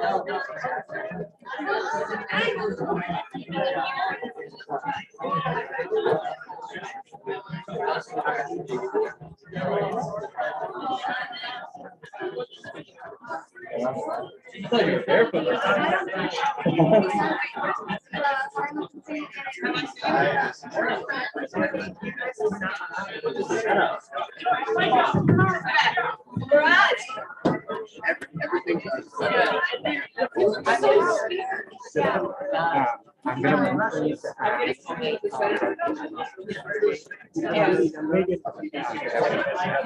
I'm gonna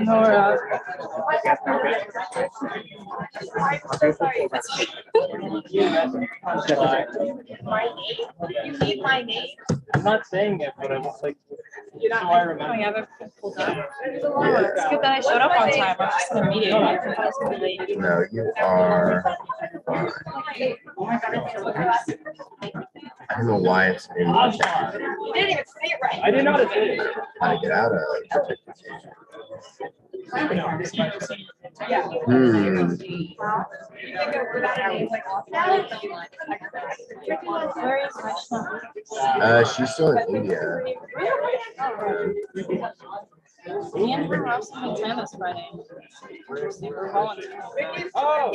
Nora. You need my name? I'm not saying it, but I'm just like, so I remember. Oh, yeah, they're pulled up. It's good that I showed up on time. I was just in a meeting. I thought I was gonna be late. No, you are fine. I don't know why it's in the chat. You didn't even say it right. I did not say it. How to get out of it. Yeah. Where is my son? She's still in India. Me and her have something planned this Friday. We're volunteering. Oh.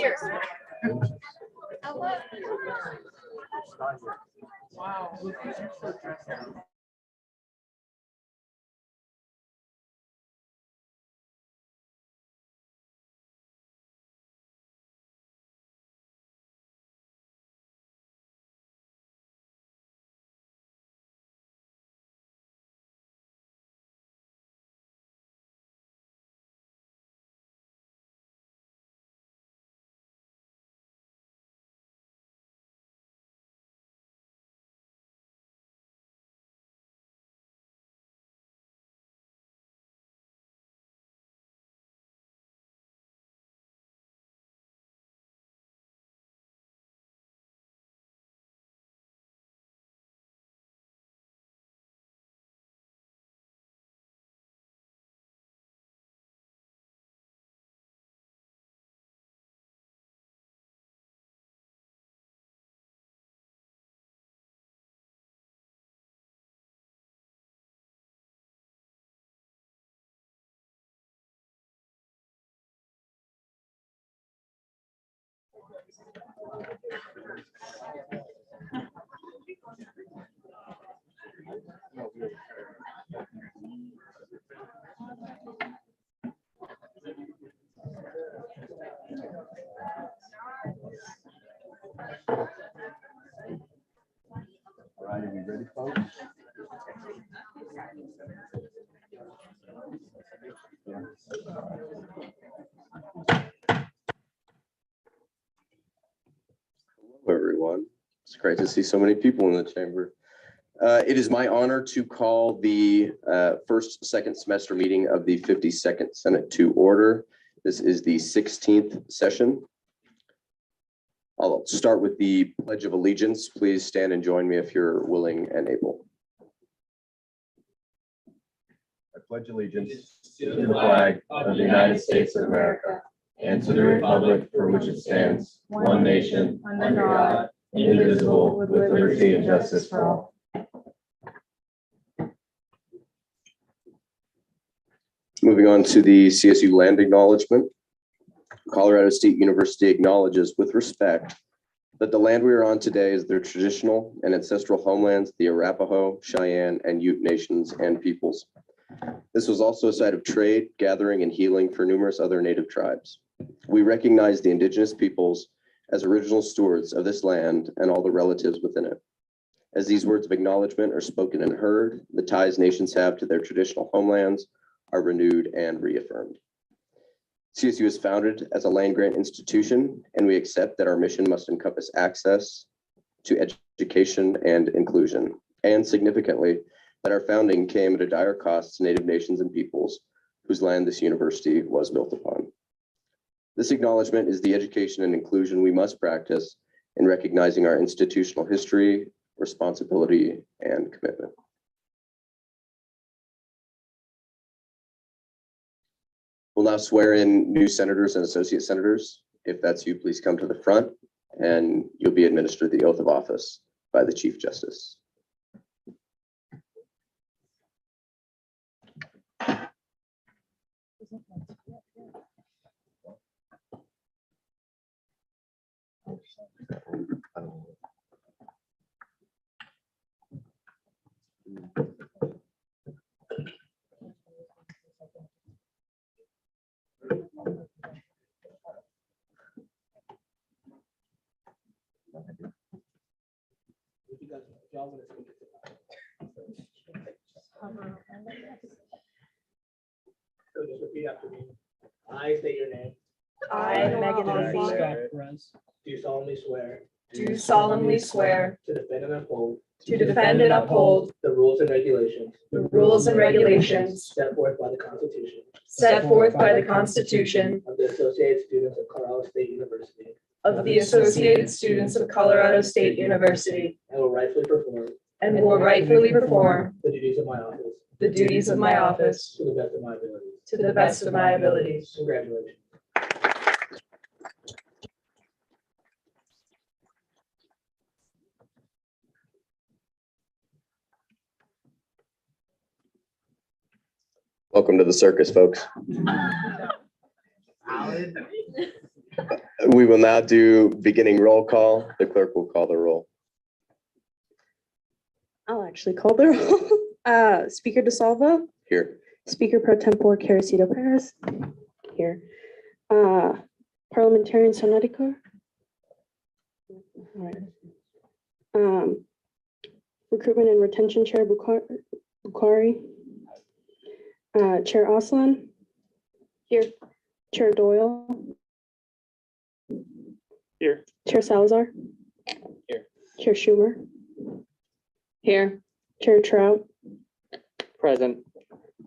Wow. All right, are we ready, folks? Hello, everyone. It's great to see so many people in the chamber. It is my honor to call the second semester meeting of the 52nd Senate to order. This is the 16th session. I'll start with the Pledge of Allegiance. Please stand and join me if you're willing and able. I pledge allegiance to the flag of the United States of America and to the republic for which it stands, one nation, under God, indivisible, with liberty and justice for all. Moving on to the CSU land acknowledgement. Colorado State University acknowledges with respect that the land we are on today is their traditional and ancestral homelands, the Arapaho, Cheyenne, and Ute nations and peoples. This was also a site of trade, gathering, and healing for numerous other native tribes. We recognize the indigenous peoples as original stewards of this land and all the relatives within it. As these words of acknowledgement are spoken and heard, the ties nations have to their traditional homelands are renewed and reaffirmed. CSU is founded as a land grant institution, and we accept that our mission must encompass access to education and inclusion, and significantly, that our founding came at a dire cost to Native nations and peoples whose land this university was built upon. This acknowledgement is the education and inclusion we must practice in recognizing our institutional history, responsibility, and commitment. We'll now swear in new senators and associate senators. If that's you, please come to the front and you'll be administered the oath of office by the Chief Justice. So just repeat after me. I state your name. I, Megan Alfie, Alfie, do solemnly swear do solemnly swear to defend and uphold to defend and uphold the rules and regulations the rules and regulations set forth by the Constitution set forth by the Constitution of the Associated Students of Colorado State University, of the Associated Students of Colorado State University, and will rightfully perform and will rightfully perform the duties of my office the duties of my office to the best of my abilities. to the best of my abilities. Congratulations. Welcome to the circus, folks. We will now do beginning roll call. The clerk will call the roll. I'll actually call the roll. Speaker DeSalvo, Here. Speaker Pro Tempore Caricito Perez, here. Parliamentarian Sonetico. All right. Recruitment and Retention Chair Bukhari. Chair Aslan. Here. Chair Doyle. Here. Chair Salazar. Here. Chair Schumer. Here. Chair Trout. Present.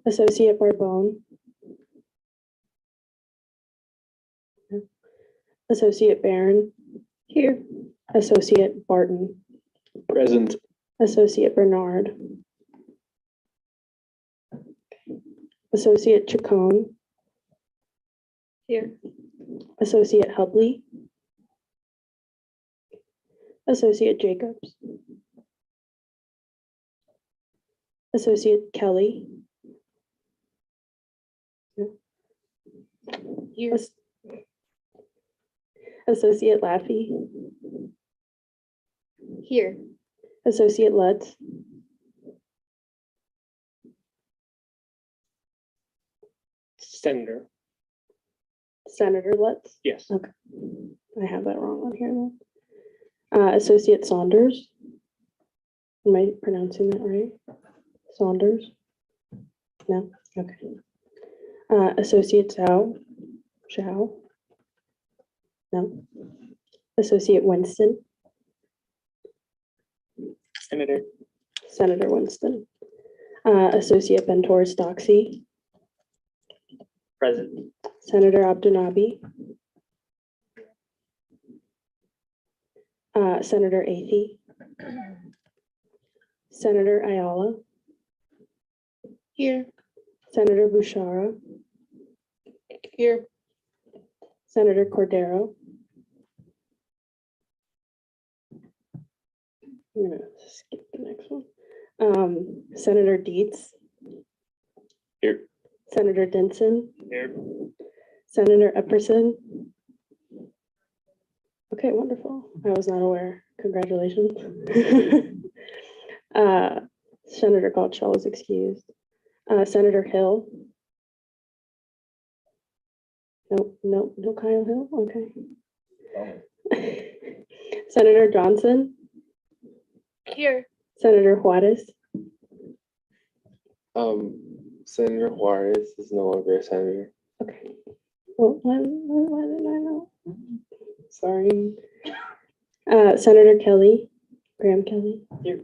Associate Barbone. Associate Barron. Here. Associate Barton. Present. Associate Bernard. Associate Chacon. Here. Associate Hubley. Associate Jacobs. Associate Kelly. Here. Associate Laffey. Here. Associate Lutz. Senator. Senator Lutz. Yes. Okay. I have that wrong on here then. Associate Saunders. Am I pronouncing that right? Saunders? No? Okay. Associate Zhao. Zhao? No. Associate Winston. Senator. Senator Winston. Associate Bentor Stocksy. Present. Senator Abdunabi. Senator Athey. Senator Ayala. Here. Senator Bouchara. Here. Senator Cordero. I'm gonna skip the next one. Senator Dietz. Here. Senator Denson. Here. Senator Epperson. Okay, wonderful. I was not aware. Congratulations. Senator Gottschall is excused. Senator Hill. No Kyle Hill. Okay. Senator Johnson. Here. Senator Juarez. Senator Juarez is no longer a senator. Okay. Well, why didn't I know? Sorry. Senator Kelly. Graham Kelly. Here.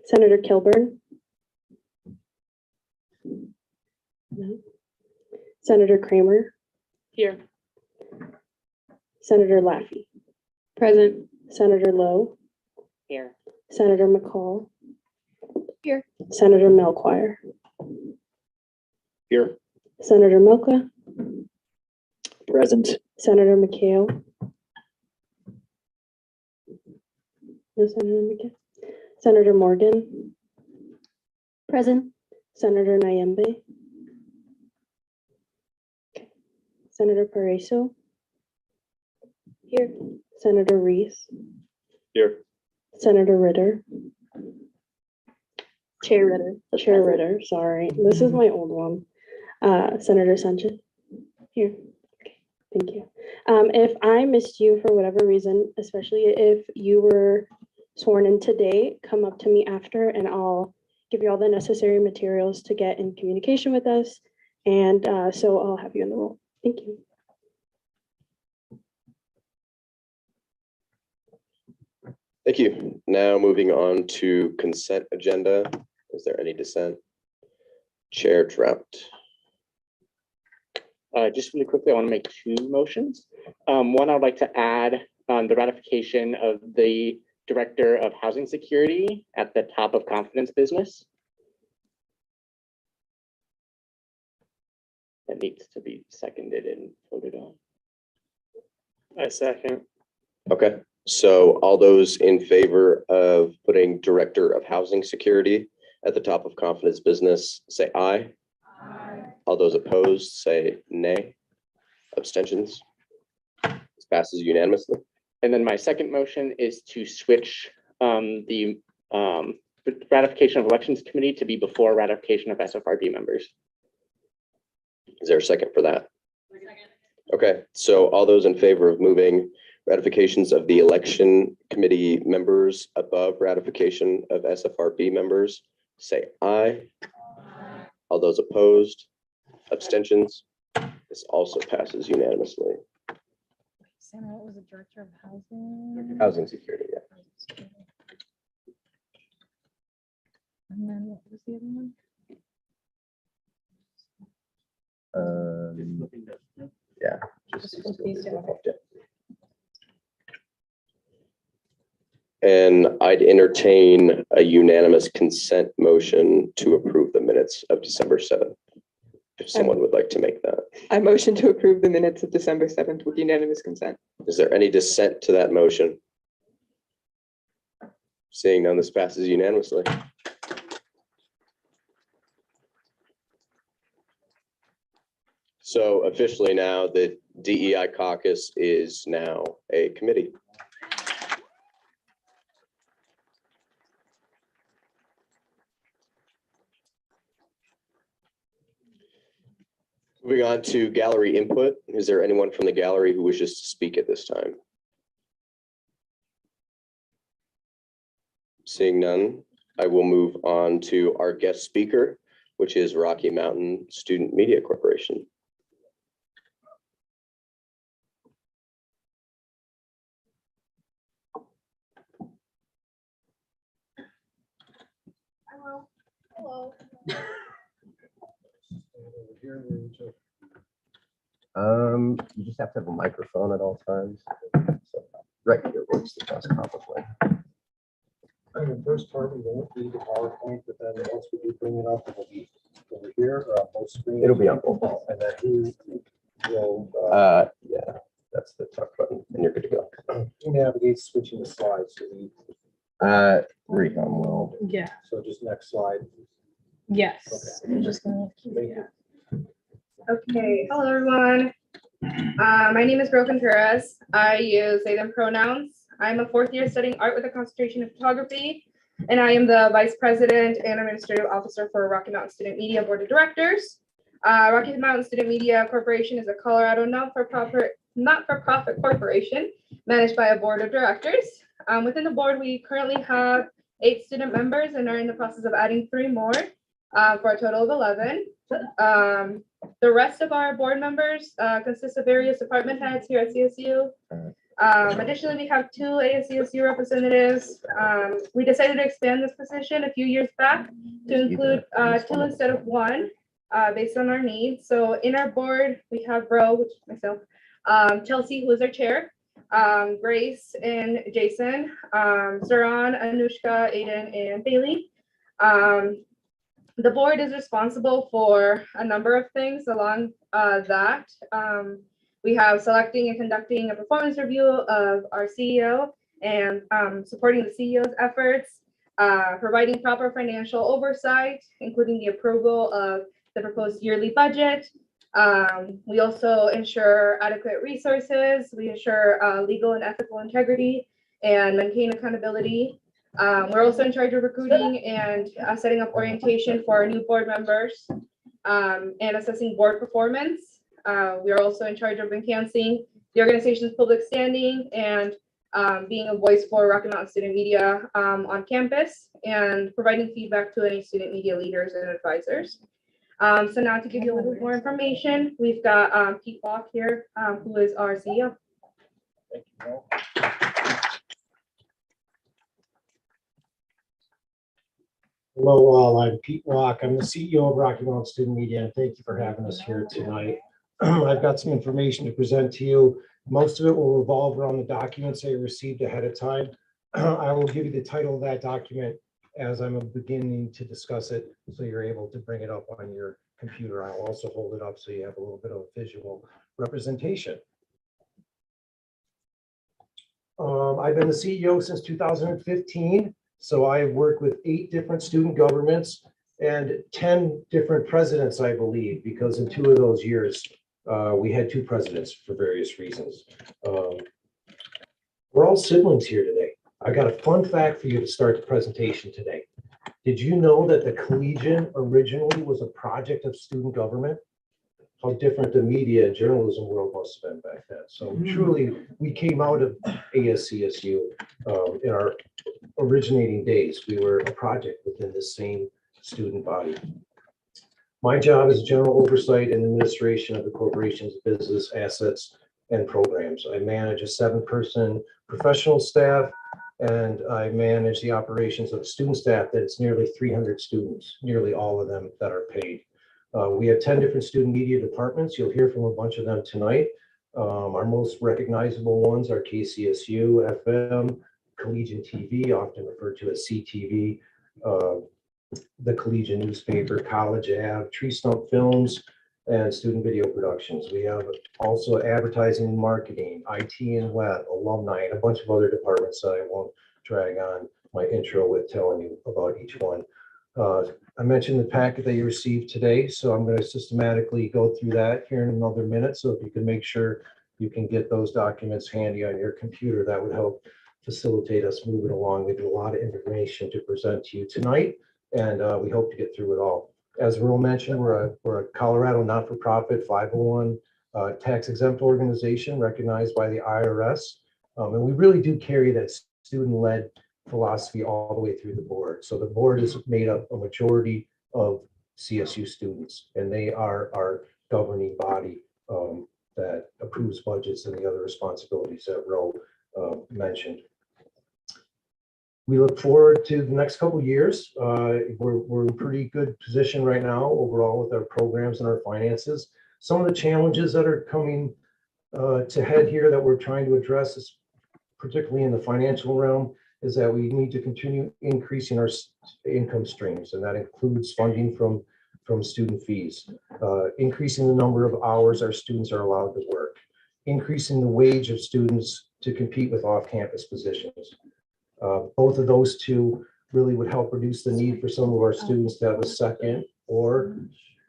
Senator Kilburn. No. Senator Kramer. Here. Senator Laffey. Present. Senator Lowe. Here. Senator McCall. Here. Senator Melchior. Here. Senator Milka. Present. Senator McHale. No Senator McKay. Senator Morgan. Present. Senator Nyembe. Senator Pareso. Here. Senator Reese. Here. Senator Ritter. Chair Ritter. Chair Ritter, sorry. This is my old one. Senator Sanchez. Here. Okay, thank you. If I missed you for whatever reason, especially if you were sworn in today, come up to me after and I'll give you all the necessary materials to get in communication with us. And so I'll have you in the roll. Thank you. Thank you. Now moving on to consent agenda. Is there any dissent? Chair Trout. Just really quickly, I want to make two motions. One, I'd like to add the ratification of the Director of Housing Security at the top of confidence business. That needs to be seconded and voted on. I second. Okay, so all those in favor of putting Director of Housing Security at the top of confidence business, say aye. Aye. All those opposed, say nay. Abstentions? This passes unanimously. And then my second motion is to switch the ratification of elections committee to be before ratification of SFRB members. Is there a second for that? Okay, so all those in favor of moving ratifications of the election committee members above ratification of SFRB members, say aye. Aye. All those opposed, abstentions? This also passes unanimously. Sarah, what was the director of housing? Housing security, yeah. And then what was the other one? Yeah. And I'd entertain a unanimous consent motion to approve the minutes of December 7th. If someone would like to make that. I motion to approve the minutes of December 7th with unanimous consent. Is there any dissent to that motion? Seeing none, this passes unanimously. So officially now, the DEI caucus is now a committee. Moving on to gallery input. Is there anyone from the gallery who wishes to speak at this time? Seeing none, I will move on to our guest speaker, which is Rocky Mountain Student Media Corporation. Hello. You just have to have a microphone at all times. So right here works the best probably. The first part, we won't be the PowerPoint, but then once we do bring it up, it'll be over here or on both screens. It'll be on both. And then who will Yeah, that's the talk button and you're good to go. who navigates switching the slides? So Recon will. Yeah. so just next slide. Yes. I'm just gonna keep Thank it. you. Okay, hello everyone. My name is Bro Contreras. I use they them pronouns. I'm a fourth year studying art with a concentration in photography, and I am the Vice President and Administrative Officer for Rocky Mountain Student Media Board of Directors. Rocky Mountain Student Media Corporation is a Colorado not-for-profit corporation managed by a board of directors. Within the board, we currently have 8 student members and are in the process of adding 3 more for a total of 11. The rest of our board members consist of various department heads here at CSU. Additionally, we have 2 ASCSU representatives. We decided to expand this position a few years back to include 2 instead of 1 based on our needs. So in our board, we have Bro, which is myself, Chelsea, who is our chair, Grace and Jason, Saran, Anushka, Aiden, and Bailey. The board is responsible for a number of things along that. We have selecting and conducting a performance review of our CEO and supporting the CEO's efforts, providing proper financial oversight, including the approval of the proposed yearly budget. We also ensure adequate resources. We ensure legal and ethical integrity and maintain accountability. We're also in charge of recruiting and setting up orientation for our new board members and assessing board performance. We are also in charge of enhancing the organization's public standing and being a voice for Rocky Mountain student media on campus and providing feedback to any student media leaders and advisors. So now to give you a little more information, we've got Pete Walk here, who is our CEO. Thank you, Mel. Hello, all. I'm Pete Walk. I'm the CEO of Rocky Mountain Student Media, and thank you for having us here tonight. I've got some information to present to you. Most of it will revolve around the documents I received ahead of time. I will give you the title of that document as I'm beginning to discuss it, so you're able to bring it up on your computer. I'll also hold it up so you have a little bit of visual representation. I've been the CEO since 2015, so I've worked with 8 different student governments and 10 different presidents, I believe, because in 2 of those years, we had 2 presidents for various reasons. We're all siblings here today. I got a fun fact for you to start the presentation today. Did you know that the Collegian originally was a project of student government? How different the media and journalism world must have been back then. So truly, we came out of ASCSU in our originating days. We were a project within the same student body. My job is general oversight and administration of the corporation's business assets and programs. I manage a 7-person professional staff, and I manage the operations of student staff that's nearly 300 students, nearly all of them that are paid. We have 10 different student media departments. You'll hear from a bunch of them tonight. Our most recognizable ones are KCSU, FM, Collegian TV, often referred to as CTV, the Collegian newspaper, College Ave, Tree Stump Films, and student video productions. We have also advertising and marketing, IT and web, alumni, and a bunch of other departments that I won't drag on my intro with telling you about each one. I mentioned the packet that you received today, so I'm going to systematically go through that here in another minute. So if you can make sure you can get those documents handy on your computer, that would help facilitate us moving along. We have a lot of information to present to you tonight, and we hope to get through it all. As Earl mentioned, we're a Colorado not-for-profit 501 tax-exempt organization recognized by the IRS, and we really do carry that student-led philosophy all the way through the board. So the board is made up a majority of CSU students, and they are our governing body that approves budgets and the other responsibilities that Ro mentioned. We look forward to the next couple of years. We're in pretty good position right now overall with our programs and our finances. Some of the challenges that are coming to head here that we're trying to address, is particularly in the financial realm, is that we need to continue increasing our income streams, and that includes funding from student fees, increasing the number of hours our students are allowed to work, increasing the wage of students to compete with off-campus positions. Both of those two really would help reduce the need for some of our students to have a second, or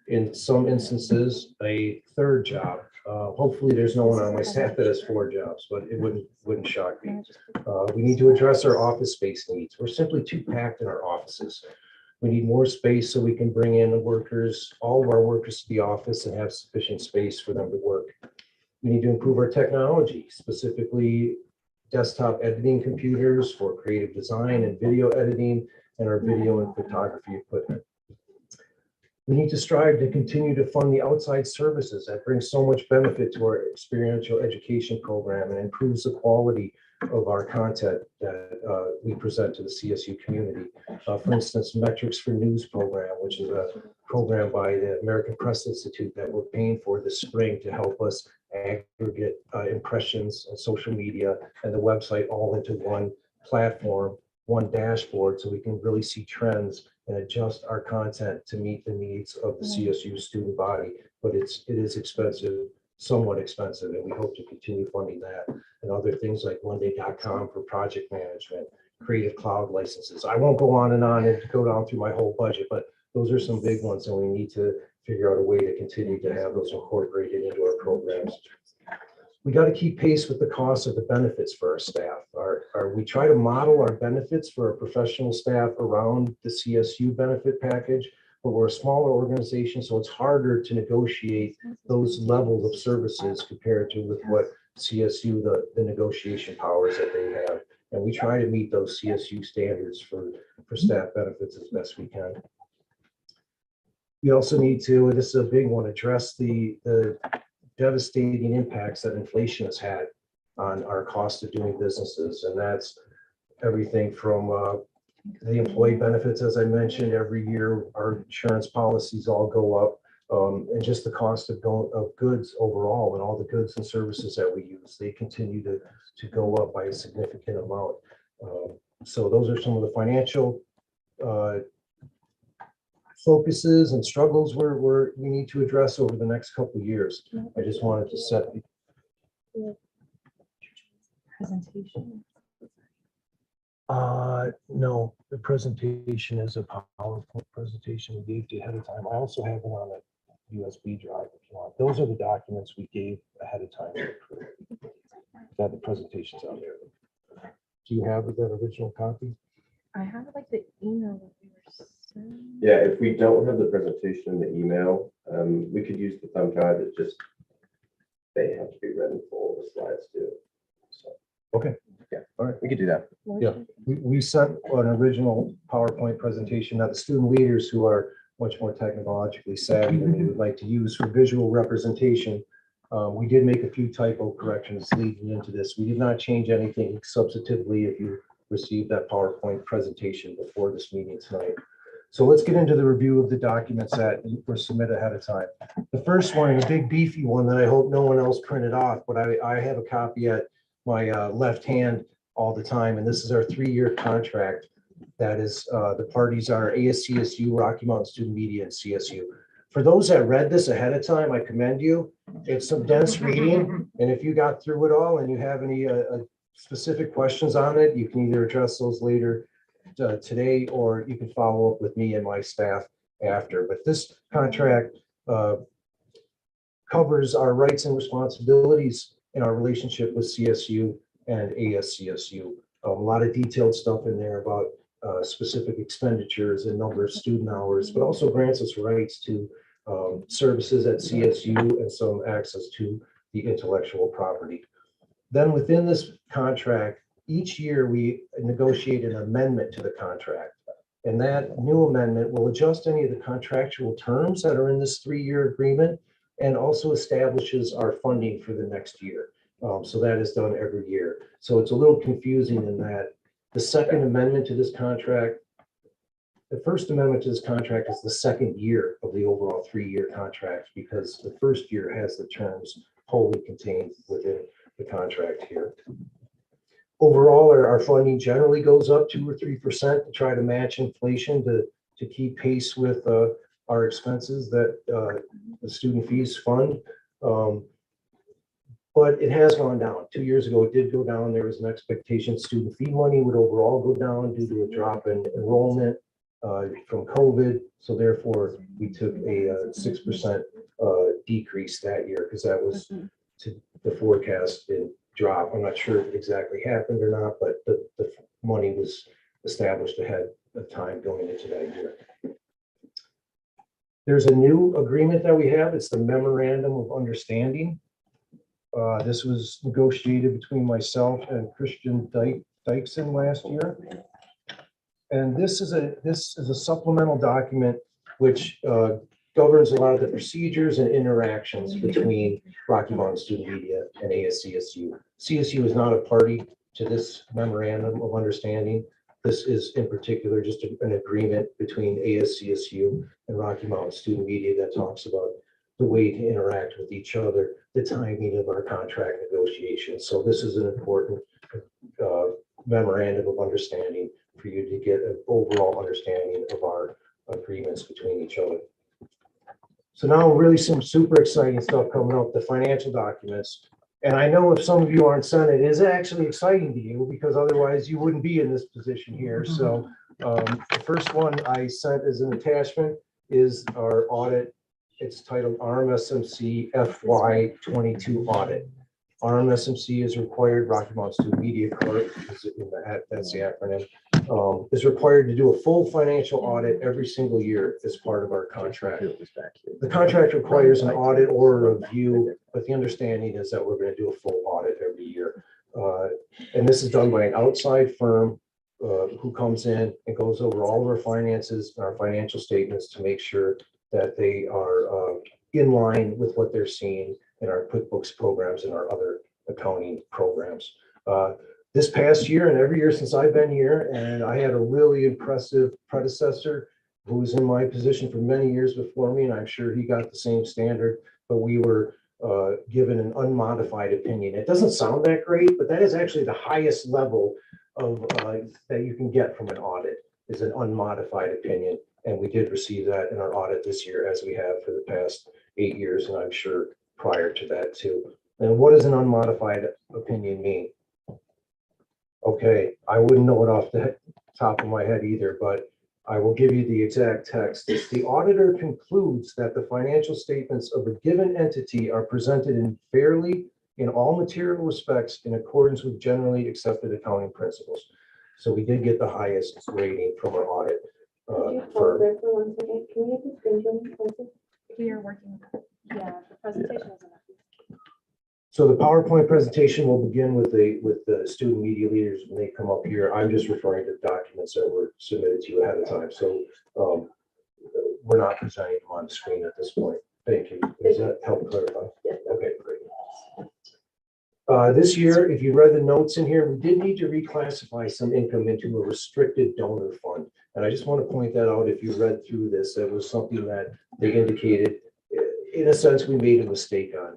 in some instances, a third job. Hopefully there's no one on my staff that has 4 jobs, but it wouldn't shock me. We need to address our office space needs. We're simply too packed in our offices. We need more space so we can bring in workers, all of our workers to the office, and have sufficient space for them to work. We need to improve our technology, specifically desktop editing computers for creative design and video editing, and our video and photography equipment. We need to strive to continue to fund the outside services that bring so much benefit to our experiential education program and improves the quality of our content that we present to the CSU community. For instance, Metrics for News program, which is a program by the American Press Institute that we're paying for this spring to help us aggregate impressions and social media and the website all into one platform, one dashboard, so we can really see trends and adjust our content to meet the needs of the CSU student body. But it is expensive somewhat expensive, and we hope to continue funding that. And other things like Monday.com for project management, Creative Cloud licenses. I won't go on and go down through my whole budget, but those are some big ones, and we need to figure out a way to continue to have those incorporated into our programs. We got to keep pace with the cost of the benefits for our staff. We try to model our benefits for our professional staff around the CSU benefit package, but we're a smaller organization, so it's harder to negotiate those levels of services compared to with what CSU, the negotiation powers that they have. And we try to meet those CSU standards for staff benefits as best we can. We also need to, and this is a big one, address the devastating impacts that inflation has had on our cost of doing businesses. And that's everything from the employee benefits, as I mentioned, every year our insurance policies all go up, and just the cost of goods overall, and all the goods and services that we use, they continue to go up by a significant amount. So those are some of the financial focuses and struggles we need to address over the next couple of years. I just wanted to set. Presentation. No, the presentation is a PowerPoint presentation we gave you ahead of time. I also have it on a USB drive if you want. Those are the documents we gave ahead of time. That the presentation's out there. Do you have that original copy? I have like the email that we were sent. Yeah, if we don't have the presentation in the email, we could use the thumb drive. It just, they have to be read in full, the slides too. So, Okay. yeah, all right, we could do that. Yeah, we sent an original PowerPoint presentation that the student leaders who are much more technologically savvy than we would like to use for visual representation. We did make a few typo corrections leading into this. We did not change anything substantively if you received that PowerPoint presentation before this meeting tonight. So let's get into the review of the documents that were submitted ahead of time. The first one, a big beefy one that I hope no one else printed off, but I have a copy at my left hand all the time, and this is our 3-year contract. That is, the parties are ASCSU, Rocky Mountain Student Media, and CSU. For those that read this ahead of time, I commend you. It's some dense reading, and if you got through it all and you have any specific questions on it, you can either address those later today, or you can follow up with me and my staff after. But this contract covers our rights and responsibilities in our relationship with CSU and ASCSU. A lot of detailed stuff in there about specific expenditures and number of student hours, but also grants us rights to services at CSU and some access to the intellectual property. Then within this contract, each year we negotiate an amendment to the contract. And that new amendment will adjust any of the contractual terms that are in this 3-year agreement, and also establishes our funding for the next year. So that is done every year. So it's a little confusing in that the second amendment to this contract, the first amendment to this contract is the second year of the overall 3-year contract, because the first year has the terms wholly contained within the contract here. Overall, our funding generally goes up 2 or 3% to try to match inflation to keep pace with our expenses that the student fees fund. But it has gone down. 2 years ago, it did go down. There was an expectation student fee money would overall go down due to a drop in enrollment from COVID. So therefore, we took a 6% decrease that year, because that was to the forecasted drop. I'm not sure if it exactly happened or not, but the money was established ahead of time going into that year. There's a new agreement that we have. It's the Memorandum of Understanding. This was negotiated between myself and Christian Dykson last year. And this is a supplemental document which governs a lot of the procedures and interactions between Rocky Mountain Student Media and ASCSU. CSU is not a party to this Memorandum of Understanding. This is in particular just an agreement between ASCSU and Rocky Mountain Student Media that talks about the way to interact with each other, the timing of our contract negotiations. So this is an important Memorandum of Understanding for you to get an overall understanding of our agreements between each other. So now really some super exciting stuff coming up, the financial documents. And I know if some of you aren't sent, it is actually exciting to you because otherwise you wouldn't be in this position here. So the first one I sent as an attachment is our audit. It's titled RMSMC FY22 audit. RMSMC is required, Rocky Mountain Student Media Corp, that's the acronym, is required to do a full financial audit every single year as part of our contract. The contract requires an audit or a review, but the understanding is that we're going to do a full audit every year. And this is done by an outside firm who comes in and goes over all of our finances and our financial statements to make sure that they are in line with what they're seeing in our QuickBooks programs and our other accounting programs. This past year and every year since I've been here, and I had a really impressive predecessor who was in my position for many years before me, and I'm sure he got the same standard, but we were given an unmodified opinion. It doesn't sound that great, but that is actually the highest level of that you can get from an audit, is an unmodified opinion. And we did receive that in our audit this year, as we have for the past 8 years, and I'm sure prior to that too. And what does an unmodified opinion mean? Okay, I wouldn't know it off the top of my head either, but I will give you the exact text. It's the auditor concludes that the financial statements of a given entity are presented fairly in all material respects in accordance with generally accepted accounting principles. So we did get the highest rating from our audit. For 1 second. Can we get the screen sharing, please? We are working. Yeah, the presentation is enough. So the PowerPoint presentation will begin with the student media leaders when they come up here. I'm just referring to documents that were submitted to you ahead of time. So we're not presenting them on the screen at this point. Thank you. Does that help clarify? Yeah. Okay, great. This year, if you read the notes in here, we did need to reclassify some income into a restricted donor fund. And I just want to point that out. If you read through this, it was something that they indicated, in a sense, we made a mistake on.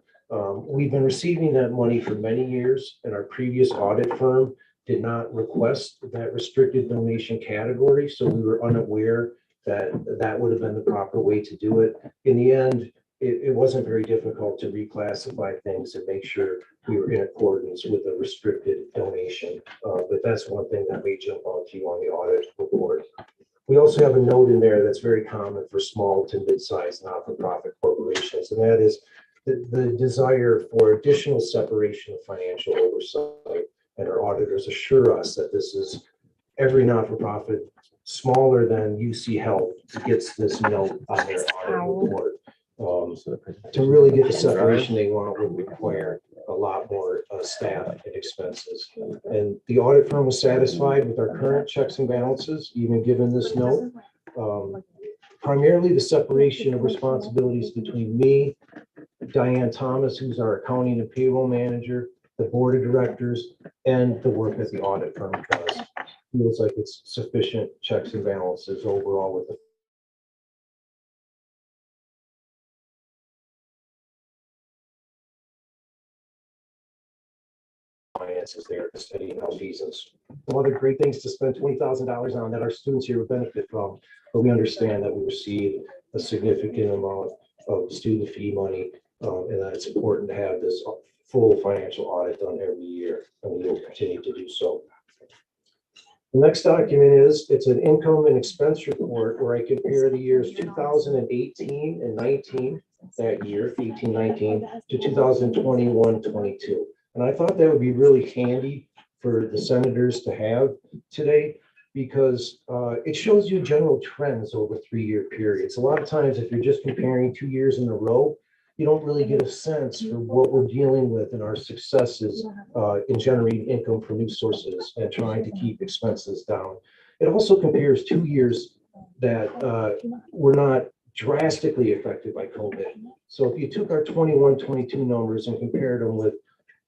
We've been receiving that money for many years, and our previous audit firm did not request that restricted donation category. So we were unaware that that would have been the proper way to do it. In the end, it wasn't very difficult to reclassify things and make sure we were in accordance with the restricted donation. But that's one thing that may jump out to you on the audit report. We also have a note in there that's very common for small to mid-sized not-for-profit corporations, and that is the desire for additional separation of financial oversight. And our auditors assure us that this is every not-for-profit smaller than UC Health gets this note on their audit report. To really get the separation they want would require a lot more staff and expenses. And the audit firm was satisfied with our current checks and balances, even given this note. Primarily the separation of responsibilities between me, Diane Thomas, who's our accounting and payroll manager, the board of directors, and the work that the audit firm does. Feels like it's sufficient checks and balances overall with the finances there, the studying health fees and some other great things to spend $20,000 on that our students here would benefit from. But we understand that we receive a significant amount of student fee money, and that it's important to have this full financial audit done every year, and we will continue to do so. The next document it's an income and expense report where I compare the years 2018 and 19, that year, 18-19, to 2021-22. And I thought that would be really handy for the senators to have today, because it shows you general trends over 3-year periods. A lot of times, if you're just comparing 2 years in a row, you don't really get a sense for what we're dealing with in our successes in generating income from new sources and trying to keep expenses down. It also compares 2 years that were not drastically affected by COVID. So if you took our 21-22 numbers and compared them with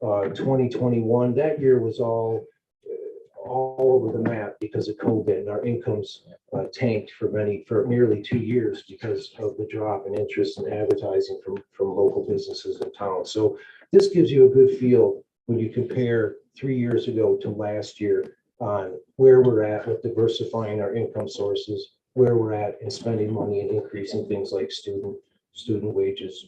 2021, that year was all over the map because of COVID, and our incomes tanked for nearly 2 years because of the drop in interest in advertising from local businesses in town. So this gives you a good feel when you compare 3 years ago to last year on where we're at with diversifying our income sources, where we're at in spending money and increasing things like student student wages.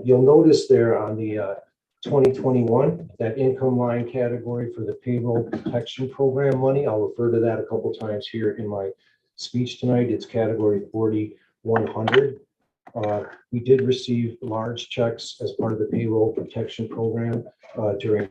You'll notice there on the 2021, that income line category for the payroll protection program money, I'll refer to that a couple times here in my speech tonight. It's category 4100. We did receive large checks as part of the payroll protection program during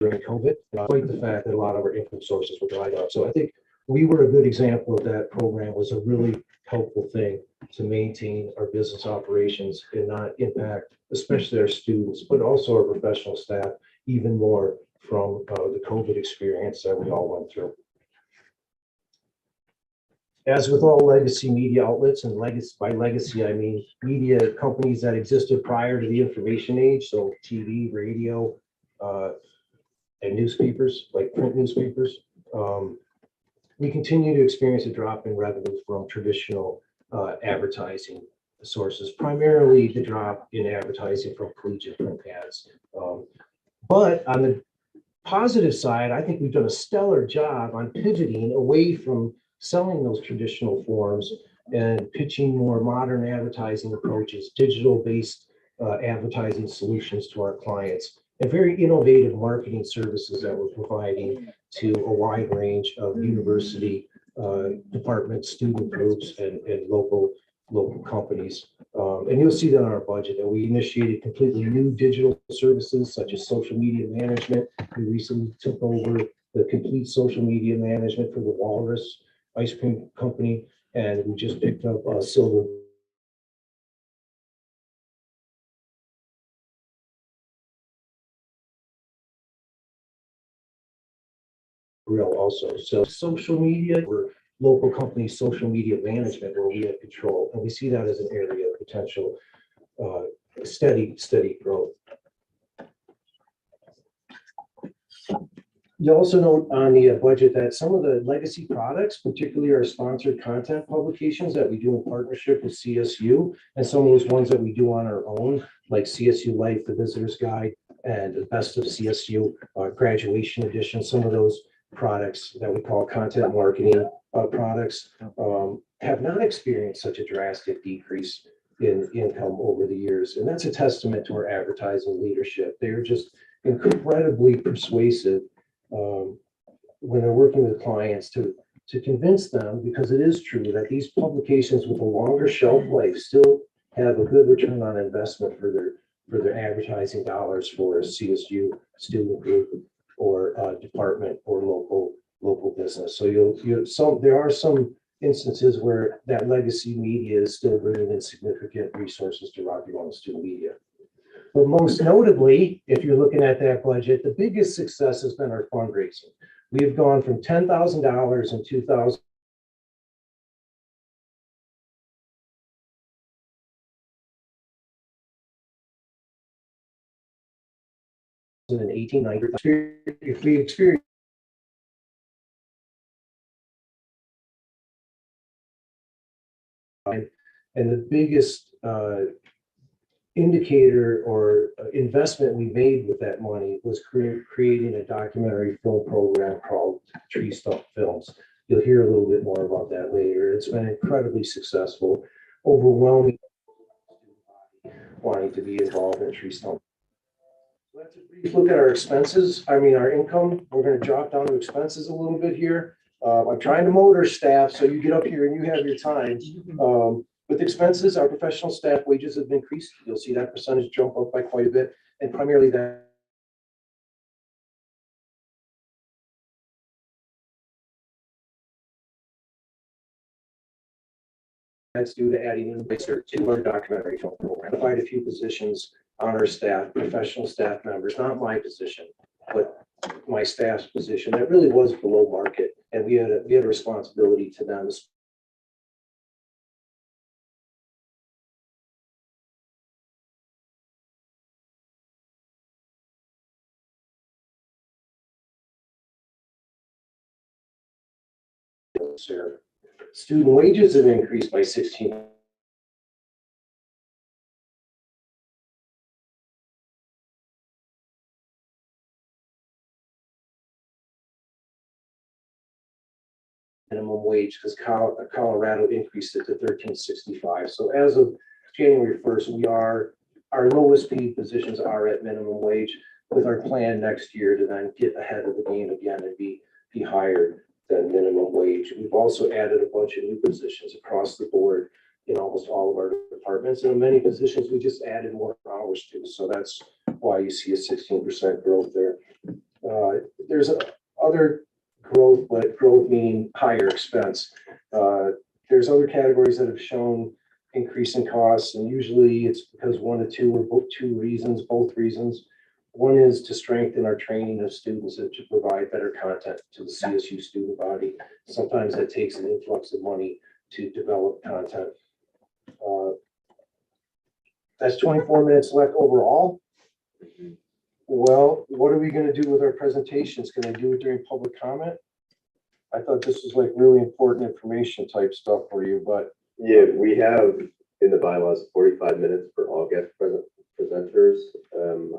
COVID, despite the fact that a lot of our income sources were dried up. So I think we were a good example of that program. Was a really helpful thing to maintain our business operations and not impact, especially our students, but also our professional staff even more from the COVID experience that we all went through. As with all legacy media outlets, and legacy, by legacy, I mean media companies that existed prior to the information age, so TV, radio, and newspapers, like print newspapers. We continue to experience a drop in revenue from traditional advertising sources, primarily the drop in advertising from collegiate print ads. But on the positive side, I think we've done a stellar job on pivoting away from selling those traditional forms and pitching more modern advertising approaches, digital-based advertising solutions to our clients, and very innovative marketing services that we're providing to a wide range of university departments, student groups, and local companies. And you'll see that in our budget that we initiated completely new digital services such as social media management. We recently took over the complete social media management for the Walrus ice cream company, and we just picked up Silver Grill also. So social media, or local companies' social media management, where we have control, and we see that as an area of potential steady growth. You also note on the budget that some of the legacy products, particularly our sponsored content publications that we do in partnership with CSU, and some of those ones that we do on our own, like CSU Life, the Visitor's Guide, and the Best of CSU Graduation Edition, some of those products that we call content marketing products have not experienced such a drastic decrease in income over the years. And that's a testament to our advertising leadership. They're just incredibly persuasive when they're working with clients to convince them, because it is true that these publications with a longer shelf life still have a good return on investment for their advertising dollars for a CSU student group or department or local business. So there are some instances where that legacy media is still bringing in significant resources to Rocky Mountain student media. But most notably, if you're looking at that budget, the biggest success has been our fundraising. We have gone from $10,000 in 2018, if we experience and the biggest indicator or investment we made with that money was creating a documentary film program called Tree Stump Films. You'll hear a little bit more about that later. It's been incredibly successful, overwhelming wanting to be involved in Tree Stump. Let's look at our expenses. I mean, our income. We're going to drop down to expenses a little bit here. I'm trying to motor staff so you get up here and you have your time. With expenses, our professional staff wages have increased. You'll see that percentage jump up by quite a bit, and primarily that's due to adding in to our documentary film program. Quite a few positions on our staff, professional staff members, not my position, but my staff's position, that really was below market, and we had a responsibility to them. Student wages have increased by 16%. minimum wage because Colorado increased it to $13.65. So as of January 1st, our lowest paid positions are at minimum wage, with our plan next year to then get ahead of the game again and be higher than minimum wage. We've also added a bunch of new positions across the board in almost all of our departments. And in many positions, we just added more hours to. So that's why you see a 16% growth there. There's other growth, but growth meaning higher expense. There's other categories that have shown increase in costs, and usually it's because one or two, or both reasons. One is to strengthen our training of students and to provide better content to the CSU student body. Sometimes that takes an influx of money to develop content. That's 24 minutes left overall. Well, what are we going to do with our presentations? Can I do it during public comment? I thought this was like really important information type stuff for you, but Yeah, we have in the bylaws 45 minutes for all guest presenters.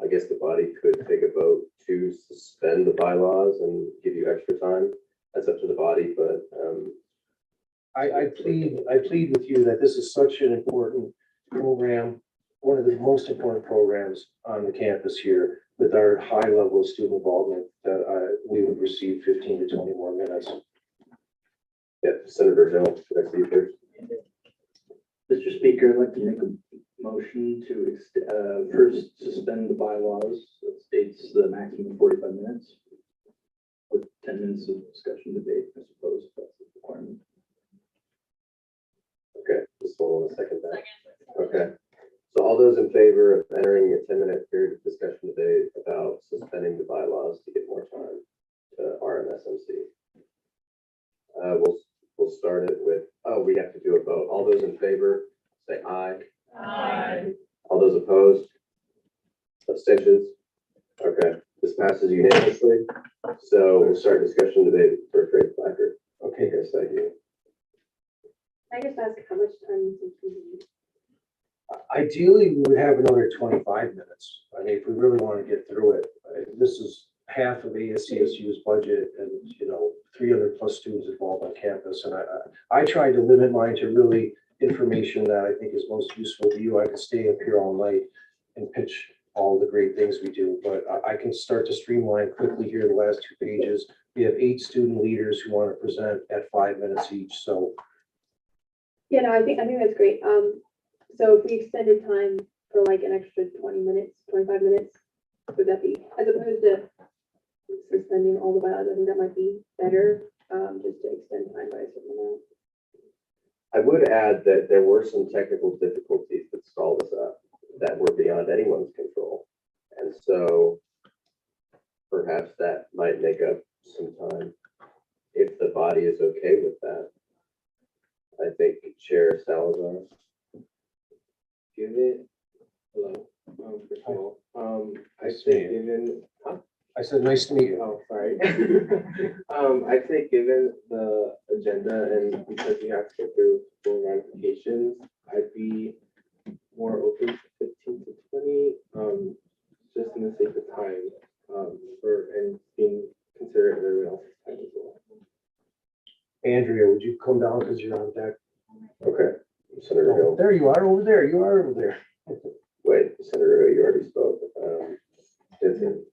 I guess the body could take a vote to suspend the bylaws and give you extra time. That's up to the body, but I plead with you that this is such an important program, one of the most important programs on the campus here, with our high level of student involvement, that we would receive 15 to 20 more minutes. yeah, Senator Hill, should I see you first? Mr. Speaker, I'd like to make a motion to first suspend the bylaws that states the maximum of 45 minutes with 10 minutes of discussion debate, I suppose, if that's the requirement. Okay, just hold on a second. Okay, so all those in favor of entering a 10-minute period of discussion debate about suspending the bylaws to get more time to RMSMC. We'll start it with, we have to do a vote. All those in favor, say aye. Aye. All those opposed? Abstentions? Okay, this passes unanimously. So we'll start discussion debate for trade placard. Okay, guys, thank you. I just ask how much time you think you need? Ideally, we would have another 25 minutes. I mean, if we really want to get through it, this is half of ASCSU's budget and, 300 plus students involved on campus. And I tried to limit mine to really information that I think is most useful to you. I could stay up here all night and pitch all the great things we do, but I can start to streamline quickly here the last 2 pages. We have 8 student leaders who want to present at 5 minutes each. So Yeah, no, I think that's great. So if we extended time for like an extra 20 minutes, 25 minutes, would that be, as opposed to suspending all the bylaws, I think that might be better, just to extend time by a certain amount. I would add that there were some technical difficulties that stalled us up that were beyond anyone's control. And so perhaps that might make up some time if the body is okay with that. I think Chair Salazar. Hello. First of all, I Nice to think meet you. given, I said, nice to meet you. oh, sorry. I think given the agenda and because we have to go through full ratifications, I'd be more open to 15 to 20, just in the sake of time, and being considerate of everyone else's time as well. Andrea, would you come down because you're on deck? Okay, Senator Oh, Hill. there you are over there. You are over there. Wait, Senator Hill, you already spoke. Vincent.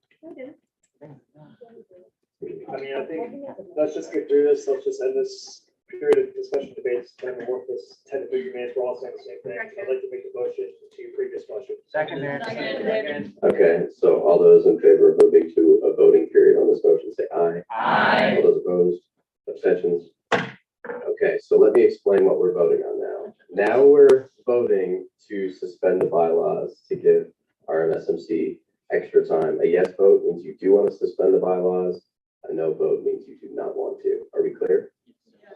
I mean, I think, let's just get through this, let's just end this period of discussion debates, then we'll work this 10 to 15 minutes, we're all saying the same thing. I'd like to make a motion to previous motion. Second. Okay, so all those in favor of moving to a voting period on this motion, say aye. Aye. All those opposed, abstentions? Okay, so let me explain what we're voting on now. Now we're voting to suspend the bylaws to give RMSMC extra time. A yes vote means you do want to suspend the bylaws. A no vote means you do not want to. Are we clear?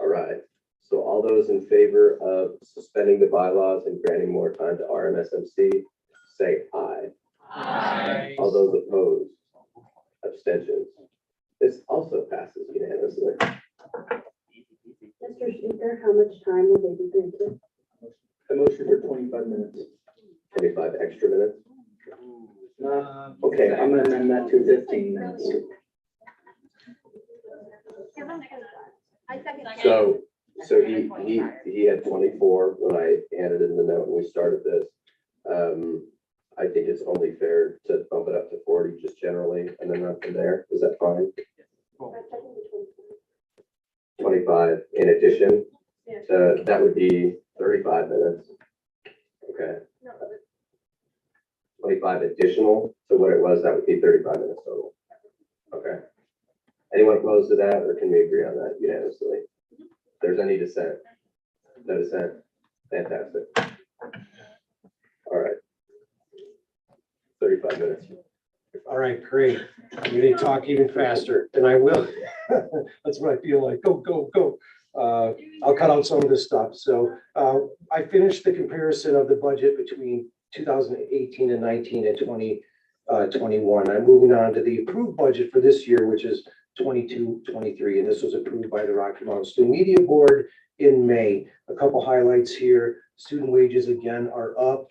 All right. So all those in favor of suspending the bylaws and granting more time to RMSMC, say aye. Aye. All those opposed, abstentions. This also passes unanimously. Mr. Speaker, how much time will they be granted? A motion for 25 minutes. 25 extra minutes. Okay, I'm gonna amend that to 15 minutes. So he had 24 when I handed in the note and we started this. I think it's only fair to bump it up to 40 just generally, and then up from there. Is that fine? 25 in addition, that would be 35 minutes. Okay. 25 additional to what it was, that would be 35 minutes total. Okay. Anyone opposed to that, or can we agree on that unanimously? If there's any dissent? No dissent? Fantastic. All right. 35 minutes. All right, great. I'm going to talk even faster, and I will. That's what I feel like. Go, go, go. I'll cut out some of this stuff. So I finished the comparison of the budget between 2018 and 19 and 2021. I'm moving on to the approved budget for this year, which is 22-23, and this was approved by the Rocky Mountain Student Media Board in May. A couple highlights here. Student wages again are up.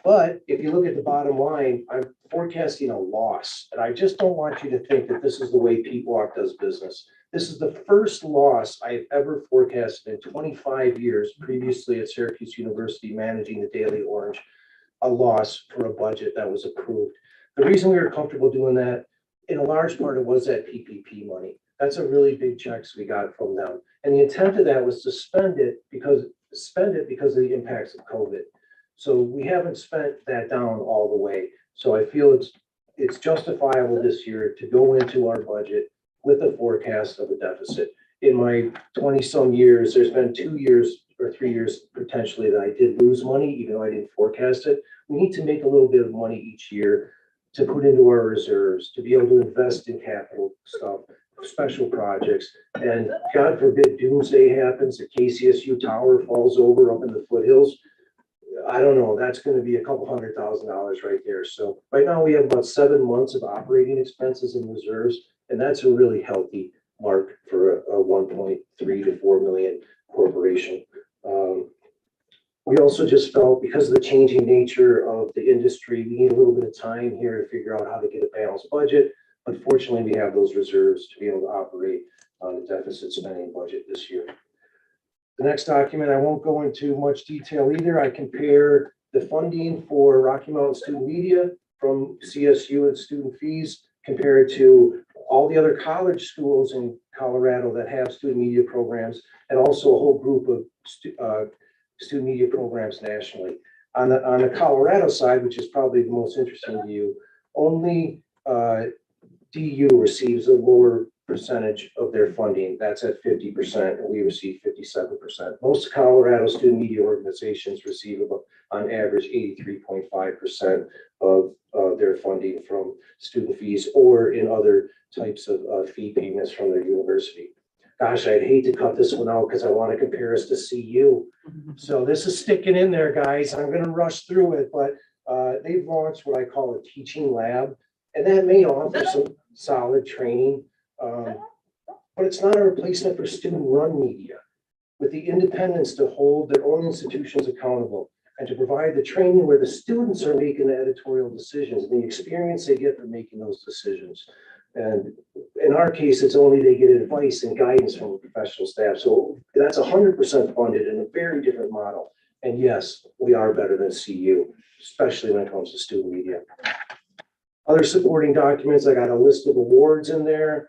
But if you look at the bottom line, I'm forecasting a loss. And I just don't want you to think that this is the way Pete Walk does business. This is the first loss I've ever forecasted in 25 years, previously at Syracuse University, managing the Daily Orange, a loss for a budget that was approved. The reason we were comfortable doing that, in a large part, it was that PPP money. That's a really big checks we got from them. And the intent of that was to spend it because of the impacts of COVID. So we haven't spent that down all the way. So I feel it's justifiable this year to go into our budget with a forecast of a deficit. In my 20-some years, there's been 2 years or 3 years potentially that I did lose money, even though I didn't forecast it. We need to make a little bit of money each year to put into our reserves, to be able to invest in capital stuff, special projects. And God forbid doomsday happens, the KCSU tower falls over up in the foothills. I don't know, that's going to be a couple $100,000 right there. So right now we have about 7 months of operating expenses in reserves, and that's a really healthy mark for a 1.3 to 4 million corporation. We also just felt, because of the changing nature of the industry, we need a little bit of time here to figure out how to get a balanced budget. But fortunately, we have those reserves to be able to operate on a deficit spending budget this year. The next document, I won't go into much detail either. I compare the funding for Rocky Mountain Student Media from CSU and student fees compared to all the other college schools in Colorado that have student media programs, and also a whole group of student media programs nationally. On the Colorado side, which is probably the most interesting to you, only DU receives a lower percentage of their funding. That's at 50%, and we receive 57%. Most Colorado student media organizations receive about, on average, 83.5% of their funding from student fees or in other types of fee payments from their university. Gosh, I'd hate to cut this one out because I want to compare us to CU. So this is sticking in there, guys. I'm going to rush through it, but they've launched what I call a teaching lab, and that may offer some solid training. But it's not a replacement for student-run media, with the independence to hold their own institutions accountable and to provide the training where the students are making the editorial decisions and the experience they get from making those decisions. And in our case, it's only they get advice and guidance from the professional staff. So that's 100% funded in a very different model. And yes, we are better than CU, especially when it comes to student media. Other supporting documents, I got a list of awards in there.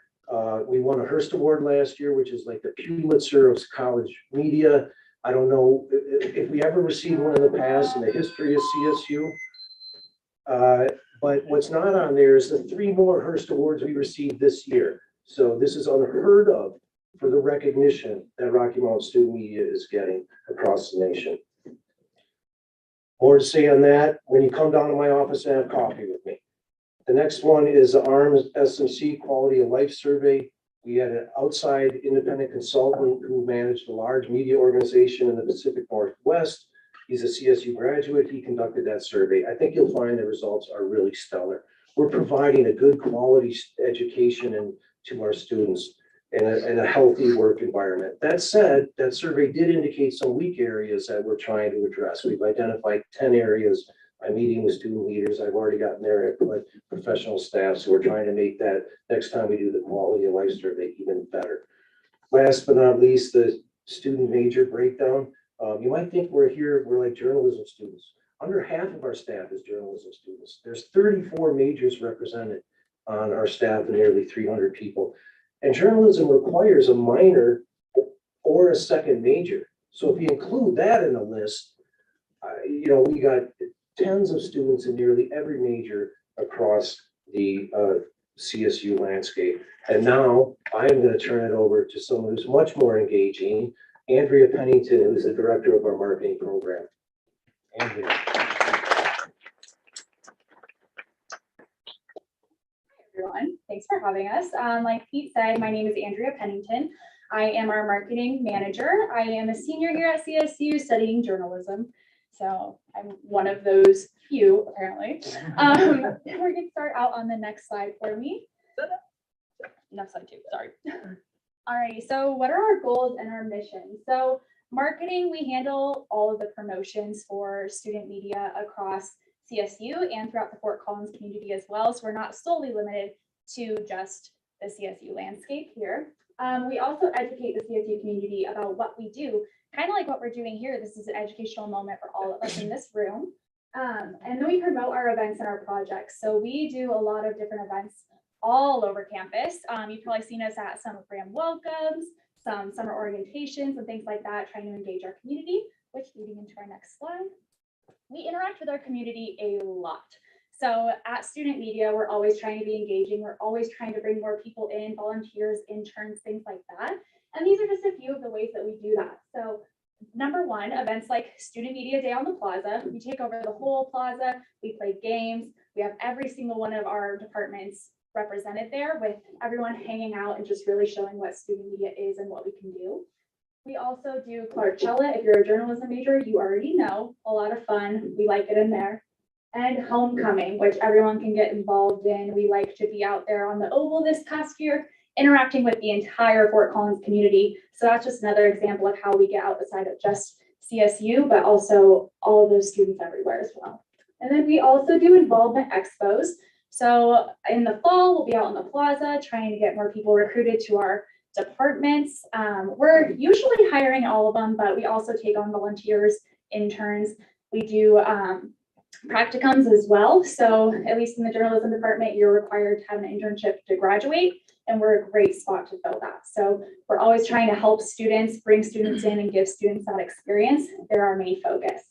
We won a Hearst Award last year, which is like the Pulitzer of college media. I don't know if we ever received one in the past in the history of CSU. But what's not on there is the 3 more Hearst Awards we received this year. So this is unheard of for the recognition that Rocky Mountain Student Media is getting across the nation. More to say on that when you come down to my office and have coffee with me. The next one is the ASCSU Quality of Life Survey. We had an outside independent consultant who managed a large media organization in the Pacific Northwest. He's a CSU graduate. He conducted that survey. I think you'll find the results are really stellar. We're providing a good quality education to our students and a healthy work environment. That said, that survey did indicate some weak areas that we're trying to address. We've identified 10 areas. I'm meeting with student leaders. I've already gotten their input, professional staff. So we're trying to make that next time we do the quality of life survey even better. Last but not least, the student major breakdown. You might think we're like journalism students. Under half of our staff is journalism students. There's 34 majors represented on our staff of nearly 300 people. And journalism requires a minor or a second major. So if you include that in the list, we got tens of students in nearly every major across the CSU landscape. And now I'm going to turn it over to someone who's much more engaging, Andrea Pennington, who's the director of our marketing program. Andrea. Everyone. Thanks for having us. Like Pete said, my name is Andrea Pennington. I am our marketing manager. I am a senior here at CSU studying journalism. So I'm one of those few, apparently. We're going to start out on the next slide for me. Next slide too, sorry. Alrighty, so what are our goals and our mission? So marketing, we handle all of the promotions for student media across CSU and throughout the Fort Collins community as well. So we're not solely limited to just the CSU landscape here. We also educate the CSU community about what we do, kind of like what we're doing here. This is an educational moment for all of us in this room. And then we promote our events and our projects. So we do a lot of different events all over campus. You've probably seen us at some grand welcomes, some summer orientations and things like that, trying to engage our community, which leading into our next slide. We interact with our community a lot. So at Student Media, we're always trying to be engaging. We're always trying to bring more people in, volunteers, interns, things like that. And these are just a few of the ways that we do that. So number one, events like Student Media Day on the Plaza. We take over the whole plaza. We play games. We have every single one of our departments represented there with everyone hanging out and just really showing what student media is and what we can do. We also do Clarkcella. If you're a journalism major, you already know, a lot of fun. We like it in there. And homecoming, which everyone can get involved in. We like to be out there on the Oval this past year, interacting with the entire Fort Collins community. So that's just another example of how we get outside of just CSU, but also all of those students everywhere as well. And then we also do involvement expos. So in the fall, we'll be out on the plaza trying to get more people recruited to our departments. We're usually hiring all of them, but we also take on volunteers, interns. We do practicums as well. So at least in the journalism department, you're required to have an internship to graduate, and we're a great spot to fill that. So we're always trying to help students, bring students in and give students that experience. They're our main focus.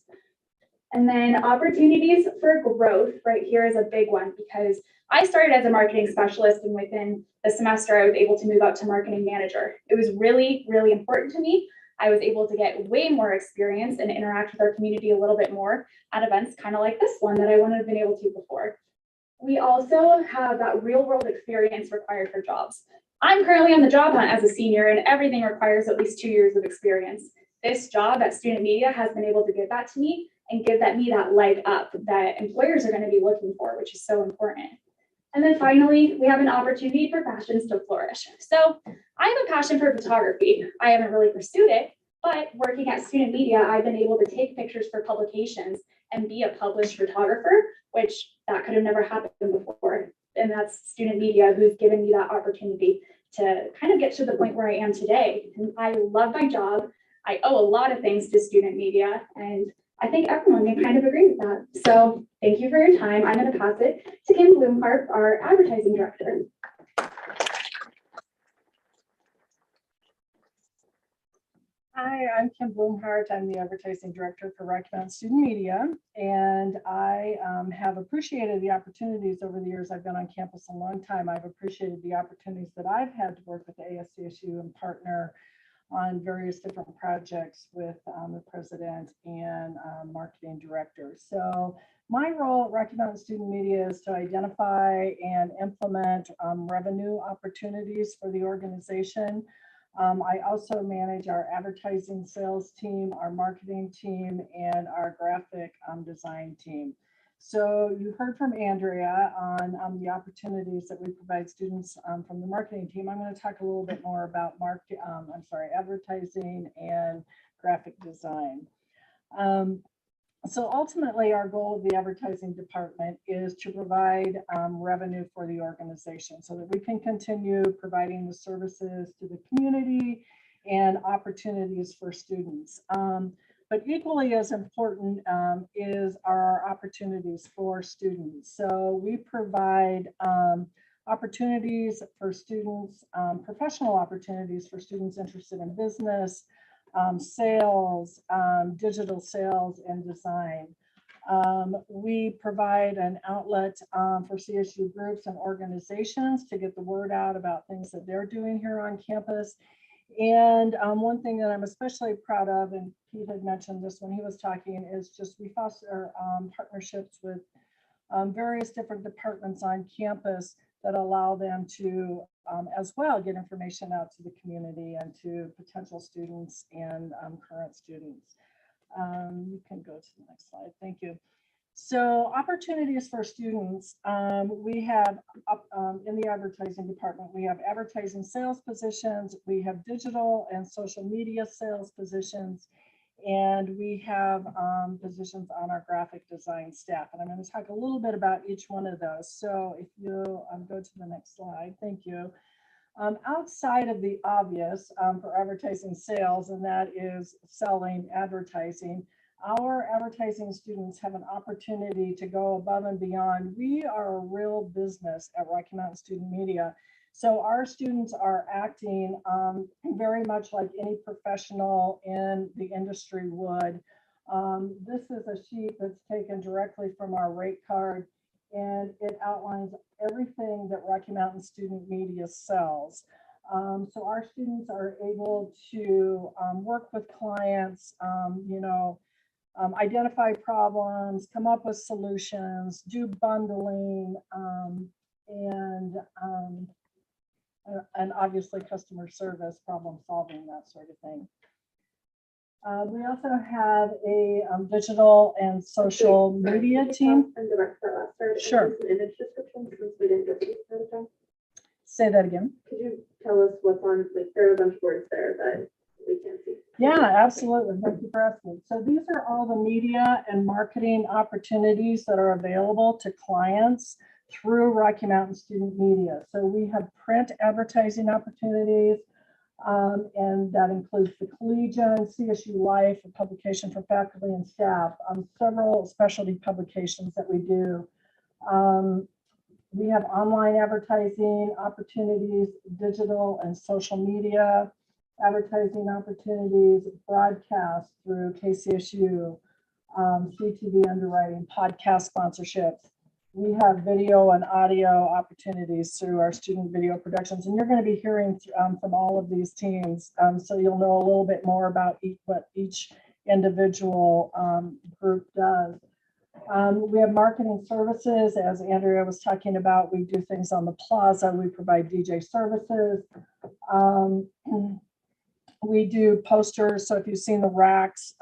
And then opportunities for growth right here is a big one, because I started as a marketing specialist, and within the semester, I was able to move up to marketing manager. It was really, really important to me. I was able to get way more experience and interact with our community a little bit more at events kind of like this one that I wouldn't have been able to before. We also have that real world experience required for jobs. I'm currently on the job hunt as a senior, and everything requires at least 2 years of experience. This job at Student Media has been able to give that to me and give me that leg up that employers are going to be looking for, which is so important. And then finally, we have an opportunity for passions to flourish. So I have a passion for photography. I haven't really pursued it, but working at Student Media, I've been able to take pictures for publications and be a published photographer, which that could have never happened before. And that's Student Media who's given me that opportunity to kind of get to the point where I am today. And I love my job. I owe a lot of things to Student Media, and I think everyone can kind of agree with that. So thank you for your time. I'm going to pass it to Kim Bloomhart, our advertising director. Hi, I'm Kim Bloomhart. I'm the advertising director for Rocky Mountain Student Media, and I have appreciated the opportunities over the years. I've been on campus a long time. I've appreciated the opportunities that I've had to work with the ASCSU and partner on various different projects with the president and marketing director. So my role at Rocky Mountain Student Media is to identify and implement revenue opportunities for the organization. I also manage our advertising sales team, our marketing team, and our graphic design team. So you heard from Andrea on the opportunities that we provide students from the marketing team. I'm going to talk a little bit more about advertising and graphic design. So ultimately, our goal of the advertising department is to provide revenue for the organization so that we can continue providing the services to the community and opportunities for students. But equally as important is our opportunities for students. So we provide opportunities for students, professional opportunities for students interested in business, sales, digital sales and design. We provide an outlet for CSU groups and organizations to get the word out about things that they're doing here on campus. And one thing that I'm especially proud of, and Pete had mentioned this when he was talking, is just we foster partnerships with various different departments on campus that allow them to as well get information out to the community and to potential students and current students. You can go to the next slide. Thank you. So opportunities for students, we have in the advertising department, we have advertising sales positions, we have digital and social media sales positions, and we have positions on our graphic design staff. And I'm going to talk a little bit about each one of those. So if you go to the next slide, thank you. Outside of the obvious for advertising sales, and that is selling advertising, our advertising students have an opportunity to go above and beyond. We are a real business at Rocky Mountain Student Media. So our students are acting very much like any professional in the industry would. This is a sheet that's taken directly from our rate card, and it outlines everything that Rocky Mountain Student Media sells. So our students are able to work with clients, identify problems, come up with solutions, do bundling, and obviously customer service, problem solving, that sort of thing. We also have a digital and social media team. Sure. Say that again. Could you tell us what's on, like, there are a bunch of words there that we can't see? Yeah, absolutely. Thank you for asking. So these are all the media and marketing opportunities that are available to clients through Rocky Mountain Student Media. So we have print advertising opportunities, and that includes the Collegian, CSU Life, a publication for faculty and staff, several specialty publications that we do. We have online advertising opportunities, digital and social media advertising opportunities, broadcast through KCSU, CTV underwriting, podcast sponsorships. We have video and audio opportunities through our student video productions, and you're going to be hearing from all of these teams, so you'll know a little bit more about what each individual group does. We have marketing services, as Andrea was talking about. We do things on the plaza. We provide DJ services. We do posters. So if you've seen the racks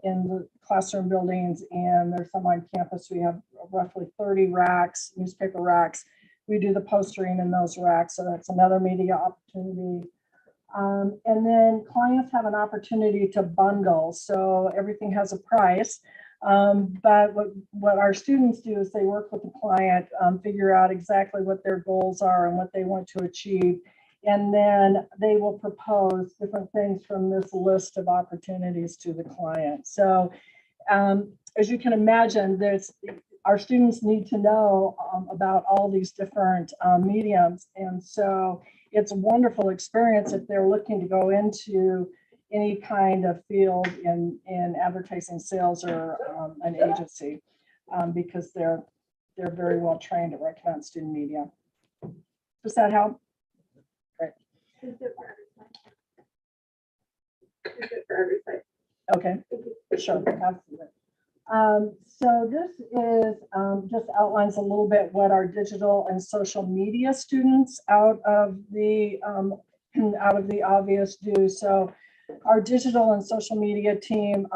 in the classroom buildings, and there's some on campus, we have roughly 30 racks, newspaper racks. We do the postering in those racks. So that's another media opportunity. And then clients have an opportunity to bundle. So everything has a price. But what our students do is they work with the client, figure out exactly what their goals are and what they want to achieve. And then they will propose different things from this list of opportunities to the client. So as you can imagine, our students need to know about all these different mediums. And so it's a wonderful experience if they're looking to go into any kind of field in advertising sales or an agency, because they're very well trained at Rocky Mountain Student Media. Does that help? Great. Okay, sure, absolutely. So this is just outlines a little bit what our digital and social media students out of the obvious do. So our digital and social media team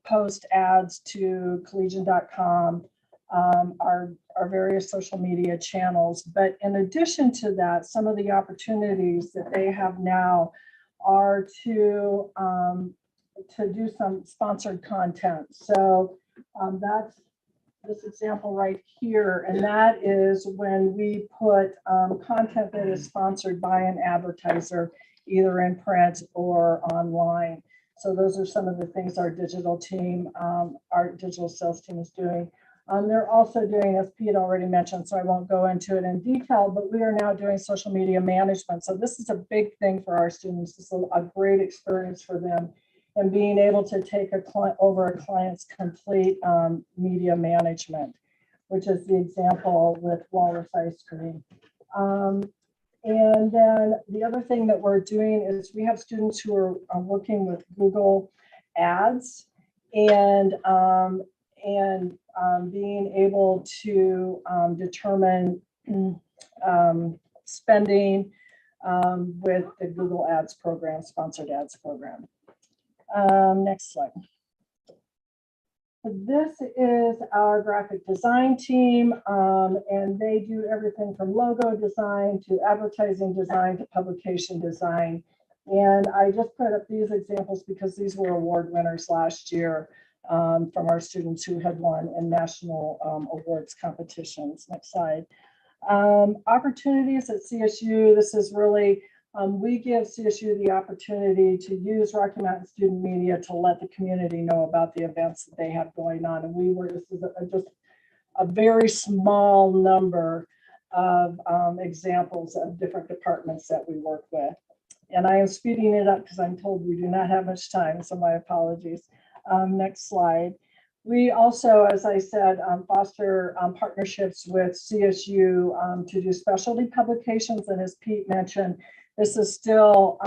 post ads to collegian.com, our various social media channels. But in addition to that, some of the opportunities that they have now are to do some sponsored content. So That's this example right here, and that is when we put content that is sponsored by an advertiser, either in print or online. So those are some of the things our digital team, our digital sales team is doing. They're also doing, as Pete already mentioned, so I won't go into it in detail, but we are now doing social media management. So this is a big thing for our students. This is a great experience for them, and being able to take a client over a client's complete media management, which is the example with Walrus Ice Cream. And then the other thing that we're doing is we have students who are working with Google Ads and being able to determine spending with the Google Ads program, sponsored ads program. Next slide. This is our graphic design team, and they do everything from logo design to advertising design to publication design. And I just put up these examples because these were award winners last year from our students who had won in national awards competitions. Next slide. Opportunities at CSU. This is really, we give CSU the opportunity to use Rocky Mountain Student Media to let the community know about the events that they have going on. And this is just a very small number of examples of different departments that we work with. And I am speeding it up because I'm told we do not have much time, so my apologies. Next slide. We also, as I said, foster partnerships with CSU to do specialty publications. And as Pete mentioned, this is still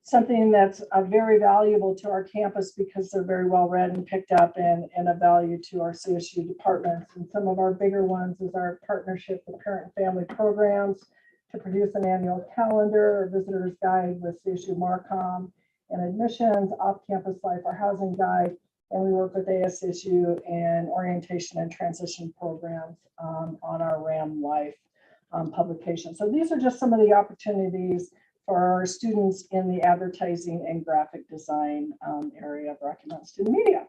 something that's very valuable to our campus because they're very well read and picked up and a value to our CSU departments. And some of our bigger ones is our partnership with Parent and Family Programs to produce an annual calendar or visitor's guide with CSU Marcom, and admissions, off-campus life, our housing guide. And we work with ASCSU and orientation and transition programs on our RAM Life publication. So these are just some of the opportunities for our students in the advertising and graphic design area of Rocky Mountain Student Media.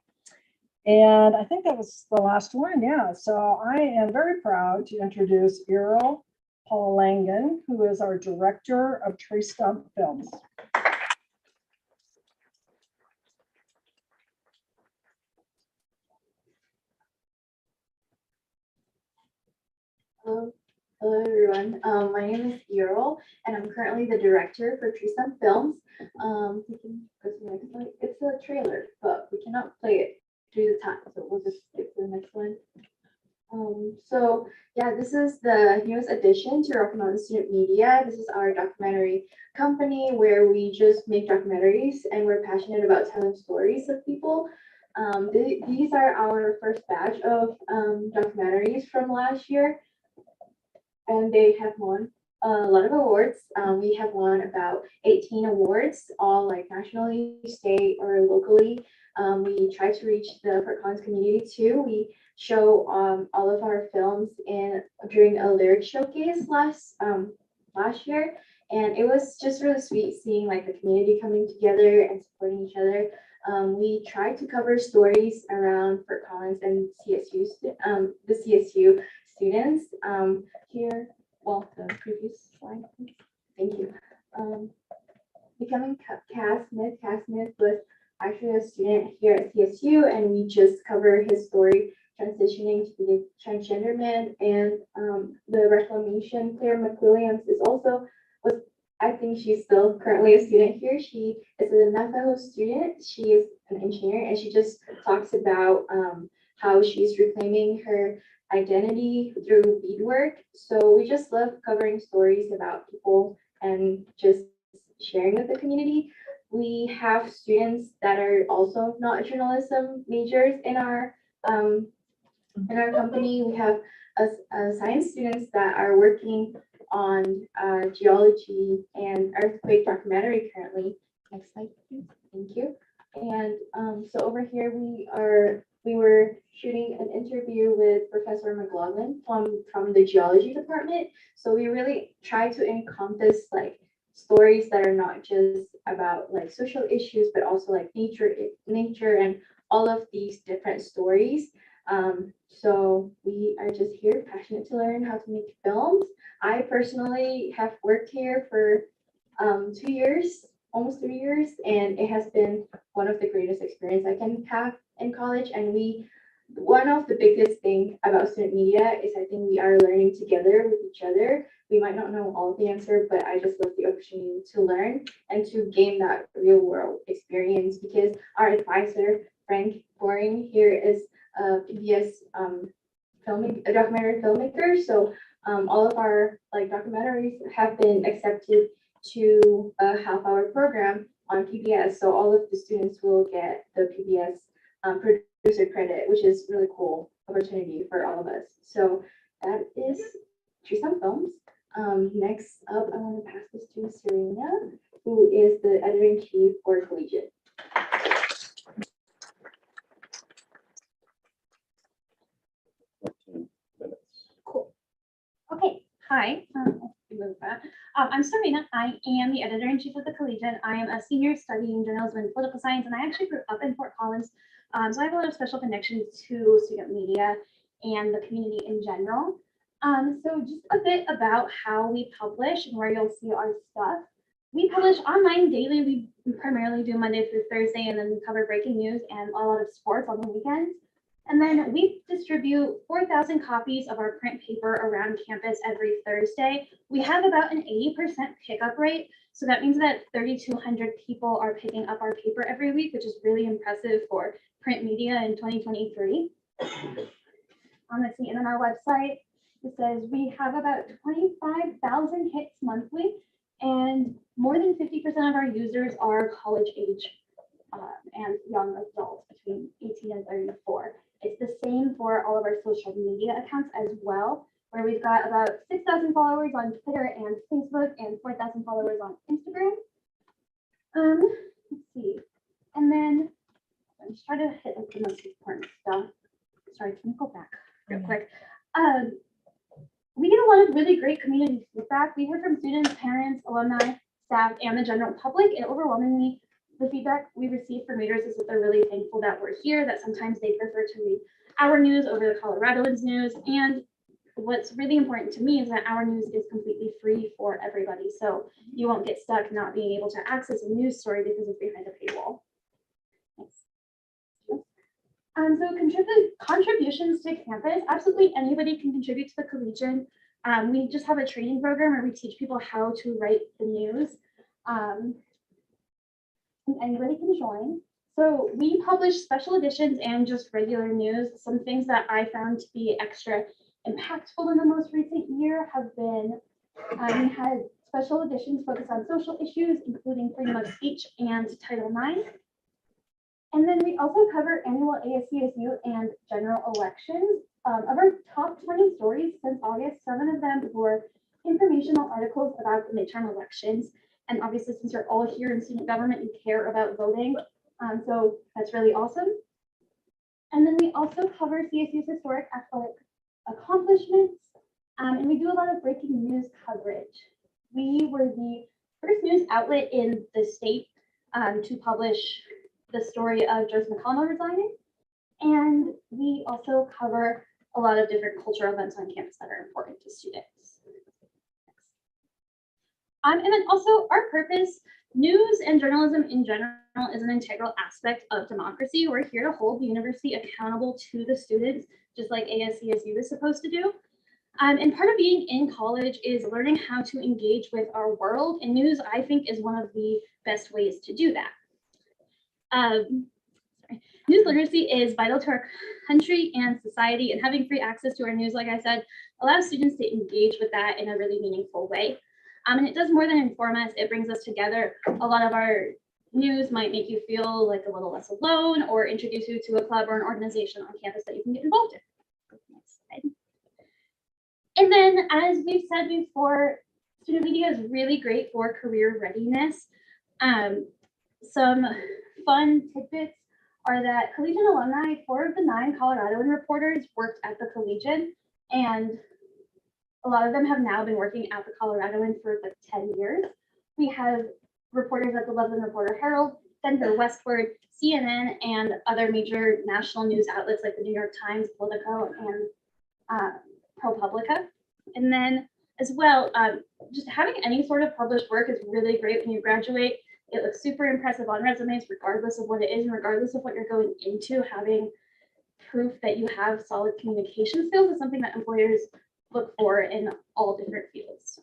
And I think that was the last one, yeah. So I am very proud to introduce Errol Paul Langen, who is our Director of Tree Stump Films. Hello everyone. My name is Errol, and I'm currently the director for Tree Stump Films. We can go to the next slide. It's a trailer, but we cannot play it due to time, so we'll just skip to the next one. So yeah, this is the newest addition to Rocky Mountain Student Media. This is our documentary company where we just make documentaries, and we're passionate about telling stories of people. These are our first batch of documentaries from last year, and they have won a lot of awards. We have won about 18 awards, all like nationally, state, or locally. We try to reach the Fort Collins community too. We show all of our films during a lyric showcase last year, and it was just really sweet seeing like the community coming together and supporting each other. We try to cover stories around Fort Collins and CSU, the CSU students. Here, well, the previous slide, please. Thank you. Becoming Cass Smith was actually a student here at CSU, and we just cover his story transitioning to be a transgender man. And the reclamation Claire McWilliams is also I think she's still currently a student here. She is a Navajo student. She is an engineer, and she just talks about how she's reclaiming her identity through beadwork. So we just love covering stories about people and just sharing with the community. We have students that are also not journalism majors in our company. We have science students that are working on geology and earthquake documentary currently. Next slide, please. Thank you. And so over here we were shooting an interview with Professor McLaughlin from the geology department. So we really try to encompass like stories that are not just about like social issues, but also like nature and all of these different stories. So we are just here passionate to learn how to make films. I personally have worked here for 2 years, almost 3 years, and it has been one of the greatest experience I can have in college. And one of the biggest thing about student media is I think we are learning together with each other. We might not know all the answer, but I just love the opportunity to learn and to gain that real world experience, because our advisor, Frank Boring, here is a PBS a documentary filmmaker. So all of our documentaries have been accepted to a half-hour program on PBS. So all of the students will get the PBS producer credit, which is really cool opportunity for all of us. So that is Tristan Films. Next up, I want to pass this to Serena, who is the editor-in-chief for Collegiate. Cool. Okay, hi. I'm Serena. I am the editor-in-chief of the Collegiate. I am a senior studying journalism and political science, and I actually grew up in Fort Collins. So I have a lot of special connections to student media and the community in general. So just a bit about how we publish and where you'll see our stuff. We publish online daily. We primarily do Monday through Thursday, and then we cover breaking news and a lot of sports on the weekends. And then we distribute 4,000 copies of our print paper around campus every Thursday. We have about an 80% pickup rate. So that means that 3,200 people are picking up our paper every week, which is really impressive for print media in 2023. Let's see, and on our website, it says we have about 25,000 hits monthly, and more than 50% of our users are college age and young adults between 18 and 34. It's the same for all of our social media accounts as well, where we've got about 6,000 followers on Twitter and Facebook and 4,000 followers on Instagram. Let's see. And then I'm just trying to hit the most important stuff. Sorry, can you go back real quick? We get a lot of really great community feedback. We hear from students, parents, alumni, staff, and the general public, and overwhelmingly, the feedback we receive from readers is that they're really thankful that we're here, that sometimes they prefer to read our news over the Coloradoans news. And what's really important to me is that our news is completely free for everybody. So you won't get stuck not being able to access a news story because it's behind a paywall. So contributions to campus, absolutely anybody can contribute to the Collegiate. We just have a training program where we teach people how to write the news. Anybody can join. So we publish special editions and just regular news. Some things that I found to be extra impactful in the most recent year have been, we had special editions focused on social issues, including freedom of speech and Title IX. And then we also cover annual ASCSU and general elections. Of our top 20 stories since August, 7 of them were informational articles about the midterm elections. And obviously, since you're all here in student government, you care about voting. So that's really awesome. And then we also cover CSU's historic athletic accomplishments. And we do a lot of breaking news coverage. We were the first news outlet in the state to publish the story of Joyce McConnell resigning. And we also cover a lot of different cultural events on campus that are important to students. And then also our purpose, news and journalism in general is an integral aspect of democracy. We're here to hold the university accountable to the students, just like ASCSU is supposed to do. And part of being in college is learning how to engage with our world, and news, I think, is one of the best ways to do that. News literacy is vital to our country and society, and having free access to our news, like I said, allows students to engage with that in a really meaningful way. And it does more than inform us, it brings us together. A lot of our news might make you feel like a little less alone or introduce you to a club or an organization on campus that you can get involved in. And then, as we've said before, student media is really great for career readiness. Some fun tidbits are that Collegiate alumni, 4 of the 9 Coloradoan reporters worked at the Collegiate, and a lot of them have now been working at the Coloradoan for like 10 years. We have reporters at the Loveland Reporter Herald then go westward, CNN and other major national news outlets like the New York Times, Politico, and ProPublica. And then as well, just having any sort of published work is really great when you graduate. It looks super impressive on resumes, regardless of what it is and regardless of what you're going into. Having proof that you have solid communication skills is something that employers look for in all different fields.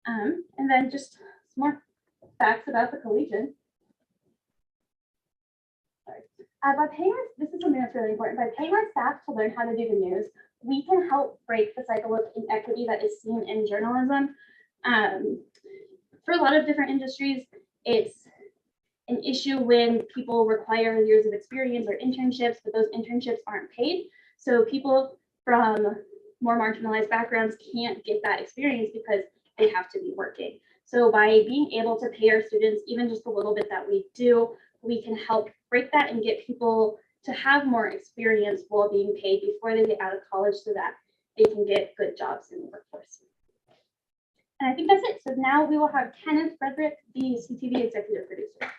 And then just some more facts about the collegiate. By paying our, this is something that's really important, by paying our staff to learn how to do the news, we can help break the cycle of inequity that is seen in journalism. For a lot of different industries, it's an issue when people require years of experience or internships, but those internships aren't paid. So people from more marginalized backgrounds can't get that experience because they have to be working. So by being able to pay our students even just a little bit that we do, we can help break that and get people to have more experience while being paid before they get out of college so that they can get good jobs in the workforce. And I think that's it. So now we will have Kenneth Frederick, the CTV executive producer.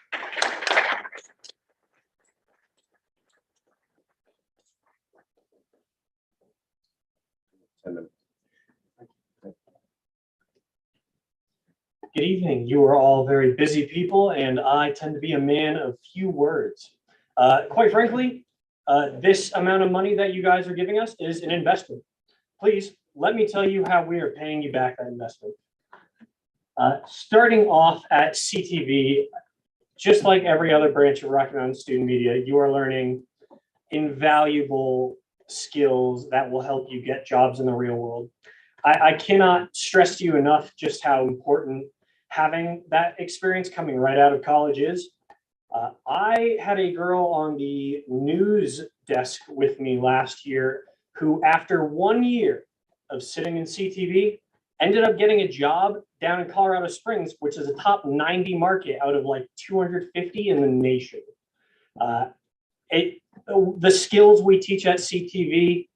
Good evening. You are all very busy people, and I tend to be a man of few words. Quite frankly, this amount of money that you guys are giving us is an investment. Please let me tell you how we are paying you back that investment. Starting off at CTV, just like every other branch of Rocky Mountain Student Media, you are learning invaluable skills that will help you get jobs in the real world. I cannot stress to you enough just how important having that experience coming right out of college is. I had a girl on the news desk with me last year who, after 1 year of sitting in CTV, ended up getting a job down in Colorado Springs, which is a top 90 market out of like 250 in the nation. The skills we teach at CTV,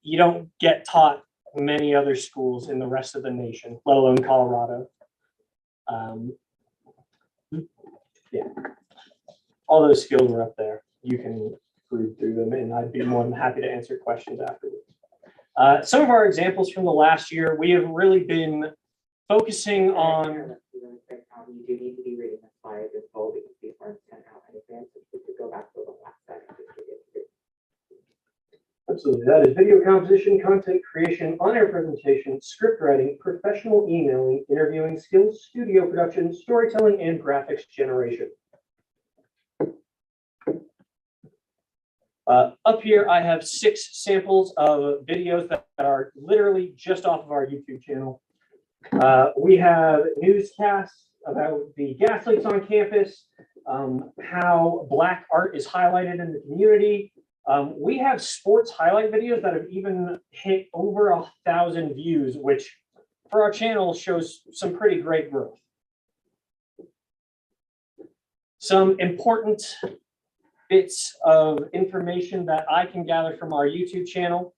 you don't get taught many other schools in the rest of the nation, let alone Colorado. Yeah, all those skills are up there. You can read through them, and I'd be more than happy to answer questions afterwards. Some of our examples from the last year, we have really been focusing on. You do need to be reading the slides in full because these weren't sent out in advance. If you could go back to the last second. Absolutely. That is video composition, content creation, on-air presentation, script writing, professional emailing, interviewing skills, studio production, storytelling, and graphics generation. Up here, I have 6 samples of videos that are literally just off of our YouTube channel. We have newscasts about the gas leaks on campus, how Black art is highlighted in the community. We have sports highlight videos that have even hit over 1,000 views, which for our channel shows some pretty great growth. Some important bits of information that I can gather from our YouTube channel.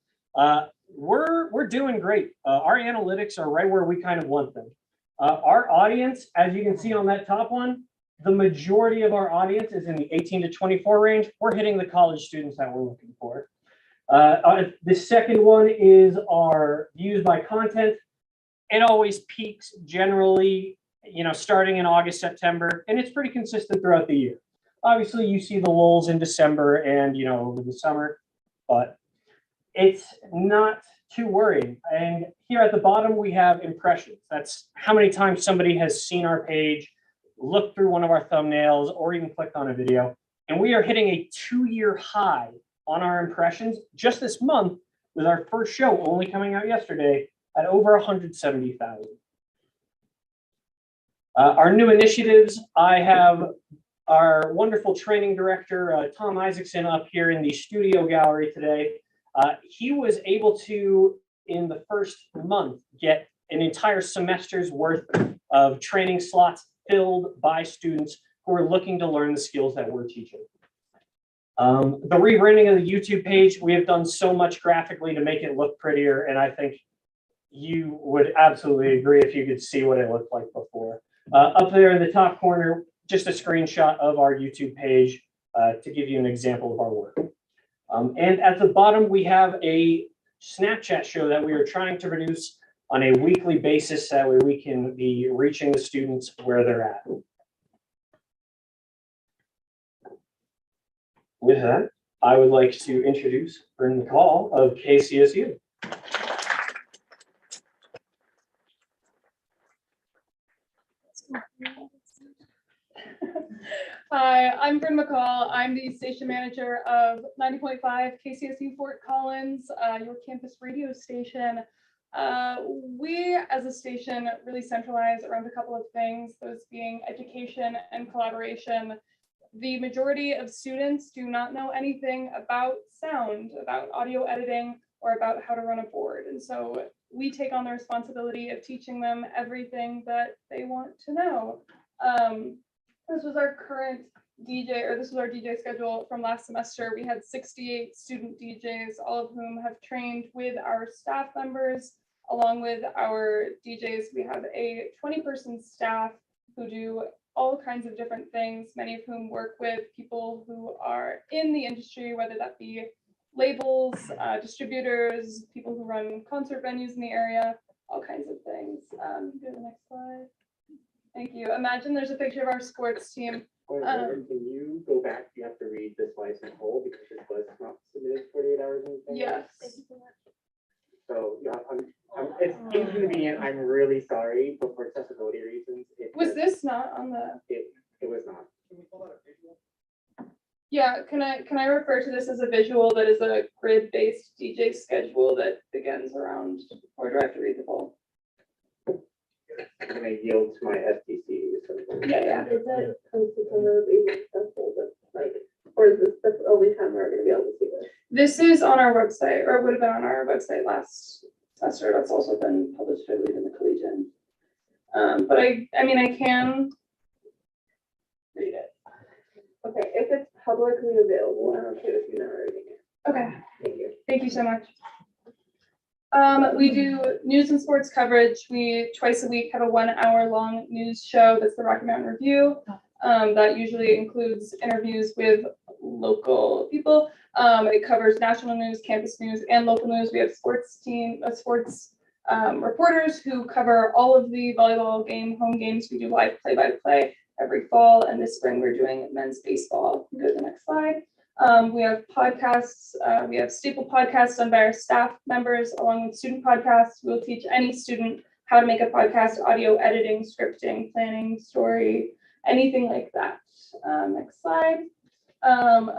We're doing great. Our analytics are right where we kind of want them. Our audience, as you can see on that top one, the majority of our audience is in the 18 to 24 range. We're hitting the college students that we're looking for. The second one is our views by content. It always peaks generally, starting in August, September, and it's pretty consistent throughout the year. Obviously, you see the lulls in December and, over the summer, but it's not too worrying. And here at the bottom, we have impressions. That's how many times somebody has seen our page, looked through one of our thumbnails, or even clicked on a video. And we are hitting a 2-year high on our impressions just this month, with our first show only coming out yesterday at over 170,000. Our new initiatives, I have our wonderful training director, Tom Isaacson, up here in the studio gallery today. He was able to, in the first month, get an entire semester's worth of training slots filled by students who are looking to learn the skills that we're teaching. The rebranding of the YouTube page, we have done so much graphically to make it look prettier, and I think you would absolutely agree if you could see what it looked like before. Up there in the top corner, just a screenshot of our YouTube page to give you an example of our work. And at the bottom, we have a Snapchat show that we are trying to produce on a weekly basis. That way we can be reaching the students where they're at. With that, I would like to introduce Bryn McCall of KCSU. Hi, I'm Bryn McCall. I'm the station manager of 90.5 KCSU Fort Collins, your campus radio station. We as a station really centralize around a couple of things, those being education and collaboration. The majority of students do not know anything about sound, about audio editing, or about how to run a board. And so we take on the responsibility of teaching them everything that they want to know. This was our current DJ, or this was our DJ schedule from last semester. We had 68 student DJs, all of whom have trained with our staff members. Along with our DJs, we have a 20-person staff who do all kinds of different things, many of whom work with people who are in the industry, whether that be labels, distributors, people who run concert venues in the area, all kinds of things. Go to the next slide. Thank you. Imagine there's a picture of our sports team. Can you go back? You have to read this license whole because this was not submitted 48 hours in advance. Yes. So yeah, it's inconvenient. I'm really sorry, but for accessibility reasons, Was this not on the? It was not. Yeah, can I refer to this as a visual that is a grid-based DJ schedule that begins around, or do I have to read the whole? I'm gonna yield to my SDC. Yeah. Is that posted somewhere accessible, like, or is this the only time we're gonna be able to see this? This is on our website, or would have been on our website last semester. That's also been published, I believe, in the Collegian. But I mean, I can read it. Okay, if it's publicly available, I'm okay with you not reading it. Okay. Thank you. Thank you so much. We do news and sports coverage. We twice a week have a 1 hour long news show. That's the Rocky Mountain Review. That usually includes interviews with local people. It covers national news, campus news, and local news. We have sports reporters who cover all of the volleyball home games. We do live play-by-play every fall, and this spring we're doing men's baseball. Go to the next slide. We have podcasts. We have staple podcasts done by our staff members, along with student podcasts. We'll teach any student how to make a podcast, audio editing, scripting, planning, story, anything like that. Next slide.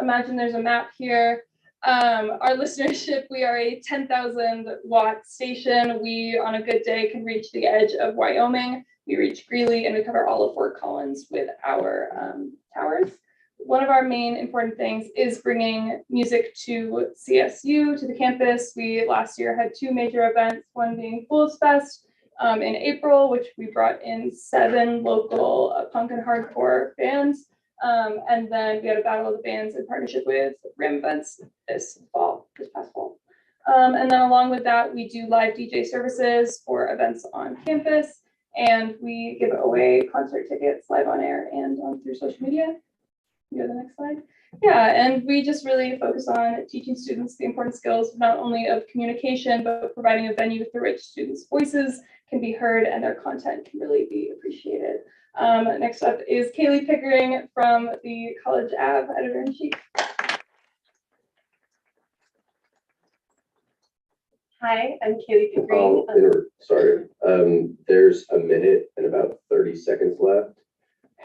Imagine there's a map here. Our listenership, we are a 10,000 watt station. We, on a good day, can reach the edge of Wyoming. We reach Greeley, and we cover all of Fort Collins with our towers. One of our main important things is bringing music to CSU, to the campus. We last year had 2 major events, one being Fools Fest in April, which we brought in 7 local punk and hardcore bands. And then we had a battle of the bands in partnership with Ram Events this past fall. And then along with that, we do live DJ services for events on campus, and we give away concert tickets live on air and through social media. Go to the next slide. Yeah, and we just really focus on teaching students the important skills, not only of communication, but providing a venue through which students' voices can be heard and their content can really be appreciated. Next up is Kaylee Pickering from the College Ave editor-in-chief. Hi, I'm Kaylee Pickering. Sorry, there's a minute and about 30 seconds left.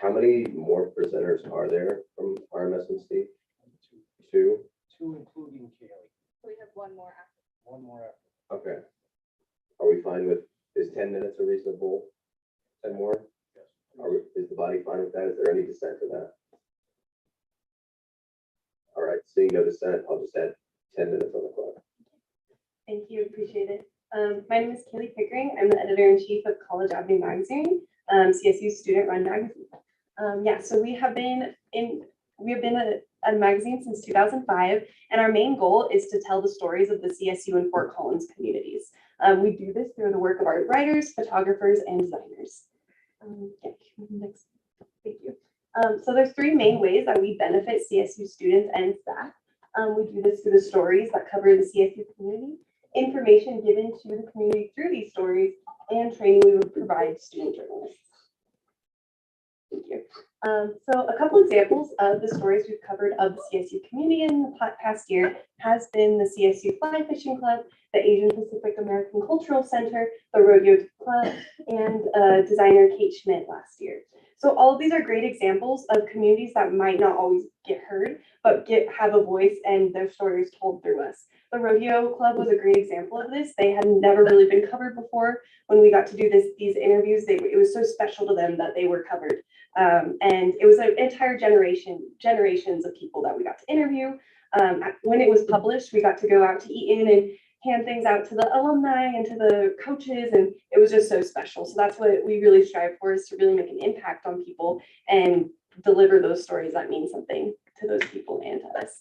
How many more presenters are there from RMSMC? 2? 2 including Kaylee. We have one more after. One more after. Okay. Are we fine with, is 10 minutes a reasonable? 10 more? Is the body fine with that? Is there any dissent to that? All right, seeing no dissent, I'll just add 10 minutes on the clock. Thank you, appreciate it. My name is Kaylee Pickering. I'm the editor-in-chief of College Avenue Magazine, CSU student-run magazine. Yeah, so we have been a magazine since 2005, and our main goal is to tell the stories of the CSU and Fort Collins communities. We do this through the work of our writers, photographers, and designers. Yeah, next. Thank you. So there's three main ways that we benefit CSU students and staff. We do this through the stories that cover the CSU community, information given to the community through these stories, and training we would provide student journalists. Thank you. So a couple examples of the stories we've covered of the CSU community in the past year has been the CSU Fly Fishing Club, the Asian Pacific American Cultural Center, the Rodeo Club, and designer Kate Schmidt last year. So all of these are great examples of communities that might not always get heard, but have a voice and their stories told through us. The Rodeo Club was a great example of this. They had never really been covered before. When we got to do these interviews, it was so special to them that they were covered. And it was an entire generations of people that we got to interview. When it was published, we got to go out to Eaton and hand things out to the alumni and to the coaches, and it was just so special. So that's what we really strive for, is to really make an impact on people and deliver those stories that mean something to those people and to us.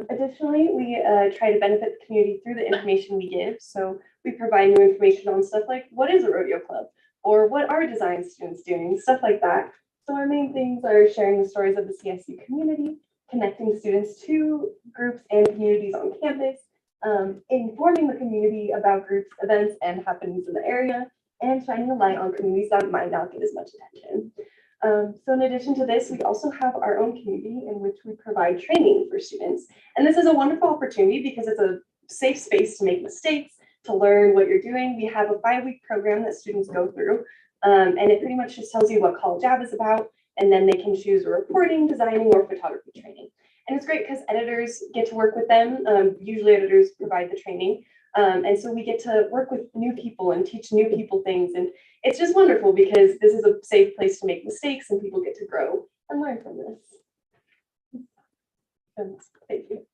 Additionally, we try to benefit the community through the information we give. So we provide new information on stuff like, what is a rodeo club? Or what are design students doing? Stuff like that. So our main things are sharing the stories of the CSU community, connecting students to groups and communities on campus, informing the community about groups, events, and happenings in the area, and shining a light on communities that might not get as much attention. So in addition to this, we also have our own community in which we provide training for students. And this is a wonderful opportunity because it's a safe space to make mistakes, to learn what you're doing. We have a 5-week program that students go through, and it pretty much just tells you what College Ave is about, and then they can choose a reporting, designing, or photography training. And it's great because editors get to work with them. Usually editors provide the training. And so we get to work with new people and teach new people things. And it's just wonderful because this is a safe place to make mistakes and people get to grow and learn from this. Thank you.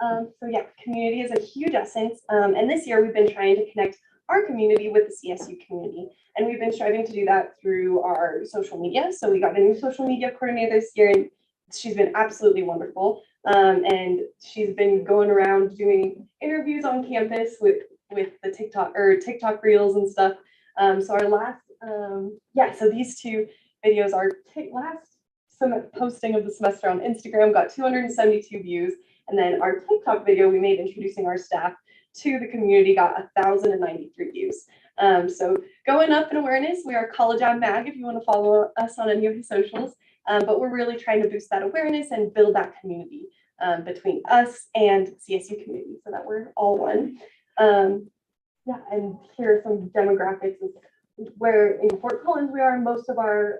So yeah, community is a huge essence. And this year we've been trying to connect our community with the CSU community. And we've been striving to do that through our social media. So we got a new social media coordinator this year, and she's been absolutely wonderful. And she's been going around doing interviews on campus with the TikTok reels and stuff. So our last, so these two videos, our last posting of the semester on Instagram got 272 views. And then our TikTok video we made introducing our staff to the community got 1,093 views. So going up in awareness, we are College Ave Mag if you want to follow us on any of the socials. But we're really trying to boost that awareness and build that community between us and CSU community so that we're all one. Yeah, and here are some demographics of where in Fort Collins we are. Most of our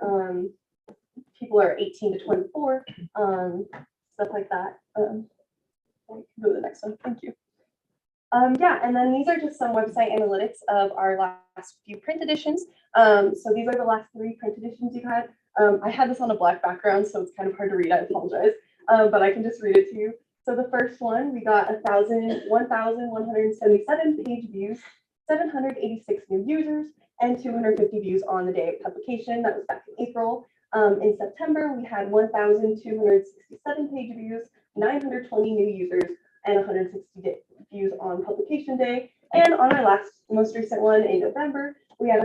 people are 18 to 24, stuff like that. Go to the next one, thank you. Yeah, and then these are just some website analytics of our last few print editions. So these are the last 3 print editions you've had. I had this on a black background, so it's kind of hard to read, I apologize, but I can just read it to you. So the first one, we got 1,177 page views, 786 new users, and 250 views on the day of publication. That was back in April. In September, we had 1,267 page views, 920 new users, and 160 views on publication day. And on our most recent one in November, we had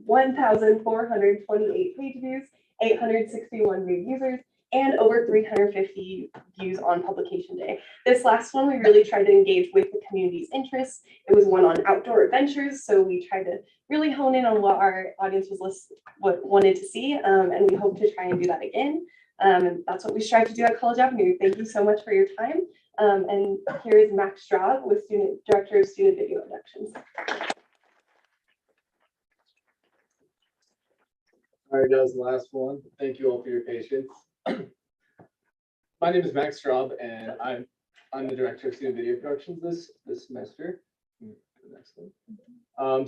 1,428 page views, 861 new users, and over 350 views on publication day. This last one, we really tried to engage with the community's interests. It was one on outdoor adventures, so we tried to really hone in on what our audience wanted to see, and we hope to try and do that again. And that's what we strive to do at College Avenue. Thank you so much for your time. And here is Max Straub with Director of Student Video Productions. All right, that was the last one. Thank you all for your patience. My name is Max Straub, and I'm the Director of Student Video Productions this semester. Next one.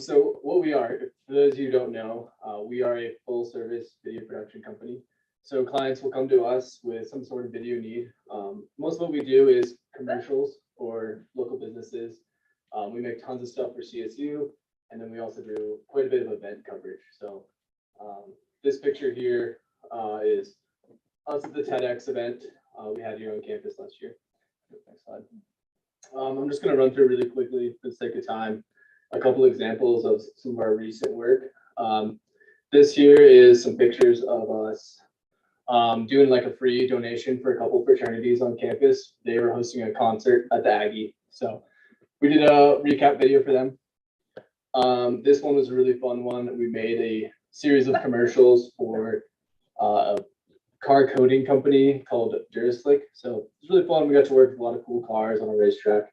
So what we are, for those of you who don't know, we are a full-service video production company. So clients will come to us with some sort of video need. Most of what we do is commercials or local businesses. We make tons of stuff for CSU, and then we also do quite a bit of event coverage. So this picture here is us at the TEDx event we had here on campus last year. Next slide. I'm just going to run through really quickly for the sake of time. a couple examples of some of our recent work. This here is some pictures of us doing like a free donation for a couple fraternities on campus. They were hosting a concert at the Aggie. So we did a recap video for them. This one was a really fun one. We made a series of commercials for a car coating company called Duraslick. So it's really fun. We got to work with a lot of cool cars on a racetrack.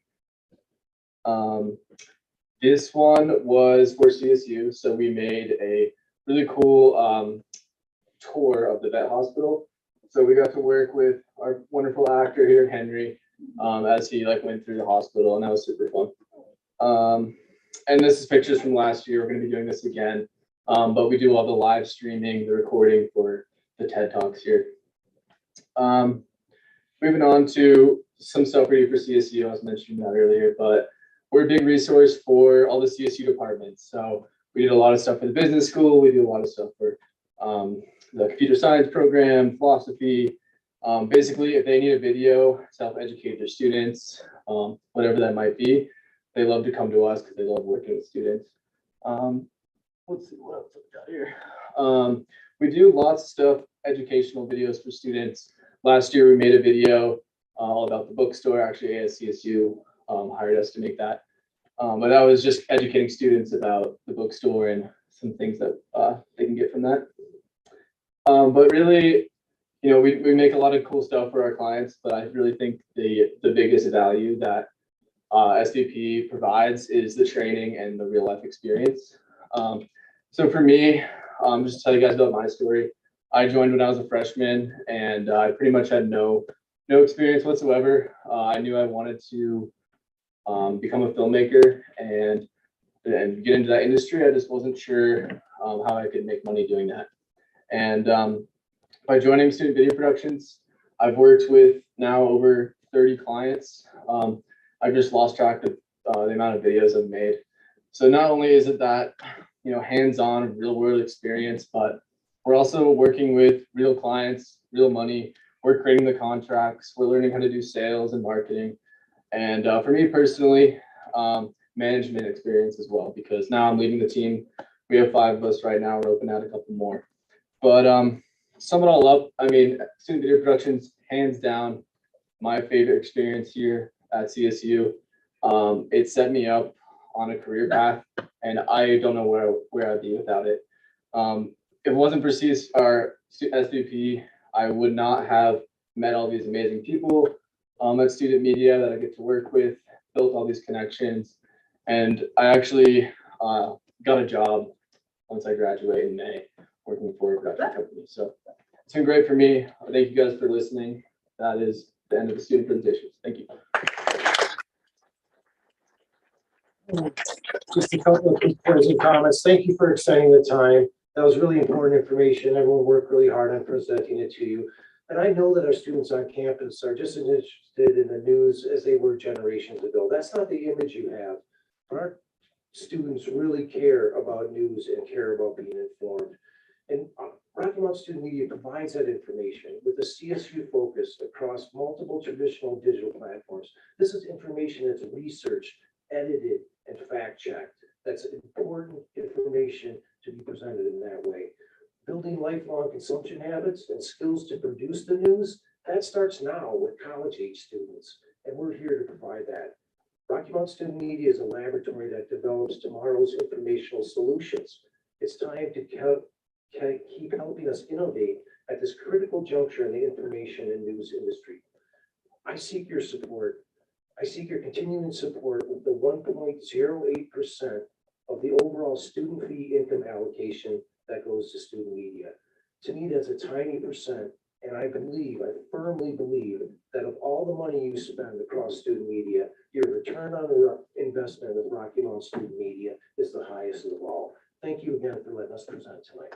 This one was for CSU. So we made a really cool tour of the vet hospital. So we got to work with our wonderful actor here, Henry, as he like went through the hospital, and that was super fun. And this is pictures from last year. We're going to be doing this again, but we do all the live streaming, the recording for the TED Talks here. Moving on to some stuff we do for CSU. I was mentioning that earlier, but we're a big resource for all the CSU departments. So we did a lot of stuff for the business school. We do a lot of stuff for the computer science program, philosophy. Basically, if they need a video to help educate their students, whatever that might be, they love to come to us because they love working with students. Let's see what else I've got here. We do lots of stuff, educational videos for students. Last year, we made a video all about the bookstore. Actually, ASCSU hired us to make that. But that was just educating students about the bookstore and some things that they can get from that. But really, you know, we make a lot of cool stuff for our clients, but I really think the biggest value that SVP provides is the training and the real life experience. So for me, just to tell you guys about my story, I joined when I was a freshman, and I pretty much had no experience whatsoever. I knew I wanted to become a filmmaker and get into that industry. I just wasn't sure how I could make money doing that. And by joining Student Video Productions, I've worked with now over 30 clients. I've just lost track of the amount of videos I've made. So not only is it that, you know, hands-on real world experience, but we're also working with real clients, real money. We're creating the contracts. We're learning how to do sales and marketing. And for me personally, management experience as well, because now I'm leading the team. We have 5 of us right now. We're open out a couple more. But sum it all up, I mean, Student Video Productions, hands down, my favorite experience here at CSU. It set me up on a career path, and I don't know where I'd be without it. If it wasn't for SVP, I would not have met all these amazing people at Student Media that I get to work with, built all these connections, and I actually got a job once I graduate in May, working for a production company. So it's been great for me. Thank you guys for listening. That is the end of the student presentations. Thank you. Just a couple of closing comments. Thank you for extending the time. That was really important information. Everyone worked really hard on presenting it to you. And I know that our students on campus are just as interested in the news as they were generations ago. That's not the image you have. Our students really care about news and care about being informed. And Rocky Mountain Student Media provides that information with a CSU focus across multiple traditional digital platforms. This is information that's researched, edited, and fact-checked. That's important information to be presented in that way. Building lifelong consumption habits and skills to produce the news, that starts now with college-age students, and we're here to provide that. Rocky Mountain Student Media is a laboratory that develops tomorrow's informational solutions. It's time to keep helping us innovate at this critical juncture in the information and news industry. I seek your support. I seek your continuing support with the 1.08% of the overall student fee income allocation that goes to student media. To me, that's a tiny percent, and I firmly believe that of all the money you spend across student media, your return on investment with Rocky Mountain Student Media is the highest of all. Thank you again for letting us present tonight.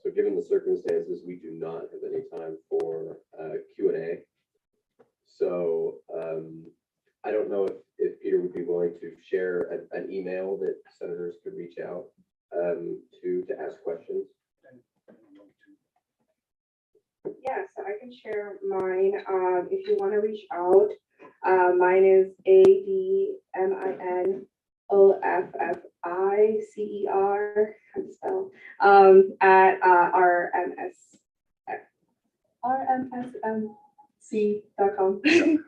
So given the circumstances, we do not have any time for Q&A. So I don't know if Peter would be willing to share an email that senators could reach out to ask questions. Yeah, so I can share mine. If you want to reach out, mine is ADMINOFFICER, how to spell, at rmsmc.com.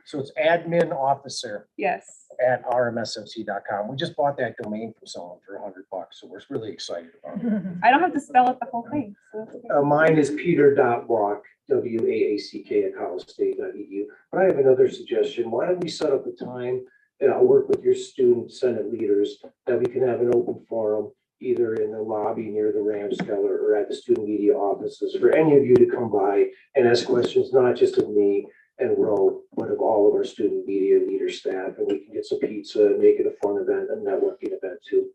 So it's admin officer Yes. at rmsmc.com. We just bought that domain from someone for $100, so we're really excited about it. I don't have to spell it the whole thing. So that's okay. Mine is peter.walk, WAACK at collegestate.edu. But I have another suggestion. Why don't we set up a time, and I'll work with your student senate leaders, that we can have an open forum either in the lobby near the Ramskeller or at the student media offices for any of you to come by and ask questions, not just of me and Ro, but of all of our student media leader staff. And we can get some pizza and make it a fun event, a networking event too.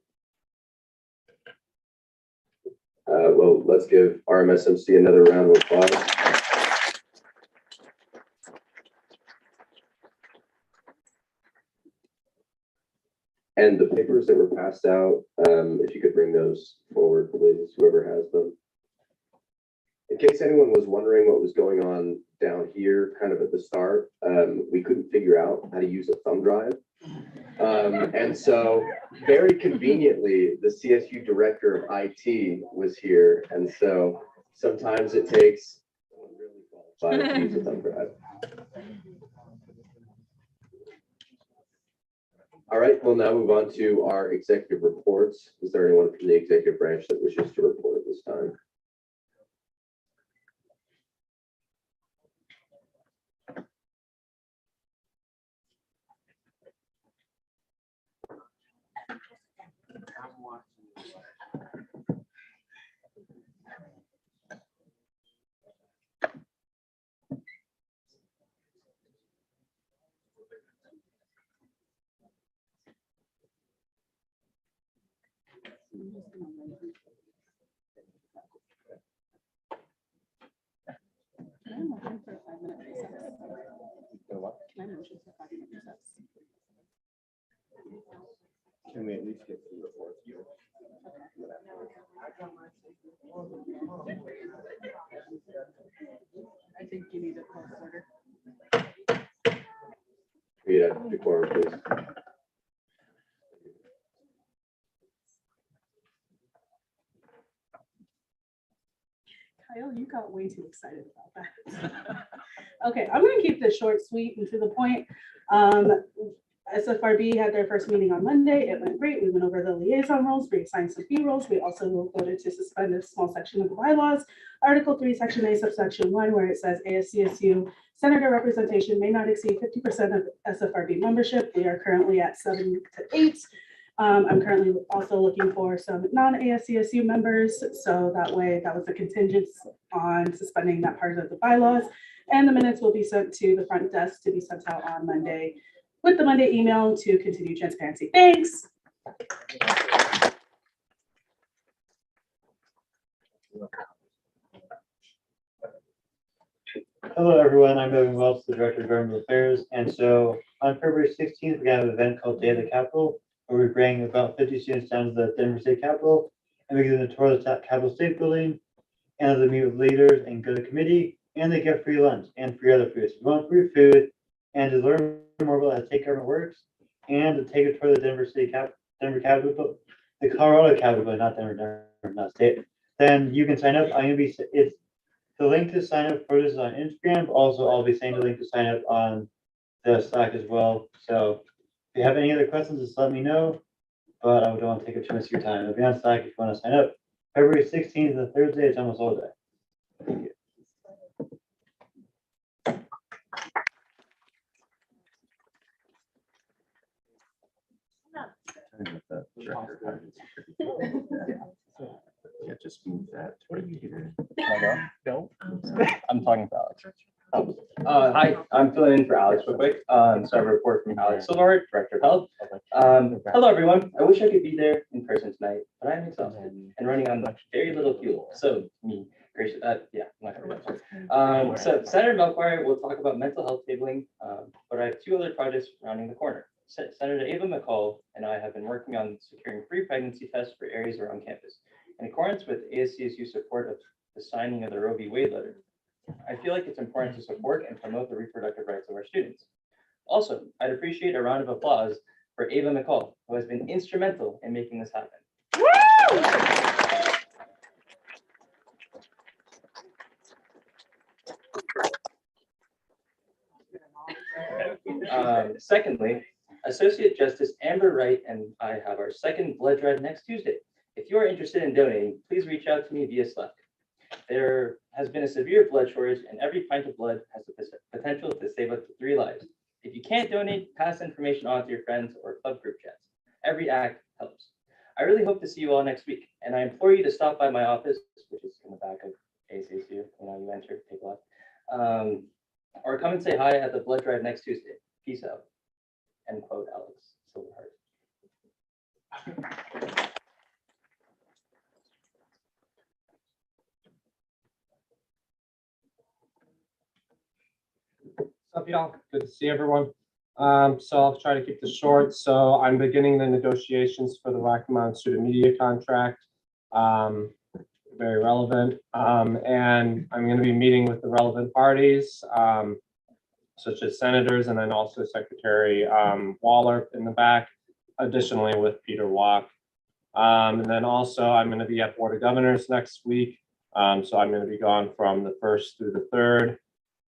Well, let's give RMSMC another round of applause. And the papers that were passed out, if you could bring those forward, please, whoever has them. In case anyone was wondering what was going on down here, kind of at the start, we couldn't figure out how to use a thumb drive. And so very conveniently, the CSU director of IT was here. And so sometimes it takes someone really qualified to use a thumb drive. All right, we'll now move on to our executive reports. Is there anyone from the executive branch that wishes to report at this time? Can we at least get through the fourth year? I think you need a call order. Read out the quorum, please. Kyle, you got way too excited about that. Okay, I'm gonna keep this short, sweet, and to the point. SFRB had their first meeting on Monday. It went great. We went over the liaison roles, reassigned some B roles. We also voted to suspend a small section of the bylaws. Article 3, Section A, subsection 1, where it says ASCSU senator representation may not exceed 50% of SFRB membership. They are currently at 7 to 8. I'm currently also looking for some non-ASCSU members. So that way, that was a contingent on suspending that part of the bylaws. And the minutes will be sent to the front desk to be sent out on Monday with the Monday email to continue transparency. Thanks. Hello, everyone. I'm Evan Welch, the Director of Government Affairs. And so on February 16th, we have an event called Day of the Capitol, where we bring about 50 students down to the Denver State Capitol, and we give them a tour of the Capitol State Building, and they meet with leaders and go to committee, and they get free lunch and free other foods. We want free food and to learn more about how state government works, and to take a tour of the Denver Capitol, the Colorado Capitol, not Denver, not state. Then you can sign up. It's the link to sign up for this is on Instagram. But also, I'll be saying the link to sign up on the Slack as well. So if you have any other questions, just let me know. But I don't want to take up too much of your time. It'll be on Slack if you want to sign up. February 16th is a Thursday. It's almost all day. Thank you. Yeah, just move that. No, I'm talking about Alex. Hi, I'm filling in for Alex real quick. So I have a report from Alex Silver, Director of Health. Hello, everyone. I wish I could be there in person tonight, but I'm exhausted and running on very little fuel. So me, gracious, yeah, I'm not gonna be so Senator Melchior will talk about mental health tabling, but I have two other projects rounding the corner. Senator Ava McCall and I have been working on securing free pregnancy tests for areas around campus. In accordance with ASCSU support of the signing of the Roe v. Wade letter, I feel like it's important to support and promote the reproductive rights of our students. Also, I'd appreciate a round of applause for Ava McCall, who has been instrumental in making this happen. Secondly, Associate Justice Amber Wright and I have our second blood drive next Tuesday. If you are interested in donating, please reach out to me via Slack. There has been a severe blood shortage, and every pint of blood has the potential to save up to 3 lives. If you can't donate, pass information on to your friends or club group chats. Every act helps. I really hope to see you all next week, and I implore you to stop by my office, which is in the back of ASCSU. When you enter, take a left. Or come and say hi at the blood drive next Tuesday. Peace out. End quote, Alex Silverheart. What's up, y'all? Good to see everyone. So I'll try to keep this short. So I'm beginning the negotiations for the Rocky Mountain Student Media contract. Very relevant. And I'm going to be meeting with the relevant parties, such as senators, and then also Secretary Waller in the back, additionally with Peter Walk. And then also I'm going to be at Board of Governors next week. So I'm going to be gone from the 1st through the 3rd.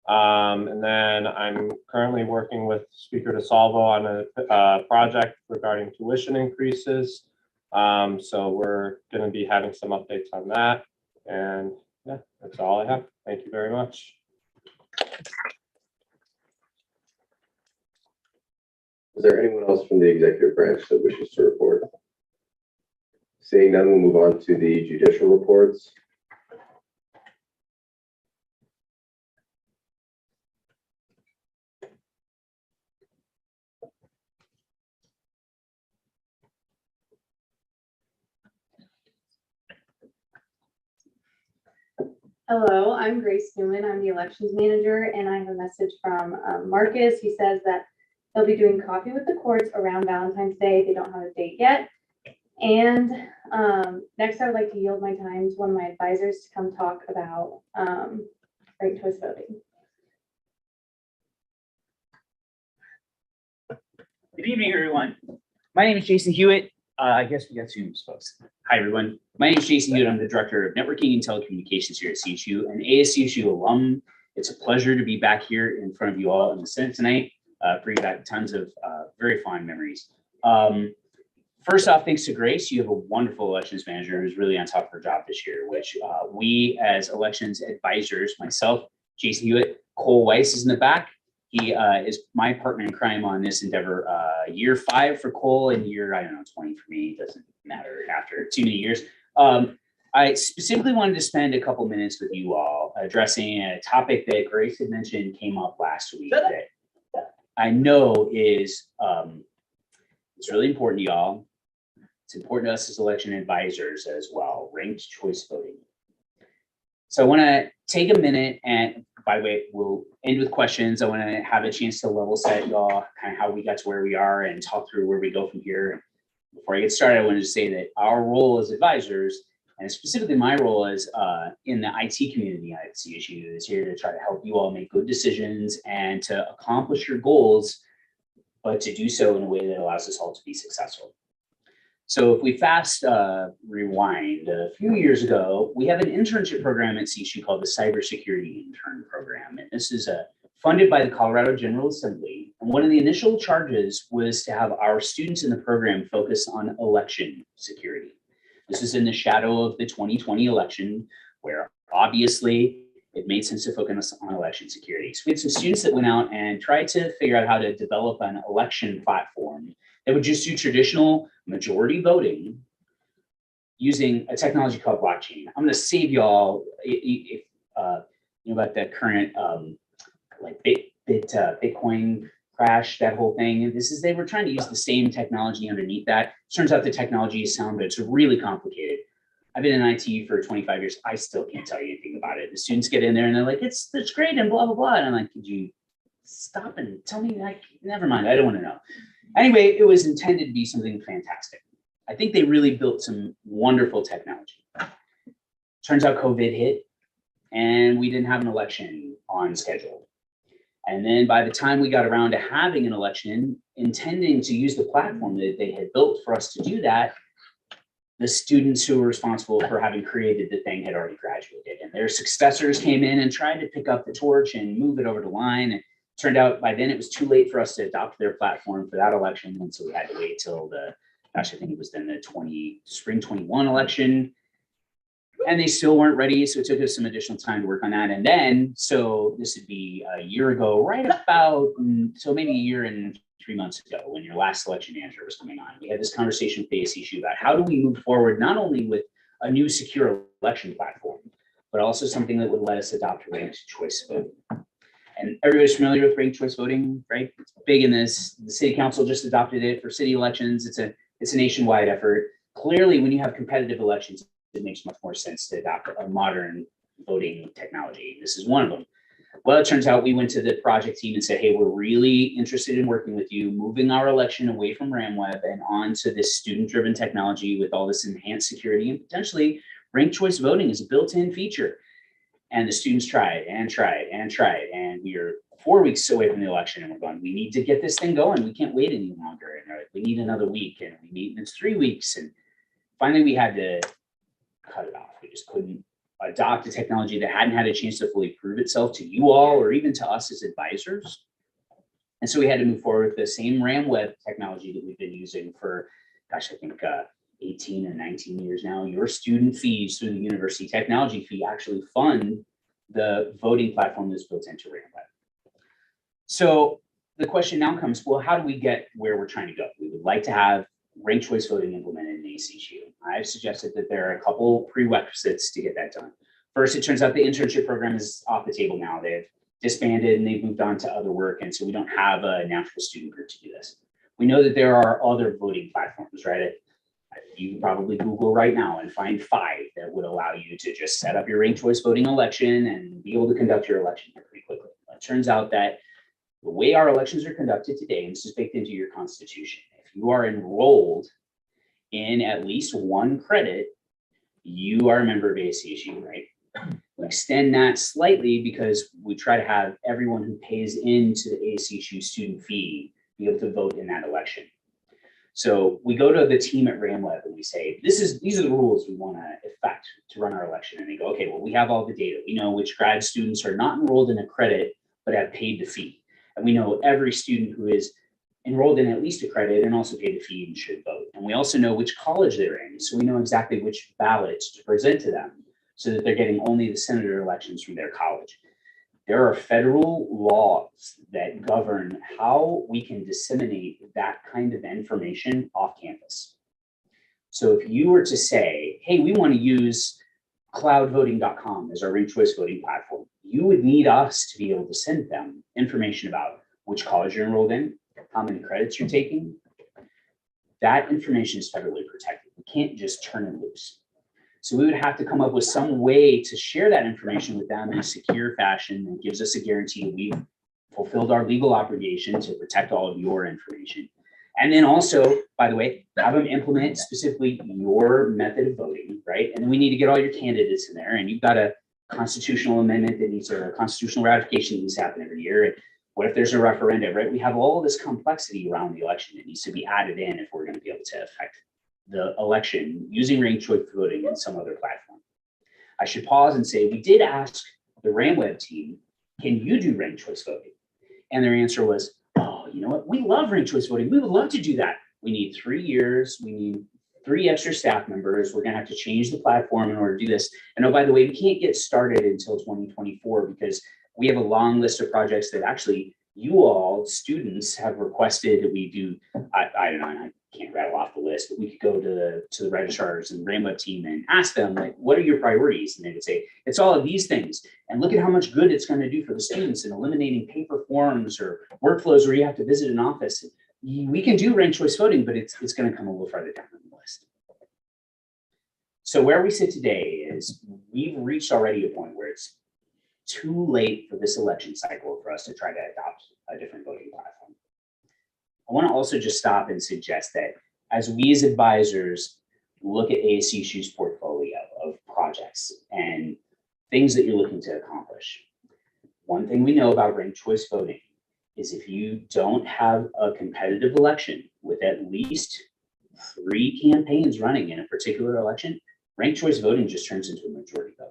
And then I'm currently working with Speaker DeSalvo on a project regarding tuition increases. So we're going to be having some updates on that. And yeah, that's all I have. Thank you very much. Is there anyone else from the executive branch that wishes to report? Seeing none, we'll move on to the judicial reports. Hello, I'm Grace Newman. I'm the elections manager, and I have a message from Marcus. He says that they'll be doing coffee with the courts around Valentine's Day. They don't have a date yet. And next, I would like to yield my time to one of my advisors to come talk about ranked choice voting. Good evening, everyone. My name is Jason Hewitt. I guess we got Zoom folks. Hi, everyone. My name is Jason Hewitt. I'm the Director of Networking and Telecommunications here at CSU, an ASCSU alum. It's a pleasure to be back here in front of you all in the Senate tonight, bringing back tons of very fond memories. First off, thanks to Grace. You have a wonderful elections manager who's really on top of her job this year, which we as elections advisors, myself, Jason Hewitt, Cole Weiss is in the back. He is my partner in crime on this endeavor. Year 5 for Cole and year, 20 for me. It doesn't matter after too many years. I specifically wanted to spend a couple minutes with you all addressing a topic that Grace had mentioned came up last week that I know is it's really important to y'all. It's important to us as election advisors as well, ranked choice voting. So I want to take a minute, and by the way, we'll end with questions. I want to have a chance to level set y'all kind of how we got to where we are and talk through where we go from here. Before I get started, I wanted to say that our role as advisors, and specifically my role as in the IT community at CSU, is here to try to help you all make good decisions and to accomplish your goals, but to do so in a way that allows us all to be successful. So if we fast rewind a few years ago, we have an internship program at CSU called the Cybersecurity Intern Program. And this is funded by the Colorado General Assembly. And one of the initial charges was to have our students in the program focus on election security. This is in the shadow of the 2020 election, where obviously it made sense to focus on election security. So we had some students that went out and tried to figure out how to develop an election platform that would just do traditional majority voting using a technology called blockchain. I'm going to save y'all if you know about the current like Bitcoin crash, that whole thing. They were trying to use the same technology underneath that. Turns out the technology is sound, but it's really complicated. I've been in IT for 25 years. I still can't tell you anything about it. The students get in there and they're like, it's great and blah, blah, blah. And I'm like, could you stop and tell me? Like, never mind. I don't want to know. Anyway, it was intended to be something fantastic. I think they really built some wonderful technology. Turns out COVID hit and we didn't have an election on schedule. And then by the time we got around to having an election, intending to use the platform that they had built for us to do that, the students who were responsible for having created the thing had already graduated, and their successors came in and tried to pick up the torch and move it over the line. And turned out by then it was too late for us to adopt their platform for that election. And so we had to wait till I think it was then the spring 21 election. And they still weren't ready. So it took us some additional time to work on that. And then, so this would be a year ago, right about, so maybe a year and 3 months ago, when your last election manager was coming on, we had this conversation with the ASCSU about how do we move forward, not only with a new secure election platform, but also something that would let us adopt ranked choice voting. And everybody's familiar with ranked choice voting, right? It's big in this. The city council just adopted it for city elections. It's a nationwide effort. Clearly, when you have competitive elections, it makes much more sense to adopt a modern voting technology. This is one of them. Well, it turns out we went to the project team and said, hey, we're really interested in working with you, moving our election away from RamWeb and onto this student-driven technology with all this enhanced security and potentially ranked choice voting is a built-in feature. And the students tried and tried and tried. And we are 4 weeks away from the election and we're going, we need to get this thing going. We can't wait any longer. And we need another week, and we meet in 3 weeks. And finally we had to cut it off. We just couldn't adopt a technology that hadn't had a chance to fully prove itself to you all or even to us as advisors. And so we had to move forward with the same RamWeb technology that we've been using for, gosh, I think 18 and 19 years now. Your student fees through the university technology fee actually fund the voting platform that's built into RamWeb. So the question now comes, well, how do we get where we're trying to go? We would like to have ranked choice voting implemented in ASCSU. I've suggested that there are a couple prerequisites to get that done. First, it turns out the internship program is off the table now. They've disbanded and they've moved on to other work. And so we don't have a natural student group to do this. We know that there are other voting platforms, right? You can probably Google right now and find 5 that would allow you to just set up your ranked choice voting election and be able to conduct your election pretty quickly. It turns out that the way our elections are conducted today, and this is baked into your constitution, if you are enrolled in at least 1 credit, you are a member of ASCSU, right? We extend that slightly because we try to have everyone who pays into the ASCSU student fee be able to vote in that election. So we go to the team at RamWeb and we say, these are the rules we want to effect to run our election. And they go, okay, well, we have all the data. We know which grad students are not enrolled in a credit, but have paid the fee. And we know every student who is enrolled in at least a credit and also paid the fee and should vote. And we also know which college they're in. So we know exactly which ballots to present to them so that they're getting only the senator elections from their college. There are federal laws that govern how we can disseminate that kind of information off campus. So if you were to say, hey, we want to use cloudvoting.com as our ranked choice voting platform, you would need us to be able to send them information about which college you're enrolled in, how many credits you're taking. That information is federally protected. We can't just turn it loose. So we would have to come up with some way to share that information with them in a secure fashion that gives us a guarantee that we've fulfilled our legal obligation to protect all of your information. And then also, by the way, have them implement specifically your method of voting, right? And then we need to get all your candidates in there, and you've got a constitutional amendment that needs, or a constitutional ratification that needs to happen every year. And what if there's a referendum, right? We have all this complexity around the election that needs to be added in if we're going to be able to affect the election using ranked choice voting in some other platform. I should pause and say, we did ask the RamWeb team, can you do ranked choice voting? And their answer was, oh, you know what? We love ranked choice voting. We would love to do that. We need 3 years. We need 3 extra staff members. We're going to have to change the platform in order to do this. And oh, by the way, we can't get started until 2024 because we have a long list of projects that actually you all students have requested that we do. I don't know, I can't rattle off the list, but we could go to the registrars and RamWeb team and ask them, like, what are your priorities? And they would say, it's all of these things. And look at how much good it's going to do for the students in eliminating paper forms or workflows where you have to visit an office. We can do ranked choice voting, but it's going to come a little farther down on the list. So where we sit today is we've reached already a point where it's too late for this election cycle for us to try to adopt a different voting platform. I want to also just stop and suggest that as we as advisors look at ASCSU's portfolio of projects and things that you're looking to accomplish. One thing we know about ranked choice voting is if you don't have a competitive election with at least 3 campaigns running in a particular election, ranked choice voting just turns into a majority vote.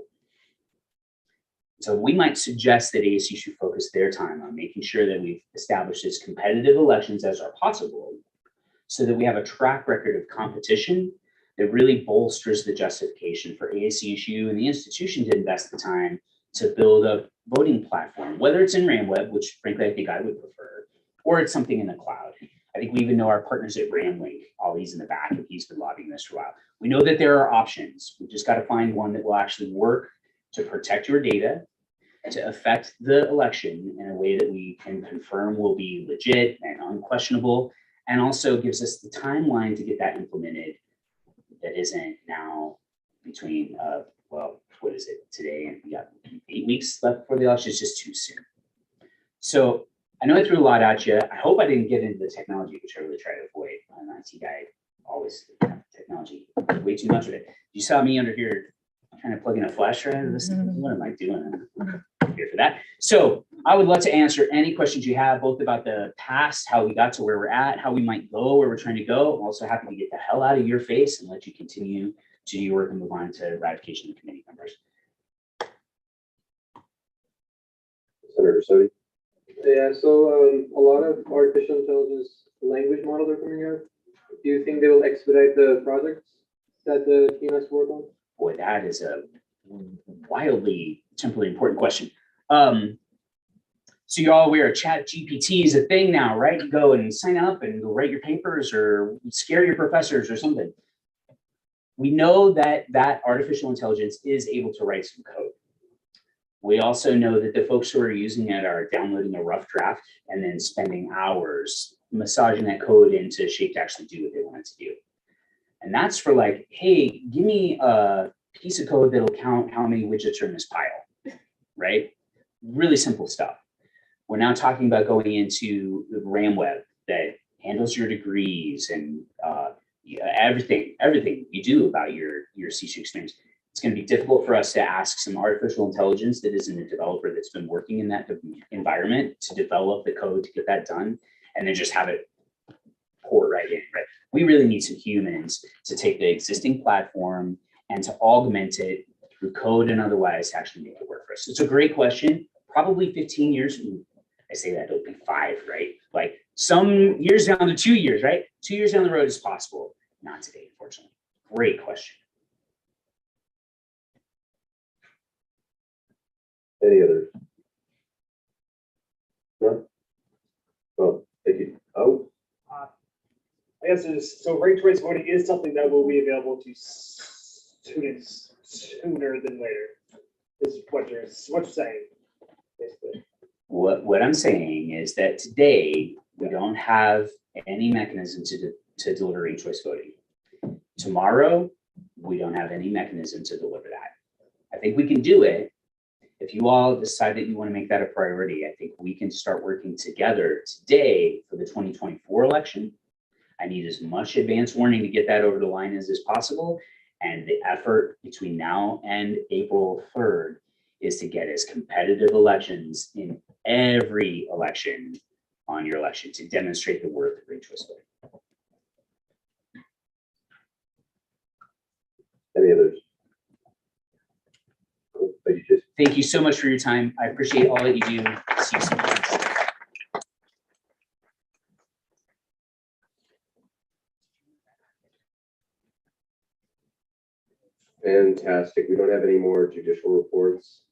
So we might suggest that ASU should focus their time on making sure that we've established as competitive elections as are possible, so that we have a track record of competition that really bolsters the justification for ASCSU and the institution to invest the time to build a voting platform, whether it's in RamWeb, which frankly I think I would prefer, or it's something in the cloud. I think we even know our partners at RamLink. Ollie's in the back, and he's been lobbying this for a while. We know that there are options. We just got to find one that will actually work to protect your data, to affect the election in a way that we can confirm will be legit and unquestionable, and also gives us the timeline to get that implemented that isn't now between, well, what is it today? And we got 8 weeks left before the election. It's just too soon. So I know I threw a lot at you. I hope I didn't get into the technology, which I really try to avoid. I'm an IT guy, always technology, way too much of it. You saw me under here trying to plug in a flash drive. What am I doing? I'm here for that. So I would love to answer any questions you have, both about the past, how we got to where we're at, how we might go, where we're trying to go. I'm also happy to get the hell out of your face and let you continue to do your work and move on to ratification of committee members. Senator Sodi. Yeah, so a lot of artificial intelligence language models are coming out. Do you think they will expedite the projects that the team has to work on? Boy, that is a wildly temporally important question. So you're all aware Chat GPT is a thing now, right? You go and sign up and go write your papers or scare your professors or something. We know that that artificial intelligence is able to write some code. We also know that the folks who are using it are downloading a rough draft and then spending hours massaging that code into shape to actually do what they want it to do. And that's for like, hey, give me a piece of code that'll count how many widgets are in this pile, right? Really simple stuff. We're now talking about going into the RamWeb that handles your degrees and everything you do about your CSU experience. It's going to be difficult for us to ask some artificial intelligence that isn't a developer that's been working in that environment to develop the code to get that done, and then just have it pour right in, right? We really need some humans to take the existing platform and to augment it through code and otherwise to actually make it work for us. It's a great question. Probably 15 years. I say that, it'll be 5, right? Like some years down to 2 years, right? 2 years down the road is possible. Not today, unfortunately. Great question. Any others? No? Well, thank you. Oh, I guess it's, so ranked choice voting is something that will be available to students sooner than later, is what you're saying, basically. What I'm saying is that today we don't have any mechanism to deliver ranked choice voting. Tomorrow, we don't have any mechanism to deliver that. I think we can do it. If you all decide that you want to make that a priority, I think we can start working together today for the 2024 election. I need as much advance warning to get that over the line as is possible. And the effort between now and April 3rd is to get as competitive elections in every election on your election to demonstrate the worth of ranked choice voting. any others? Cool. Thank you, Jason. Thank you so much for your time. I appreciate all that you do. See you soon. Fantastic. We don't have any more judicial reports.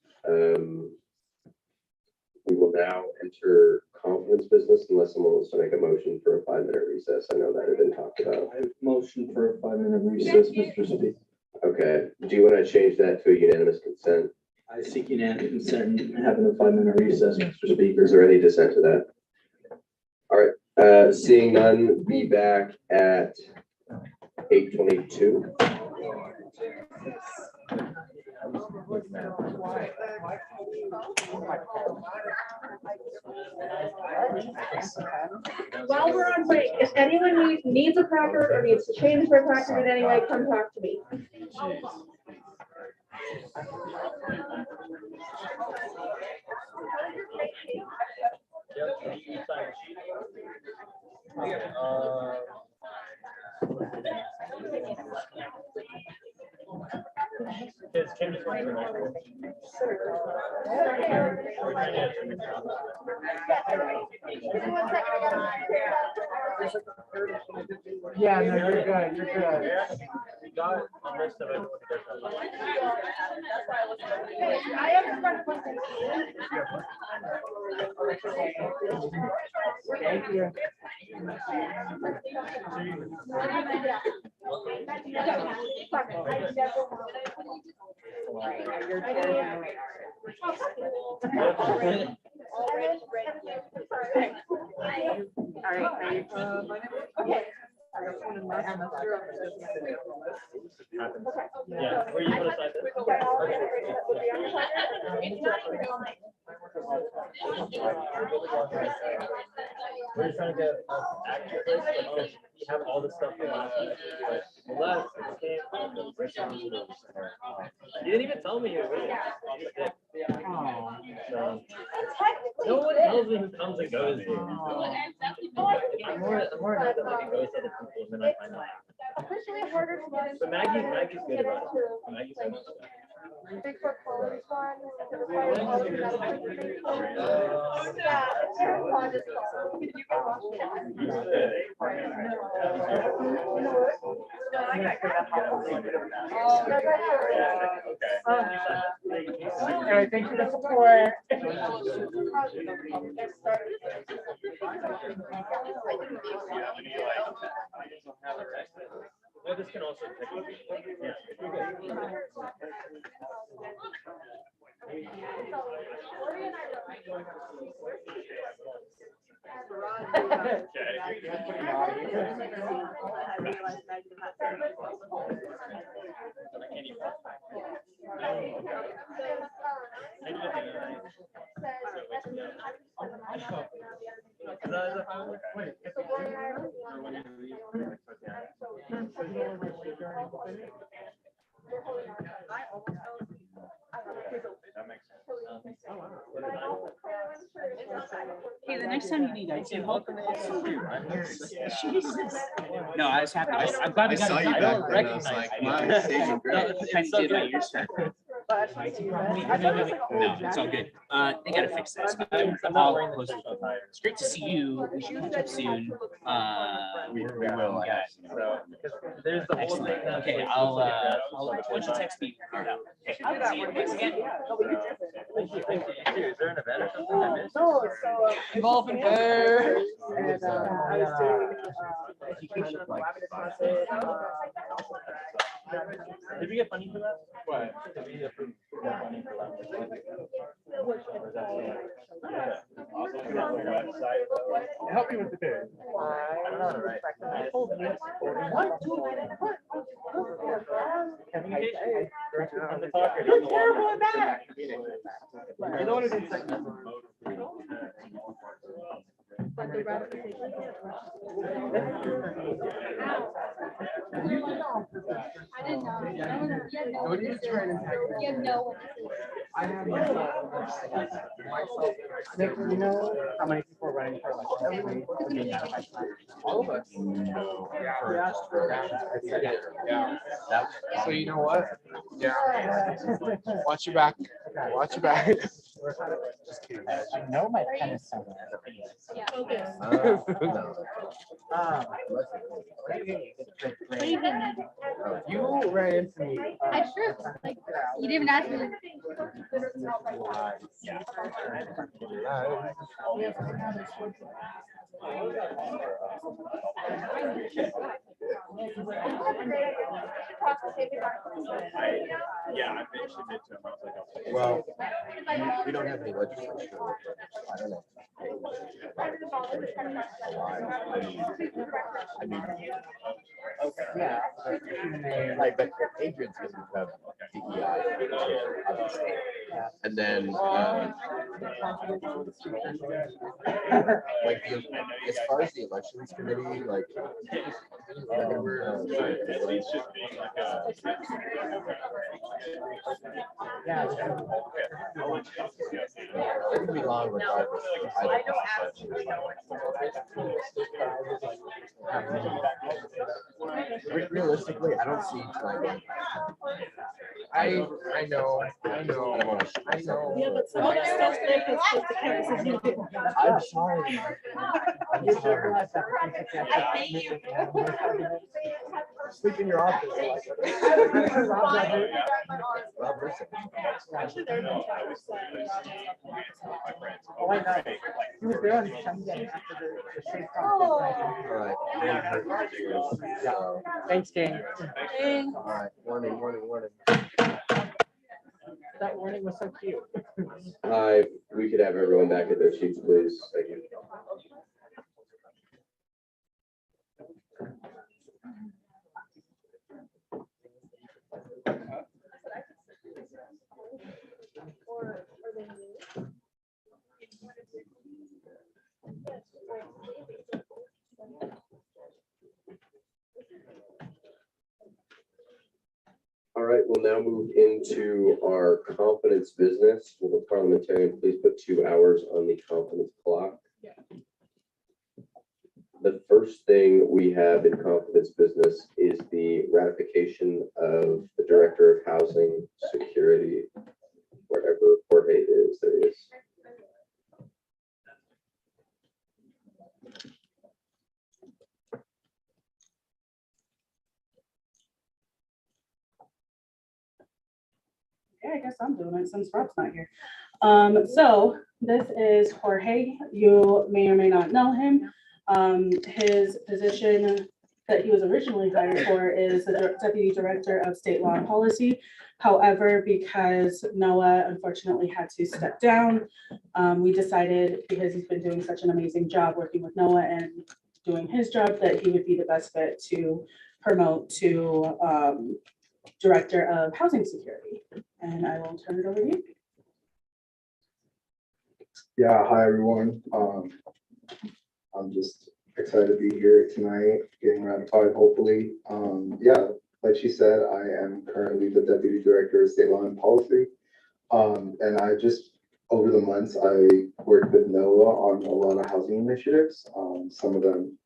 We will now enter confidence business unless someone wants to make a motion for a 5-minute recess. I know that had been talked about. I have motion for a 5-minute recess, Mr. Speaker. Okay. Do you want to change that to a unanimous consent? I seek unanimous consent in having a 5-minute recess, Mr. Speaker. Is there any dissent to that? All right. Seeing none, be back at 8:22. While we're on break, if anyone needs a cracker or needs to change their cracker in any way, come talk to me. Yeah, no, you're good, you're good. You got a list of everyone who does Thank you. Yeah, were you able to sign this? We're just trying to get accurate list, but you have all the stuff from last week. But last, it came from the restaurant. You didn't even tell me you were really off the dip. So, no one tells me who comes and goes here. I'm more not that like it goes to other people and then I find out. But Maggie's good about it. Maggie's good about it. Alright, thanks for the support. Well, this can also take a yeah. Hey, the next time you need IT help. Jesus. No, I was happy. I'm glad we got it. I don't recognize. Kind of did my ears. No, it's all good. They gotta fix this. I'll post it. It's great to see you. We should catch up soon. We will. Yeah. So, there's the whole thing. Excellent. Okay, I'll why don't you text me? Okay, see you. Thanks again. Thank you. Is there an event or something I missed? Involvement there. And I was doing education Did we get money for that? What? Did we approve money for that? Help me with the bid. I don't know, right? Communication. On the talk or You're terrible at that. You know what it is? But the ratification. I didn't know. What are you trying to say? You know. I have myself. Nick, you know how many people are running for election? All of us. Yeah. So you know what? Yeah. Watch your back. Watch your back. Just kidding. I know my pen is somewhere. You ran into me. I sure, like, you didn't even ask me. Yeah, I mentioned it to him. I was like, okay. Well, we don't have any legislation. I don't know. I mean, Yeah. like, but Adrian's going to have DEI chair, obviously. And then, like, as far as the elections committee, like, At least just being like a. Yeah. It can be long regardless. I don't actually know. Realistically, I don't see like I know. Yeah, but some of the stuff that gets put to campuses, you didn't. I'm sorry. I'm sorry. Sleep in your office. Rob, listen. Actually, there are no towers. Oh, I know. He was there on Sunday after the shape conference. All right. Yeah. Thanks, gang. All right. Warning. That warning was so cute. Hi, we could have everyone back at their seats, please. Thank you. All right, we'll now move into our confidence business. Will the parliamentarian please put 2 hours on the confidence clock? The first thing we have in confidence business is the ratification of the Director of Housing Security, wherever Jorge is, there he is. Okay, I guess I'm doing it since Rob's not here. So this is Jorge. You may or may not know him. His position that he was originally hired for is the Deputy Director of State Law and Policy. However, because Noah unfortunately had to step down, we decided, because he's been doing such an amazing job working with Noah and doing his job, that he would be the best fit to promote to Director of Housing Security. And I will turn it over to you. Yeah, hi everyone. I'm just excited to be here tonight, getting ratified hopefully. Yeah, like she said, I am currently the Deputy Director of State Law and Policy. And I just, over the months, I worked with Noah on a lot of housing initiatives. Some of them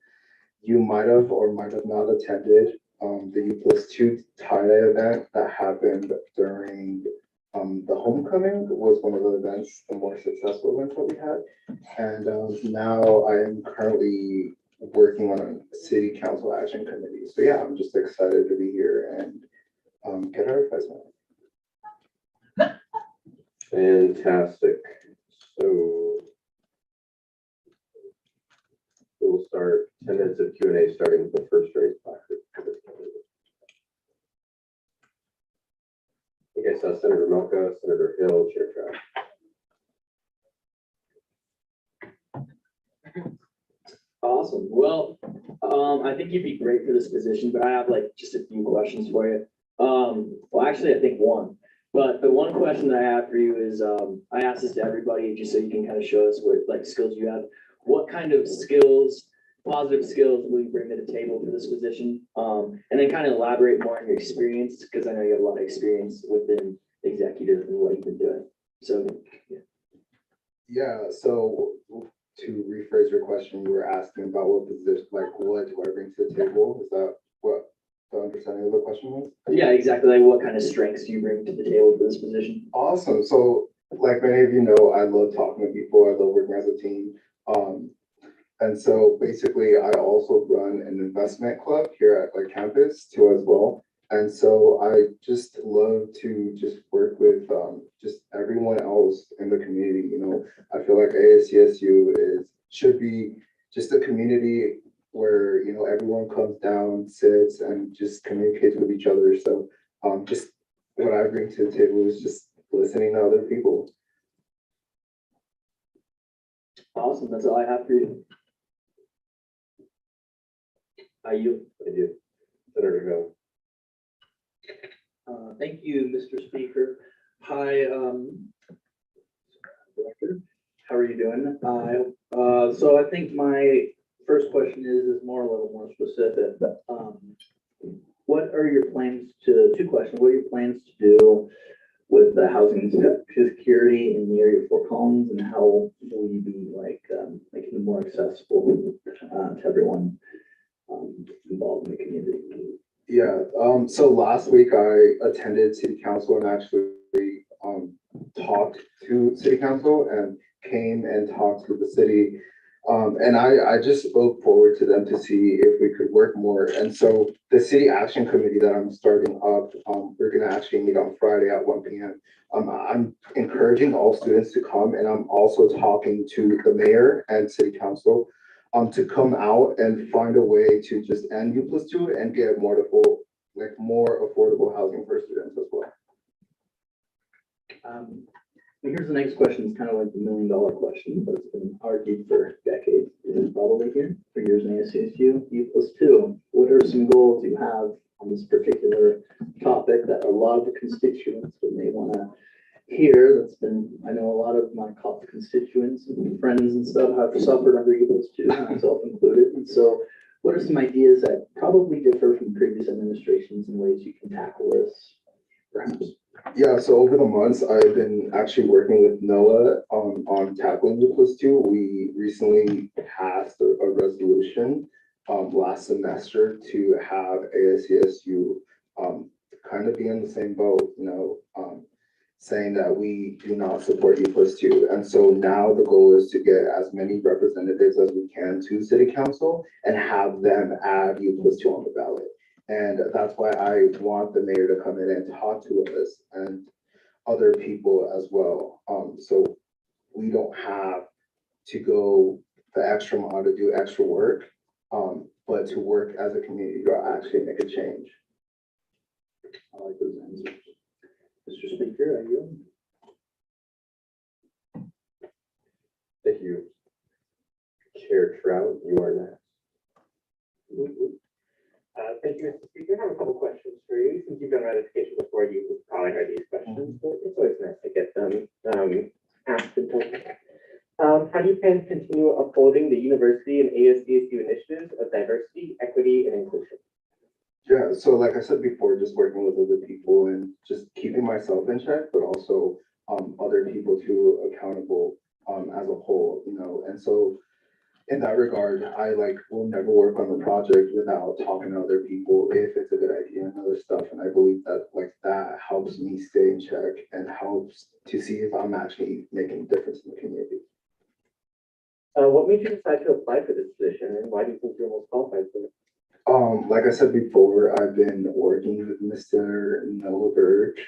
you might have or might have not attended. The U+2 tie-dye event that happened during the homecoming was one of the events, the more successful events that we had. And now I am currently working on a city council action committee. So yeah, I'm just excited to be here and get our advice. Fantastic. So we'll start 10 minutes of Q&A, starting with the first raised placard. I think I saw Senator Milka, Senator Hill, Chair Trout. Awesome. Well, I think you'd be great for this position, but I have like just a few questions for you. Well, actually, I think one. But the one question that I have for you is, I asked this to everybody just so you can kind of show us what like skills you have. What kind of skills, positive skills, will you bring to the table for this position? And then kind of elaborate more on your experience, because I know you have a lot of experience within executive and what you've been doing. So, yeah. Yeah, so to rephrase your question, you were asking about what position, like what do I bring to the table? Is that what the understanding of the question was? Yeah, exactly. Like what kind of strengths do you bring to the table for this position? Awesome. So like many of you know, I love talking to people. I love working as a team. And so basically I also run an investment club here at my campus too as well. And so I just love to just work with just everyone else in the community. You know, I feel like ASCSU should be just a community where, you know, everyone comes down, sits, and just communicates with each other. So just what I bring to the table is just listening to other people. Awesome. That's all I have for you. I do. Senator Hill. Thank you, Mr. Speaker. Hi, Director. How are you doing? So I think my first question is more a little more specific. What are your plans to, two questions, what are your plans to do with the housing security in the area of Fort Collins, and how will you be like making it more accessible to everyone involved in the community? Yeah, so last week I attended city council and actually talked to city council and came and talked to the city. And I just spoke forward to them to see if we could work more. And so the city action committee that I'm starting up, we're gonna actually meet on Friday at 1 p.m. I'm encouraging all students to come, and I'm also talking to the mayor and city council to come out and find a way to just end U+2 and get more affordable housing for students as well. Here's the next question. It's kind of like the $1,000,000 question, but it's been argued for decades. It's probably here for years in ASCSU. U+2. What are some goals you have on this particular topic that a lot of the constituents may want to hear? That's been, I know a lot of my constituents and friends and stuff have suffered under U+2, myself included. And so, what are some ideas that probably differ from previous administrations and ways you can tackle this, perhaps? Yeah, so over the months, I've been actually working with NOAA on tackling U+2. We recently passed a resolution last semester to have ASCSU kind of be in the same boat, saying that we do not support U+2. And so now the goal is to get as many representatives as we can to city council and have them add U+2 on the ballot. And that's why I want the mayor to come in and talk to us and other people as well. So we don't have to go the extra mile to do extra work, but to work as a community to actually make a change. I like those answers. Mr. Speaker, are you? Thank you. Chair Trout, you are next. Thank you, Mr. Speaker. I have a couple questions for you. Since you've done ratification before, you probably heard these questions, but it's always nice to get them asked and told. How do you plan to continue upholding the university and ASCSU initiatives of diversity, equity, and inclusion? Yeah, so like I said before, just working with other people and just keeping myself in check, but also other people too accountable as a whole, and so in that regard, I will never work on a project without talking to other people if it's a good idea and other stuff. And I believe that that helps me stay in check and helps to see if I'm actually making a difference in the community. What made you decide to apply for this position, and why do you think you're most qualified for it? Like I said before, I've been working with Mr. Noah Birch,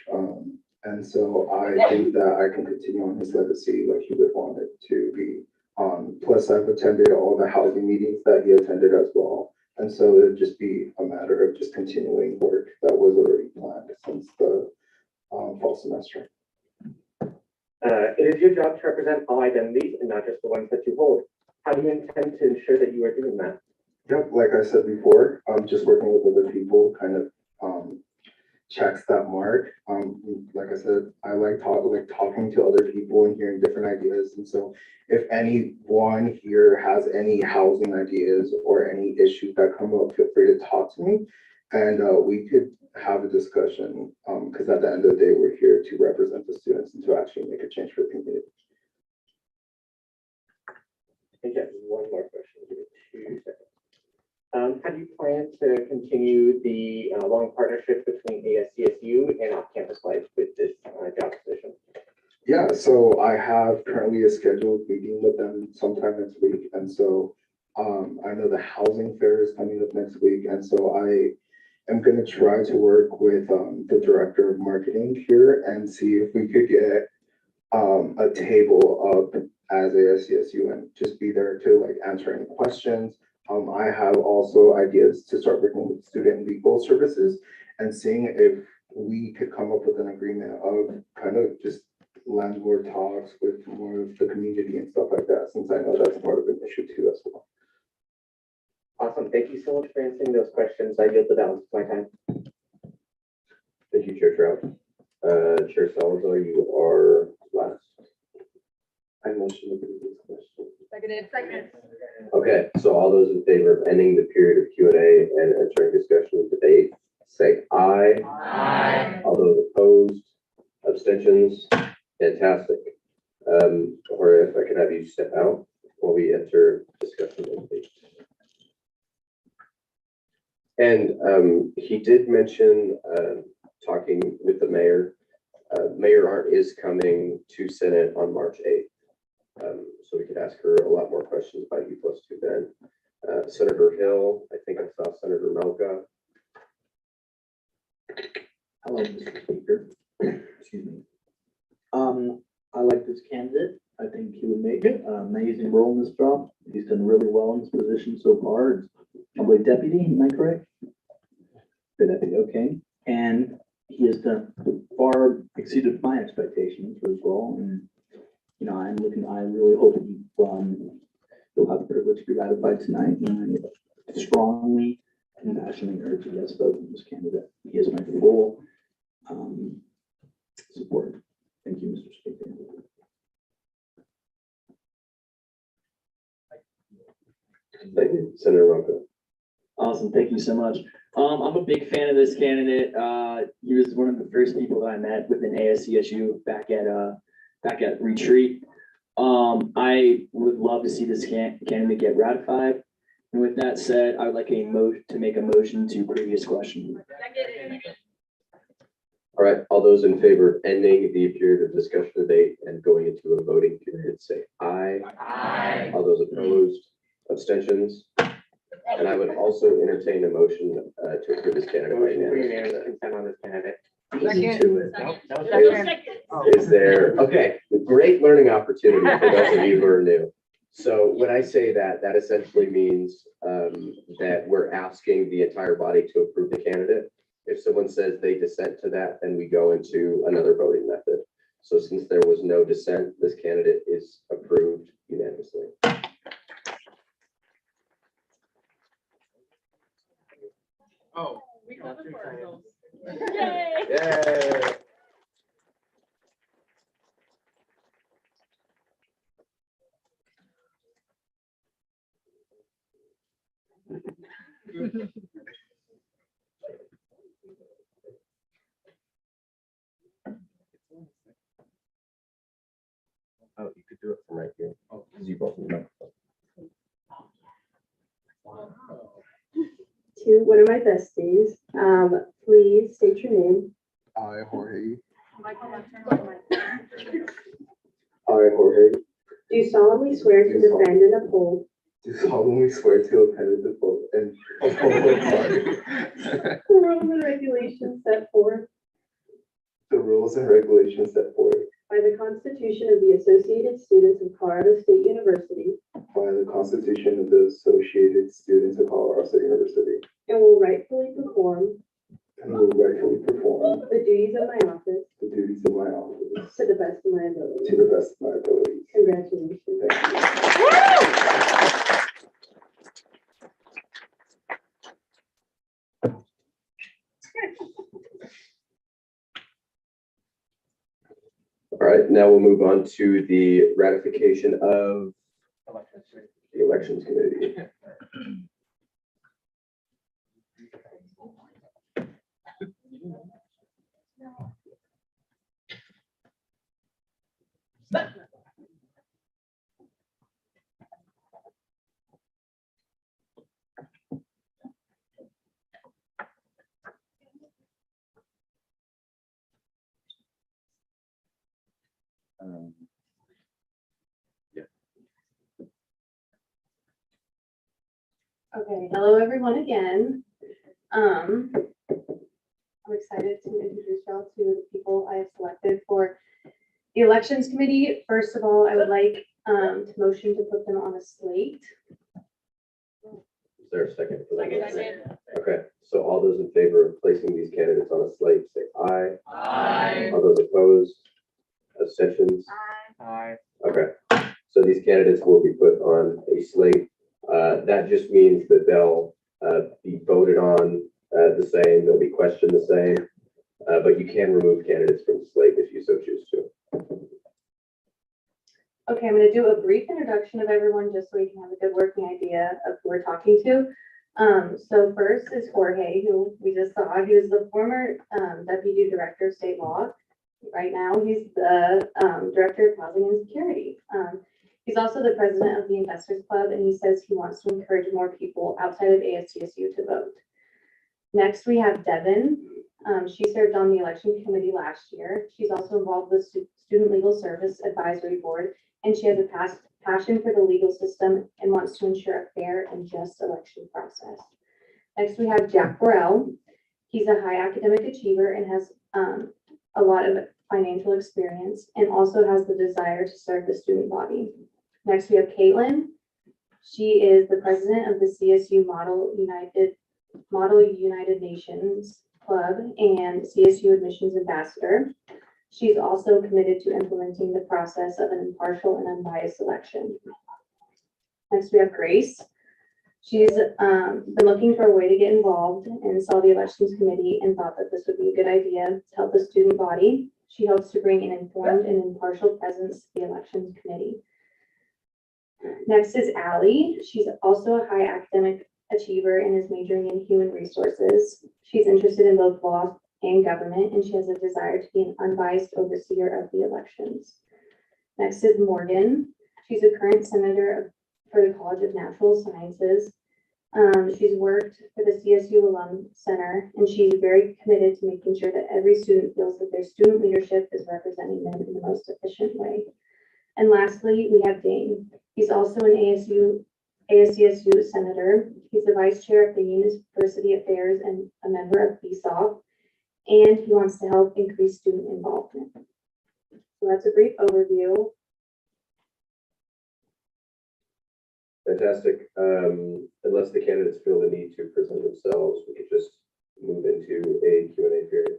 and so I think that I can continue on his legacy like he would want it to be. Plus, I've attended all the housing meetings that he attended as well. And so it'd just be a matter of just continuing work that was already planned since the fall semester. It is your job to represent all identities and not just the ones that you hold. How do you intend to ensure that you are doing that? Yep, like I said before, just working with other people kind of checks that mark. Like I said, I like talking to other people and hearing different ideas. And so if anyone here has any housing ideas or any issues that come up, feel free to talk to me and we could have a discussion because at the end of the day, we're here to represent the students and to actually make a change for the community. Okay, one more question. Give me 2 seconds. How do you plan to continue the long partnership between ASCSU and off-campus life with this job position? Yeah, so I have currently a scheduled meeting with them sometime next week. And so I know the housing fair is coming up next week. And so I am going to try to work with the director of marketing here and see if we could get a table up as ASCSU and just be there to answer any questions. I have also ideas to start working with student legal services and seeing if we could come up with an agreement of kind of just landlord talks with more of the community and stuff like that, since I know that's part of an issue too as well. Awesome. Thank you so much for answering those questions. I yield the balance of my time. Thank you, Chair Trout. Chair Salazar, you are last. I motion to approve this question. Second. Okay, so all those in favor of ending the period of Q&A and entering discussion and debate, say aye. Aye. All those opposed, abstentions, fantastic. Or if I could have you step out while we enter discussion and debate. And he did mention talking with the mayor. Mayor Arndt is coming to Senate on March 8th. So we could ask her a lot more questions about U+2 then. Senator Hill, I think I saw Senator Melga. Hello, Mr. Speaker. Excuse me. I like this candidate. I think he would make an amazing role in this job. He's done really well in this position so far. It's probably deputy, am I correct? The deputy, okay. And he has done far exceeded my expectations for his role. And, you know, I really hope he'll have the privilege to be ratified tonight. And I strongly and passionately urge a yes vote for this candidate. He has my full support. Thank you, Mr. Speaker. Thank you, Senator Melga. Awesome, thank you so much. I'm a big fan of this candidate. He was one of the first people that I met within ASCSU back at retreat. I would love to see this candidate get ratified. And with that said, I would like to make a motion to previous question. All right, all those in favor of ending the period of discussion debate and going into a voting period, say aye. Aye. All those opposed, abstentions? And I would also entertain a motion to approve this candidate. Motion for unanimous consent on this candidate. Is there, okay, great learning opportunity for those of you who are new. So when I say that, that essentially means that we're asking the entire body to approve the candidate. If someone says they dissent to that, then we go into another voting method. So since there was no dissent, this candidate is approved unanimously. Oh. We voted for ourselves. Yay! Oh, you could do it from right here. Oh, because you both need the microphone. To one of my besties, please state your name. I, Jorge. I, Jorge, Do solemnly swear to defend and uphold do solemnly swear to append and uphold and the rules and regulations set forth the rules and regulations set forth by the Constitution of the Associated Students of Colorado State University by the Constitution of the Associated Students of Colorado State University, and will rightfully perform and will rightfully perform the duties of my office the duties of my office to the best of my ability. to the best of my abilities. Congratulations. all right, now we'll move on to the ratification of the elections committee. Okay, hello everyone again. I'm excited to introduce y'all to the people I have selected for the elections committee. First of all, I would like to motion to put them on a slate. Is there a second for that? Second. Okay, so all those in favor of placing these candidates on a slate, say aye. Aye. All those opposed, abstentions? Aye. Okay, so these candidates will be put on a slate. That just means that they'll be voted on the same, they'll be questioned the same, but you can remove candidates from the slate if you so choose to. Okay, I'm going to do a brief introduction of everyone just so we can have a good working idea of who we're talking to. So first is Jorge, who we just saw. He was the former Deputy Director of State Law. Right now, he's the Director of Housing and Security. He's also the president of the Investors Club, and he says he wants to encourage more people outside of ASCSU to vote. Next, we have Devin. She served on the election committee last year. She's also involved with Student Legal Service Advisory Board, and she has a passion for the legal system and wants to ensure a fair and just election process. Next, we have Jack Burrell. He's a high academic achiever and has a lot of financial experience and also has the desire to serve the student body. Next, we have Caitlin. She is the president of the CSU Model United Nations Club and CSU Admissions Ambassador. She's also committed to implementing the process of an impartial and unbiased election. Next, we have Grace. She's been looking for a way to get involved and saw the elections committee and thought that this would be a good idea to help the student body. She hopes to bring an informed and impartial presence to the elections committee. Next is Allie. She's also a high academic achiever and is majoring in human resources. She's interested in both law and government, and she has a desire to be an unbiased overseer of the elections. Next is Morgan. She's a current senator for the College of Natural Sciences. She's worked for the CSU Alum Center, and she's very committed to making sure that every student feels that their student leadership is representing them in the most efficient way. And lastly, we have Dane. He's also an ASCSU senator. He's the vice chair of the University Affairs and a member of BSOF, and he wants to help increase student involvement. So that's a brief overview. Fantastic. Unless the candidates feel the need to present themselves, we could just move into a Q&A period.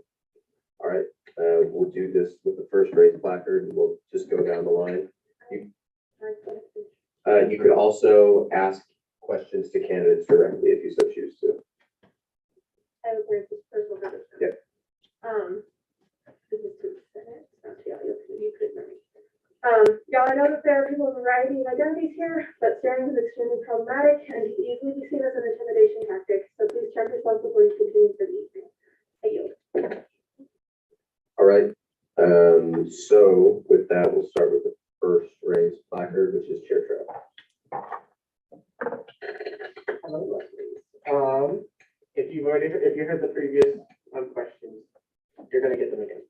All right, we'll do this with the first raised placard, and we'll just go down the line. You could also ask questions to candidates directly if you so choose to. I have a personal question. Yeah. This is to the Senate, not to y'all, you could hear me. Y'all, I know that there are people of a variety of identities here, but staring is extremely problematic and can easily be seen as an intimidation tactic. So please check yourself before you continue for the evening. I yield. All right. So with that, we'll start with the first raised placard, which is Chair Trout. Hello, Leslie. If you heard the previous questions, you're gonna get them again.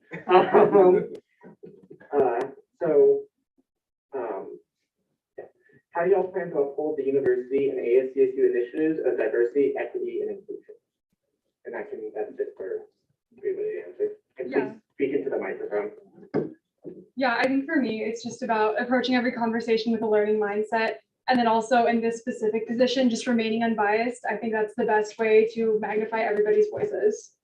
How do y'all plan to uphold the university and ASCSU initiatives of diversity, equity, and inclusion? And that's it for everybody to answer. And please speak into the microphone. Yeah, I think for me, it's just about approaching every conversation with a learning mindset. And then also in this specific position, just remaining unbiased. I think that's the best way to magnify everybody's voices.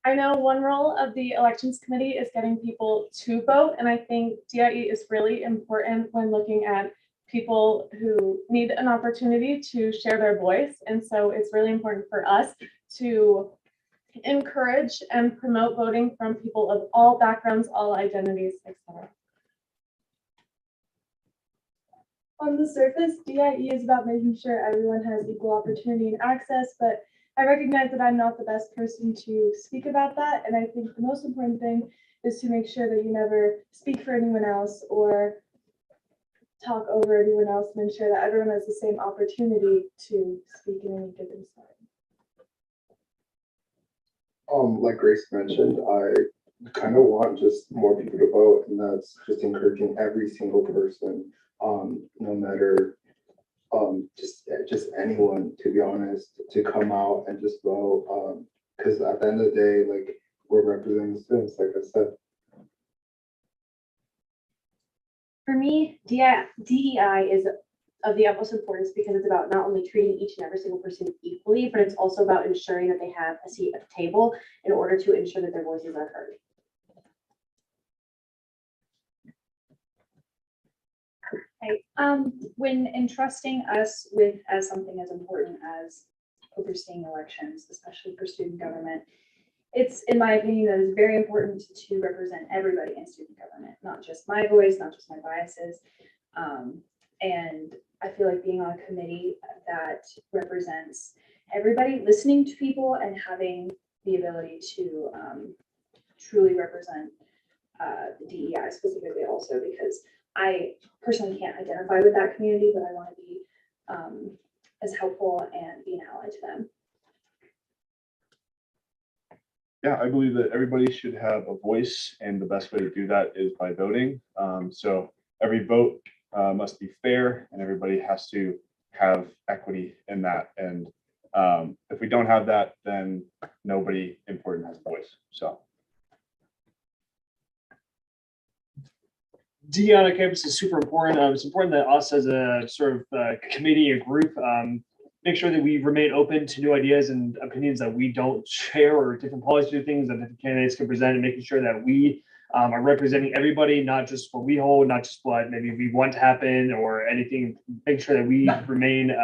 I know one role of the elections committee is getting people to vote. And I think DIE is really important when looking at people who need an opportunity to share their voice. And so it's really important for us to encourage and promote voting from people of all backgrounds, all identities, etc. On the surface, DIE is about making sure everyone has equal opportunity and access, but I recognize that I'm not the best person to speak about that. And I think the most important thing is to make sure that you never speak for anyone else or talk over anyone else and ensure that everyone has the same opportunity to speak in any given time. Like Grace mentioned, I kind of want just more people to vote, and that's just encouraging every single person, no matter just anyone, to be honest, to come out and just vote. Because at the end of the day, like, we're representing the students, like I said. For me, DEI is of the utmost importance because it's about not only treating each and every single person equally, but it's also about ensuring that they have a seat at the table in order to ensure that their voices are heard. Right. When entrusting us with as something as important as overseeing elections, especially for student government, it's, in my opinion, that it's very important to represent everybody in student government, not just my voice, not just my biases. And I feel like being on a committee that represents everybody, listening to people and having the ability to truly represent the DEI specifically also, because I personally can't identify with that community, but I want to be as helpful and be an ally to them. Yeah, I believe that everybody should have a voice, and the best way to do that is by voting. So every vote must be fair, and everybody has to have equity in that. And if we don't have that, then nobody important has a voice. So DE on a campus is super important. It's important that us as a sort of committee, a group, make sure that we remain open to new ideas and opinions that we don't share, or different policies or things that different candidates can present, and making sure that we are representing everybody, not just what we hold, not just what maybe we want to happen or anything. Make sure that we remain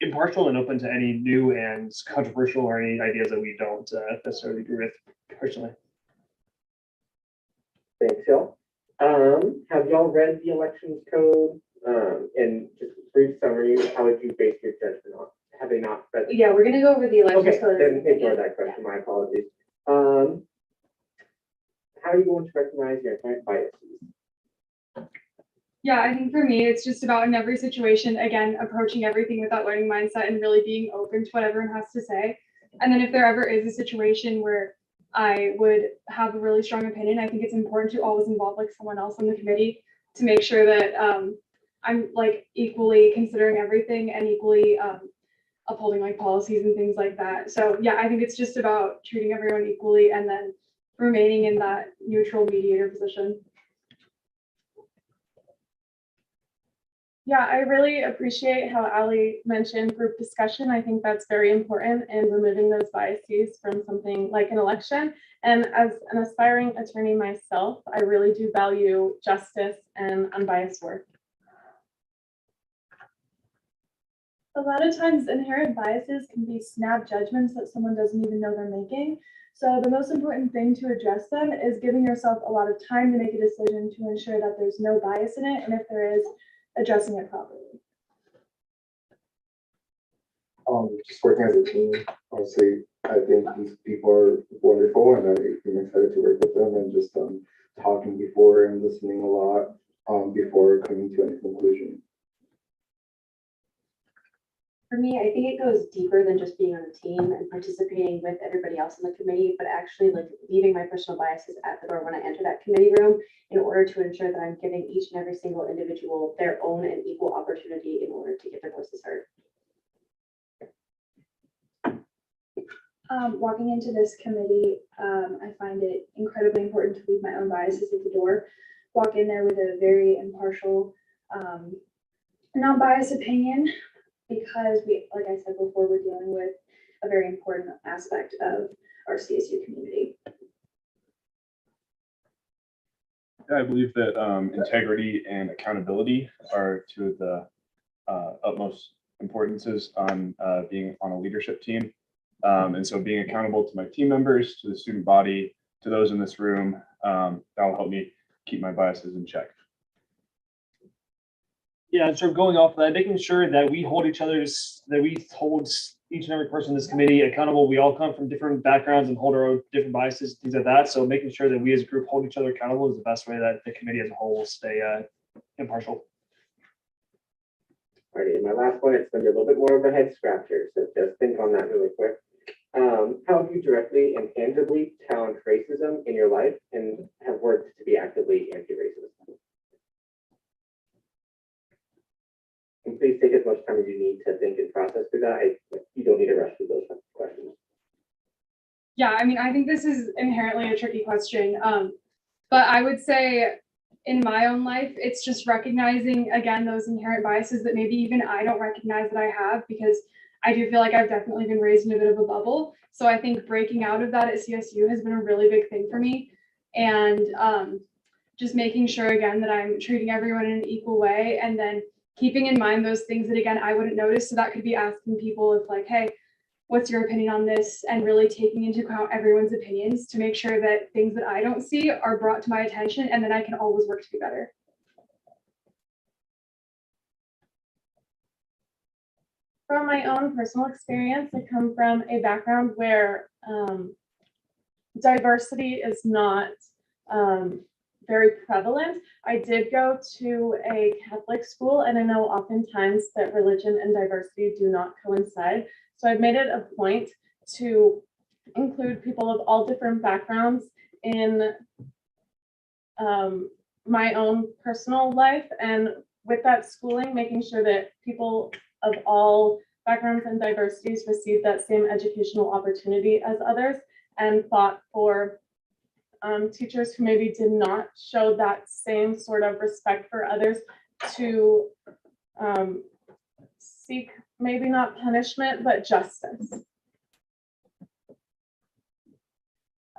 impartial and open to any new and controversial or any ideas that we don't necessarily agree with personally. Thanks, y'all. Have y'all read the elections code? And just a brief summary, how would you base your judgment on? Have they not read? Yeah, we're gonna go over the election Okay, code. then ignore that question, my apologies. How are you going to recognize your inherent biases? Yeah, I think for me, it's just about in every situation, again, approaching everything with that learning mindset and really being open to what everyone has to say. And then if there ever is a situation where I would have a really strong opinion, I think it's important to always involve like someone else on the committee to make sure that I'm like equally considering everything and equally upholding like policies and things like that. So yeah, I think it's just about treating everyone equally and then remaining in that neutral mediator position. Yeah, I really appreciate how Ali mentioned group discussion. I think that's very important in removing those biases from something like an election. And as an aspiring attorney myself, I really do value justice and unbiased work. A lot of times inherent biases can be snap judgments that someone doesn't even know they're making. So the most important thing to address them is giving yourself a lot of time to make a decision to ensure that there's no bias in it. And if there is, addressing it properly. Just working as a team, obviously, I think these people are wonderful, and I'm excited to work with them, and just talking before and listening a lot before coming to any conclusion. For me, I think it goes deeper than just being on a team and participating with everybody else in the committee, but actually like leaving my personal biases at the door when I enter that committee room in order to ensure that I'm giving each and every single individual their own and equal opportunity in order to get their voices heard. Walking into this committee, I find it incredibly important to leave my own biases at the door. Walk in there with a very impartial, non-biased opinion, because we, like I said before, we're dealing with a very important aspect of our CSU community. yeah, I believe that integrity and accountability are two of the utmost importances on being on a leadership team. And so being accountable to my team members, to the student body, to those in this room, that will help me keep my biases in check. Yeah, and sort of going off of that, making sure that we hold each and every person in this committee accountable. We all come from different backgrounds and hold our own different biases, things like that. So making sure that we as a group hold each other accountable is the best way that the committee as a whole will stay impartial. All right, my last one, it's going to be a little bit more of a head scratcher, so just think on that really quick. How have you directly and tangibly challenged racism in your life and have worked to be actively anti-racist? And please take as much time as you need to think and process through that. You don't need to rush through those questions. Yeah, I mean, I think this is inherently a tricky question. But I would say in my own life, it's just recognizing, again, those inherent biases that maybe even I don't recognize that I have, because I do feel like I've definitely been raised in a bit of a bubble. So I think breaking out of that at CSU has been a really big thing for me. And just making sure, again, that I'm treating everyone in an equal way, and then keeping in mind those things that, again, I wouldn't notice. So that could be asking people if like, hey, what's your opinion on this? And really taking into account everyone's opinions to make sure that things that I don't see are brought to my attention, and then I can always work to be better. From my own personal experience, I come from a background where diversity is not very prevalent. I did go to a Catholic school, and I know oftentimes that religion and diversity do not coincide. So I've made it a point to include people of all different backgrounds in my own personal life, and with that schooling, making sure that people of all backgrounds and diversities receive that same educational opportunity as others, and fought for teachers who maybe did not show that same sort of respect for others to seek maybe not punishment, but justice.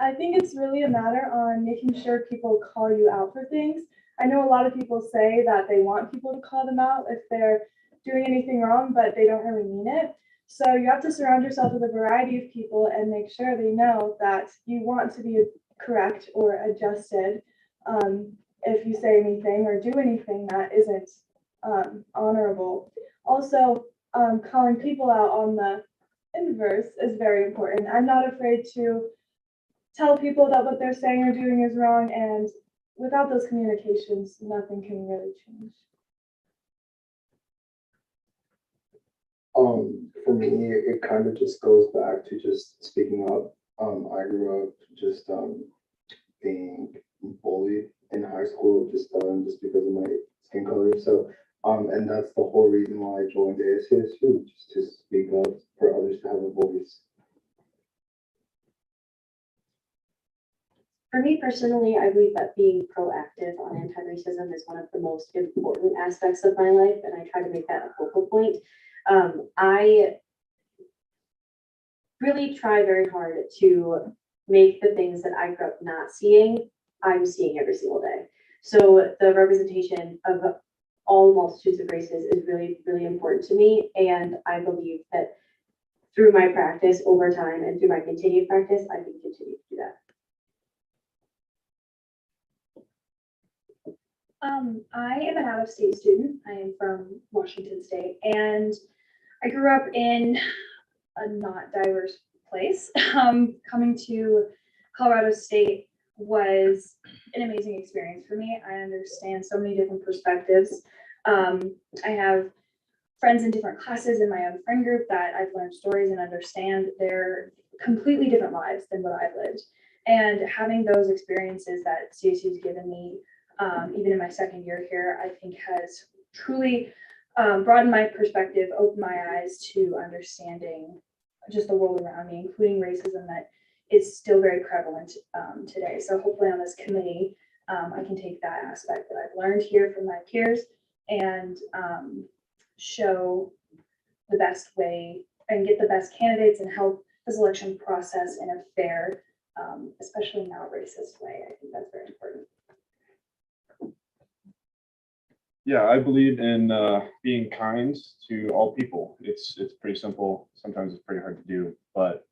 I think it's really a matter on making sure people call you out for things. I know a lot of people say that they want people to call them out if they're doing anything wrong, but they don't really mean it. So you have to surround yourself with a variety of people and make sure they know that you want to be correct or adjusted if you say anything or do anything that isn't honorable. Also, calling people out on the inverse is very important. I'm not afraid to tell people that what they're saying or doing is wrong, and without those communications, nothing can really change. For me, it kind of just goes back to just speaking up. I grew up just being bullied in high school just because of my skin color. So and that's the whole reason why I joined ASCSU, just to speak up for others to have a voice. For me personally, I believe that being proactive on anti-racism is one of the most important aspects of my life, and I try to make that a focal point. I really try very hard to make the things that I grew up not seeing, I'm seeing every single day. So the representation of all multitudes of races is really, really important to me, and I believe that through my practice over time and through my continued practice, I can continue to do that. I am an out-of-state student. I am from Washington State, and I grew up in a not diverse place. Coming to Colorado State was an amazing experience for me. I understand so many different perspectives. I have friends in different classes in my own friend group that I've learned stories and understand their completely different lives than what I've lived. And having those experiences that CSU has given me, even in my second year here, I think has truly broadened my perspective, opened my eyes to understanding just the world around me, including racism that is still very prevalent today. So hopefully on this committee, I can take that aspect that I've learned here from my peers and show the best way and get the best candidates and help the selection process in a fair, especially not racist way. I think that's very important. Yeah, I believe in being kind to all people. It's pretty simple. Sometimes it's pretty hard to do, but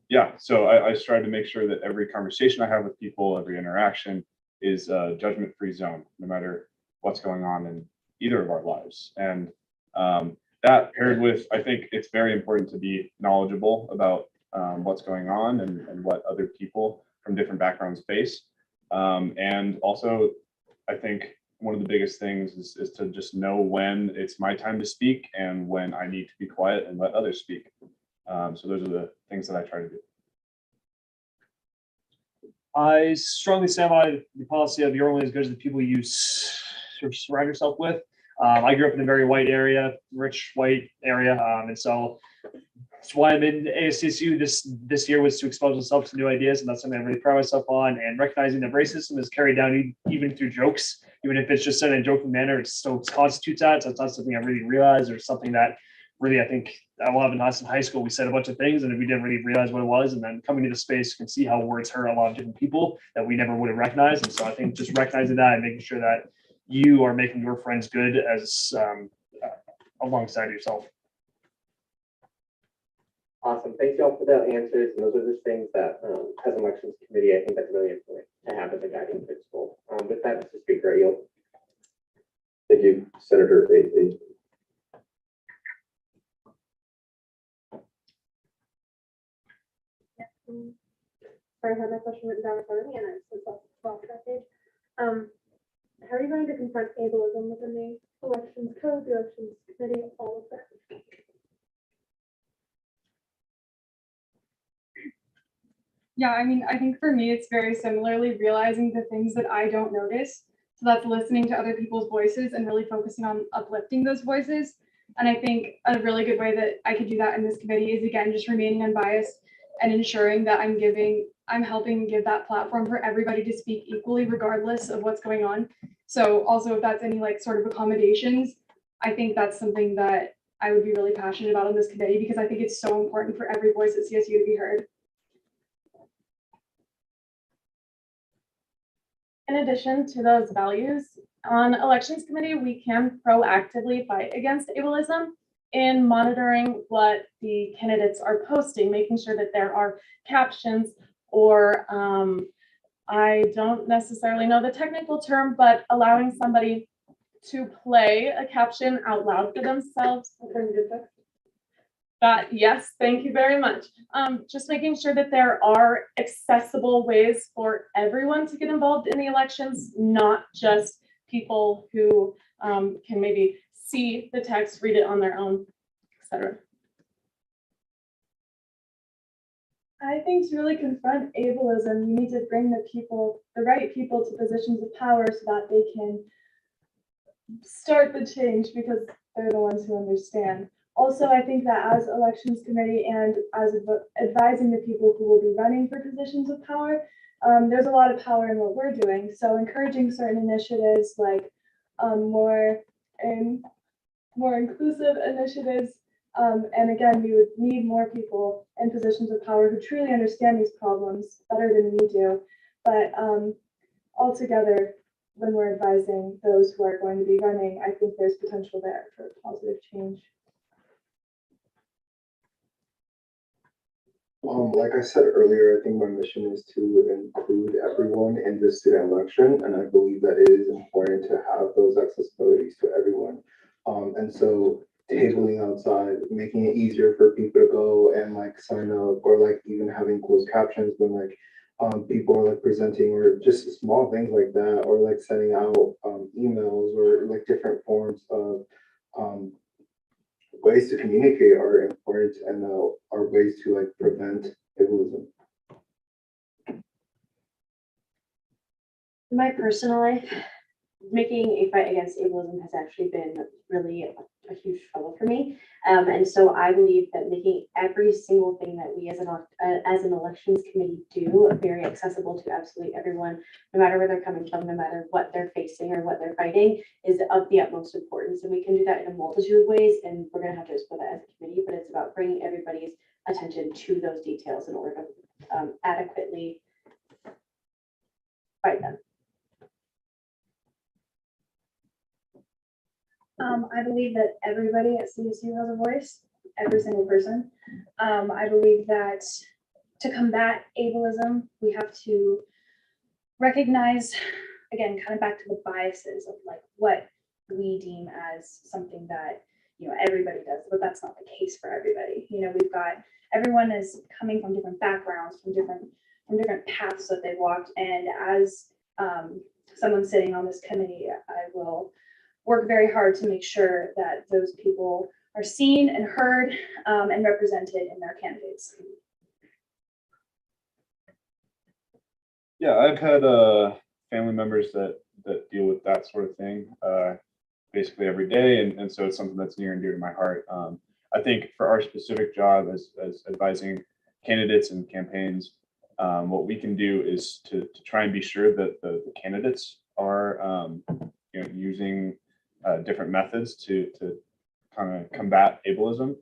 yeah. So I strive to make sure that every conversation I have with people, every interaction, is a judgment-free zone, no matter what's going on in either of our lives. And that paired with, I think it's very important to be knowledgeable about what's going on and what other people from different backgrounds face. And also, I think one of the biggest things is to just know when it's my time to speak and when I need to be quiet and let others speak. So those are the things that I try to do. I strongly stand by the policy of you're only as good as the people you surround yourself with. I grew up in a very white area, rich white area, and so that's why I'm in ASCSU this year, was to expose myself to new ideas, and that's something I really pride myself on. And recognizing that racism is carried down even through jokes, even if it's just said in a joking manner, it still constitutes that. So it's not something I really realized, or something that really I think I will have in us in high school. We said a bunch of things, and we didn't really realize what it was. And then coming into space, you can see how words hurt a lot of different people that we never would have recognized. And so I think just recognizing that and making sure that you are making your friends good as alongside yourself. Awesome. Thanks y'all for the answers. And those are the things that, as an elections committee, I think that's really important to have as a guiding principle. With that, Mr. Speaker, I yield. Thank you, Senator Athey. Sorry, I had my question written down in front of me and I 12th message. How are you going to confront ableism within the elections code, the elections committee, all of that? Yeah, I mean, I think for me, it's very similarly realizing the things that I don't notice. So that's listening to other people's voices and really focusing on uplifting those voices. And I think a really good way that I could do that in this committee is, again, just remaining unbiased and ensuring that I'm helping give that platform for everybody to speak equally, regardless of what's going on. So also, if that's any like sort of accommodations, I think that's something that I would be really passionate about on this committee, because I think it's so important for every voice at CSU to be heard. In addition to those values, on elections committee, we can proactively fight against ableism in monitoring what the candidates are posting, making sure that there are captions or I don't necessarily know the technical term, but allowing somebody to play a caption out loud for themselves. That, yes, thank you very much. Just making sure that there are accessible ways for everyone to get involved in the elections, not just people who can maybe see the text, read it on their own, etc. I think to really confront ableism, you need to bring the right people to positions of power so that they can start the change, because they're the ones who understand. Also, I think that as elections committee and as advising the people who will be running for positions of power, there's a lot of power in what we're doing. So encouraging certain initiatives like more inclusive initiatives. And again, we would need more people in positions of power who truly understand these problems better than we do. But altogether, when we're advising those who are going to be running, I think there's potential there for positive change. Like I said earlier, I think my mission is to include everyone in the student election, and I believe that it is important to have those accessibilities to everyone. And so tabling outside, making it easier for people to go and like sign up, or like even having closed captions when like people are like presenting, or just small things like that, or like sending out emails, or like different forms of ways to communicate are important, and are ways to like prevent ableism. In my personal life, making a fight against ableism has actually been really a huge struggle for me. And so I believe that making every single thing that we as an elections committee do very accessible to absolutely everyone, no matter where they're coming from, no matter what they're facing or what they're fighting, is of the utmost importance. And we can do that in a multitude of ways, and we're going to have to explore that as a committee, but it's about bringing everybody's attention to those details in order to adequately fight them. I believe that everybody at CSU has a voice, every single person. I believe that to combat ableism, we have to recognize, again, kind of back to the biases of like what we deem as something that, you know, everybody does, but that's not the case for everybody. You know, everyone is coming from different backgrounds, from different paths that they've walked. And as someone sitting on this committee, I will work very hard to make sure that those people are seen and heard and represented in their candidates. Yeah, I've had family members that deal with that sort of thing basically every day, and so it's something that's near and dear to my heart. I think for our specific job as advising candidates and campaigns, what we can do is to try and be sure that the candidates are using different methods to kind of combat ableism,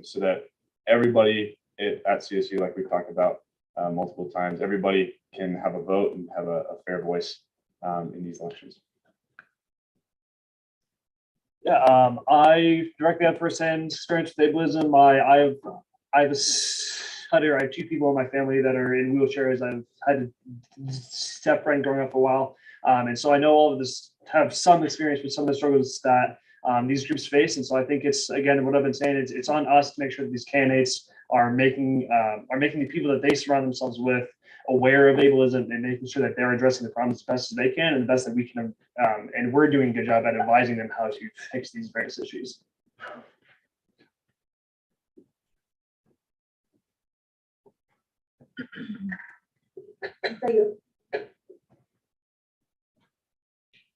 so that everybody at CSU, like we've talked about multiple times, everybody can have a vote and have a fair voice in these elections. Yeah, I directly have firsthand experience with ableism. I have two people in my family that are in wheelchairs. I've had a step friend growing up for a while, and so I know all of this. Have some experience with some of the struggles that these groups face, and so I think it's, again, what I've been saying, it's on us to make sure that these candidates are making the people that they surround themselves with aware of ableism and making sure that they're addressing the problems as best as they can and the best that we can. And we're doing a good job at advising them how to fix these various issues. Are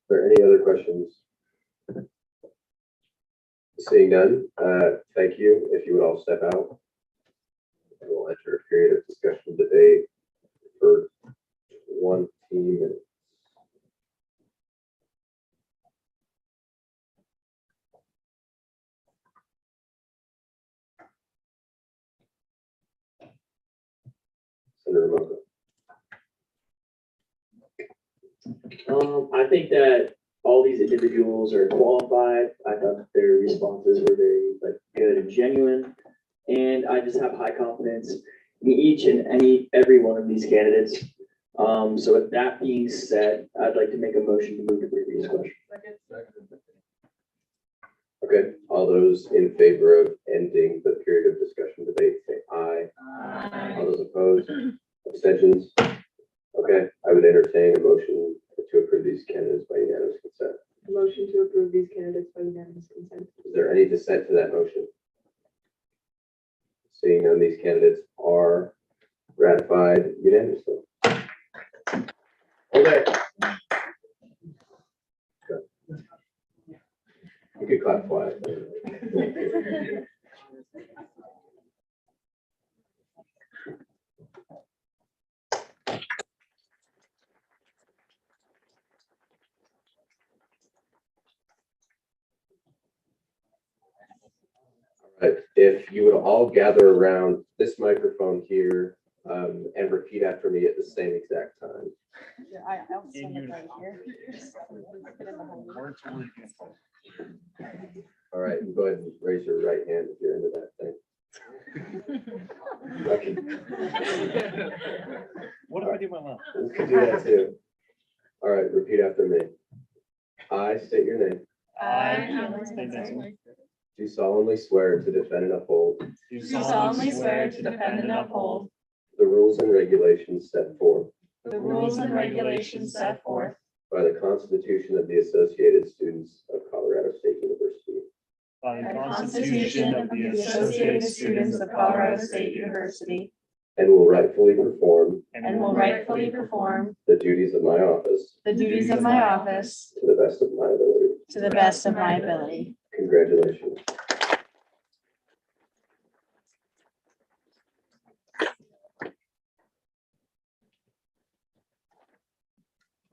there any other questions? Seeing none, thank you. If you would all step out, we'll enter a period of discussion debate for 20 minutes. Senator Mocha. I think that all these individuals are qualified. I thought their responses were very good and genuine. And I just have high confidence in each and every one of these candidates. So with that being said, I'd like to make a motion to move to previous question. Okay, all those in favor of ending the period of discussion debate, say aye. Aye. All those opposed, abstentions? Okay, I would entertain a motion to approve these candidates by unanimous consent. A motion to approve these candidates by unanimous consent. Is there any dissent to that motion? Seeing none, these candidates are ratified unanimously. Okay. Good. You could clap quiet. If you would all gather around this microphone here and repeat after me at the same exact time. I'll stand it right here. All right, go ahead and raise your right hand if you're into that thing. Okay. What if I do my left? We could do that too. All right, repeat after me. I state your name. Do solemnly swear to defend and uphold. Do solemnly swear to defend and uphold The rules and regulations set forth. the rules and regulations set forth By the Constitution of the Associated Students of Colorado State University. by the Constitution of the Associated Students of Colorado State University, And will rightfully perform. and will rightfully perform The duties of my office. the duties of my office To the best of my ability. to the best of my ability. Congratulations.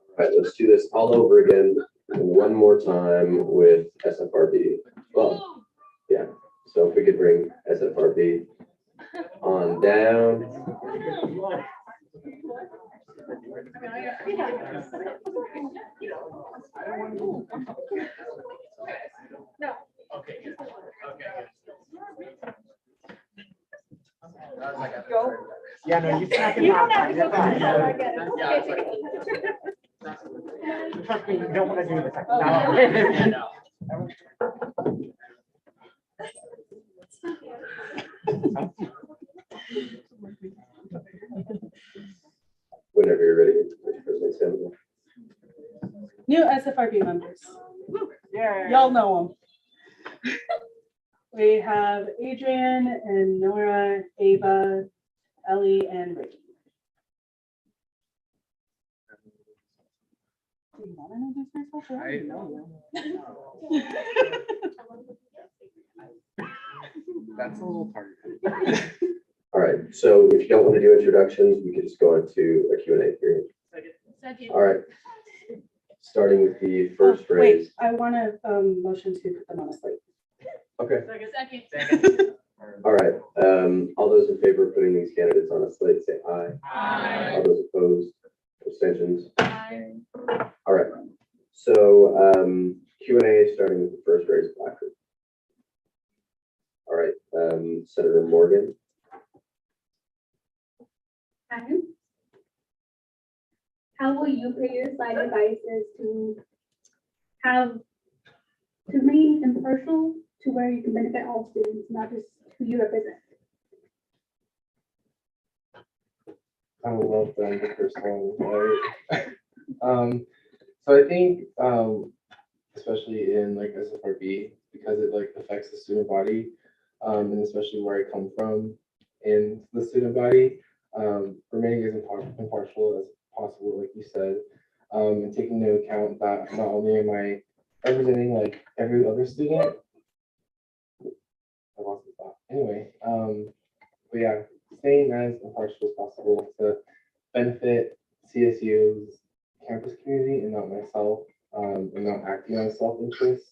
All right, let's do this all over again one more time with SFRB. Well, yeah, so if we could bring SFRB on down. No. Okay. Go. Yeah, no, you You don't have to go back. I get it. Trust me, you don't want to do this. Whenever you're ready, Mr. President Samuel. New SFRB members. Yeah. Y'all know them. We have Adrian and Nora, Ava, Ellie, and Ricky. Do you want to introduce yourself? I already know you. That's a little hard. All right, so if you don't want to do introductions, we could just go into a Q&A period. Second. All right. Starting with the first Wait, phrase. I want to motion to put them on a slate. Okay. Second. All right. All those in favor of putting these candidates on a slate, say aye. Aye. All those opposed, abstentions. Aye. All right. So Q&A starting with the first raise of placard. All right, Senator Morgan. How will you put your side devices to remain impartial to where you can benefit all students, not just who you represent? kind of love the first one, right? So I think, especially in like SFRB, because it like affects the student body, and especially where I come from in the student body, remaining as impartial as possible, like you said, and taking into account that not only am I representing like every other student, I lost the thought. Anyway, but yeah, staying as impartial as possible to benefit CSU's campus community and not myself, and not acting out of self-interest.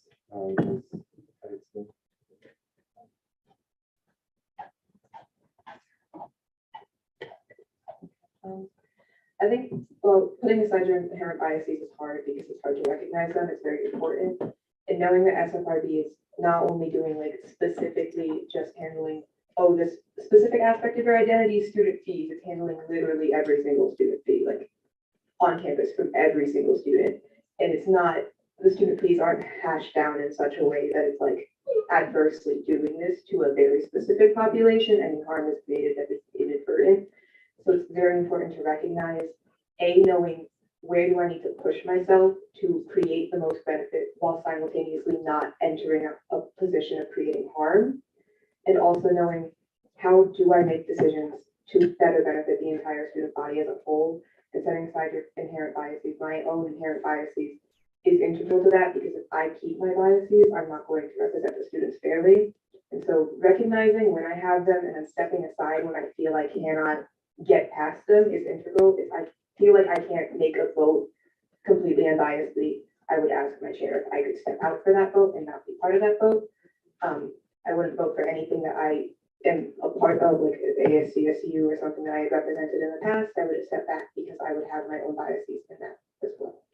I think, well, putting aside your inherent biases is hard because it's hard to recognize them. It's very important. And knowing that SFRB is not only doing like specifically just handling, oh, this specific aspect of your identity is student fees. It's handling literally every single student fee, like on campus from every single student. And it's not, the student fees aren't hashed down in such a way that it's like adversely doing this to a very specific population. Any harm is created that is inadvertent. So it's very important to recognize, A, knowing where do I need to push myself to create the most benefit while simultaneously not entering a position of creating harm. And also knowing how do I make decisions to better benefit the entire student body as a whole, and setting aside your inherent biases. My own inherent biases is integral to that because if I keep my biases, I'm not going to represent the students fairly. And so recognizing when I have them and then stepping aside when I feel I cannot get past them is integral. If I feel like I can't make a vote completely unbiasedly, I would ask my chair if I could step out for that vote and not be part of that vote. I wouldn't vote for anything that I am a part of, like ASCSU or something that I had represented in the past. I would have stepped back because I would have my own biases in that as well.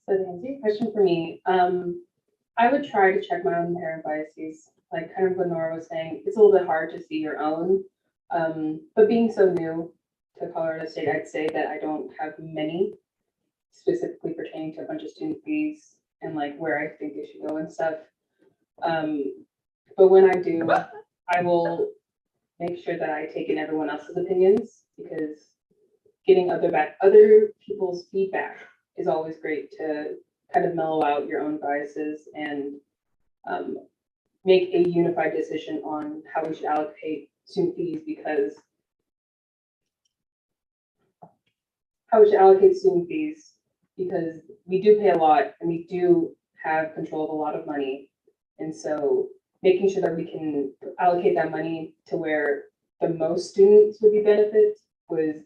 So to answer your question for me, I would try to check my own inherent biases. Like kind of what Nora was saying, it's a little bit hard to see your own. But being so new to Colorado State, I'd say that I don't have many specifically pertaining to a bunch of student fees and like where I think they should go and stuff. But when I do, I will make sure that I take in everyone else's opinions because getting other people's feedback is always great to kind of mellow out your own biases and make a unified decision on how we should allocate student fees because we do pay a lot and we do have control of a lot of money. And so making sure that we can allocate that money to where the most students would be benefited was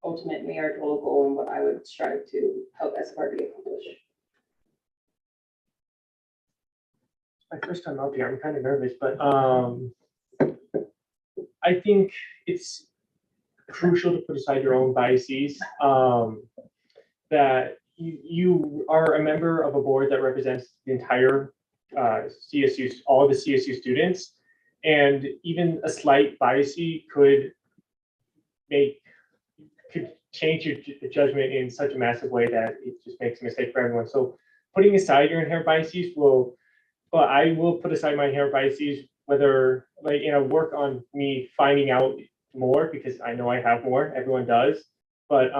ultimately our total goal and what I would strive to help SFRB accomplish. My first time up here, I'm kind of nervous, but I think it's crucial to put aside your own biases. That you are a member of a board that represents the entire CSU, all of the CSU students, and even a slight bias could change your judgment in such a massive way that it just makes a mistake for everyone. So putting aside your inherent biases but I will put aside my inherent biases, whether like work on me finding out more because I know I have more. Everyone does, but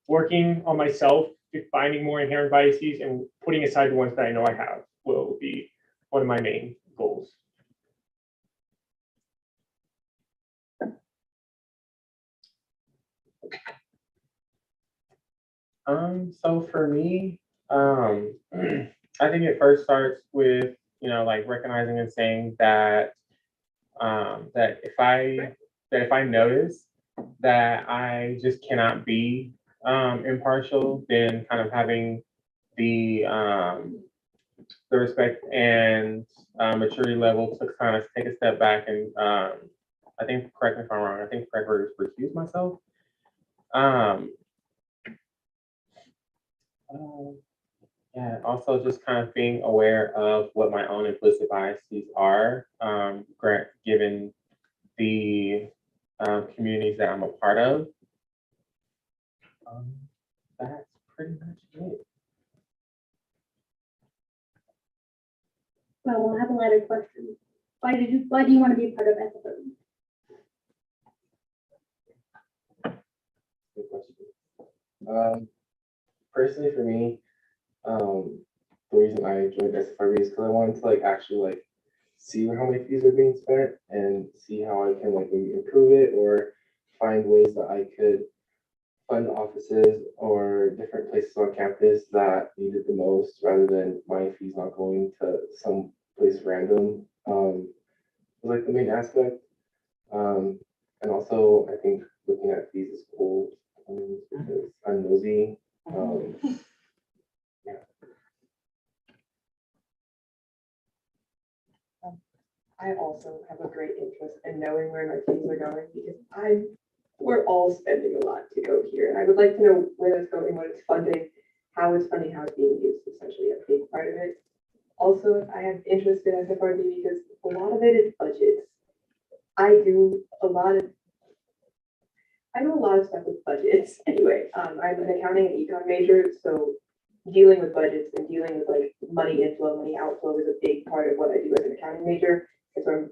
working on myself, finding more inherent biases, and putting aside the ones that I know I have will be one of my main goals. So for me, I think it first starts with, like recognizing and saying that that if I notice that I just cannot be impartial, then kind of having the respect and maturity level to kind of take a step back and I think, correct me if I'm wrong, I think correct word is recuse myself. Yeah, also just kind of being aware of what my own implicit biases are, given the communities that I'm a part of. That's pretty much it. Well, we'll have a lot of questions. Why do you want to be part of SFO? Good question. Personally for me, the reason I joined SFRB is because I wanted to like actually like see how my fees are being spent and see how I can like maybe improve it or find ways that I could fund offices or different places on campus that need it the most rather than my fees not going to some place random. Was like the main aspect. And also I think looking at fees is cool because I'm nosy. I also have a great interest in knowing where my fees are going because we're all spending a lot to go here. And I would like to know where it's going, what it's funding, how it's funding, how it's being used, essentially a big part of it. Also, I have interest in SFRD because a lot of it is budgets. I do a lot of stuff with budgets anyway. I'm an accounting and econ major, so dealing with budgets and dealing with like money inflow, money outflow is a big part of what I do as an accounting major. And so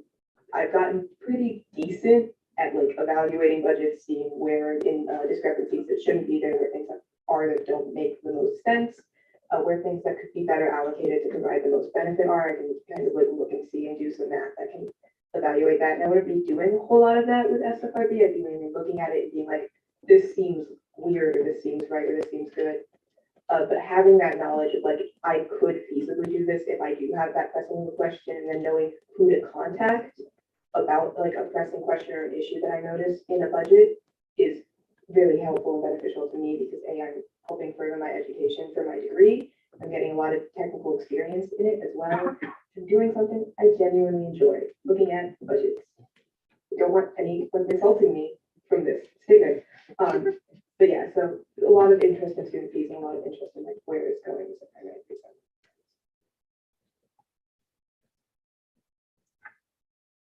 I've gotten pretty decent at like evaluating budgets, seeing where in discrepancies that shouldn't be there, where things are that don't make the most sense, where things that could be better allocated to provide the most benefit are. I can kind of like look and see and do some math that can evaluate that. And I wouldn't be doing a whole lot of that with SFRB. I'd be mainly looking at it and being like, this seems weird, or this seems right, or this seems good. But having that knowledge of like, I could feasibly do this if I do have that pressing question, and then knowing who to contact about like a pressing question or an issue that I notice in a budget is really helpful and beneficial to me because I'm helping further my education for my degree. I'm getting a lot of technical experience in it as well. I'm doing something I genuinely enjoy, looking at budgets. I don't want anyone insulting me from this statement. But yeah, so a lot of interest in student fees and a lot of interest in like where it's going is the primary reason.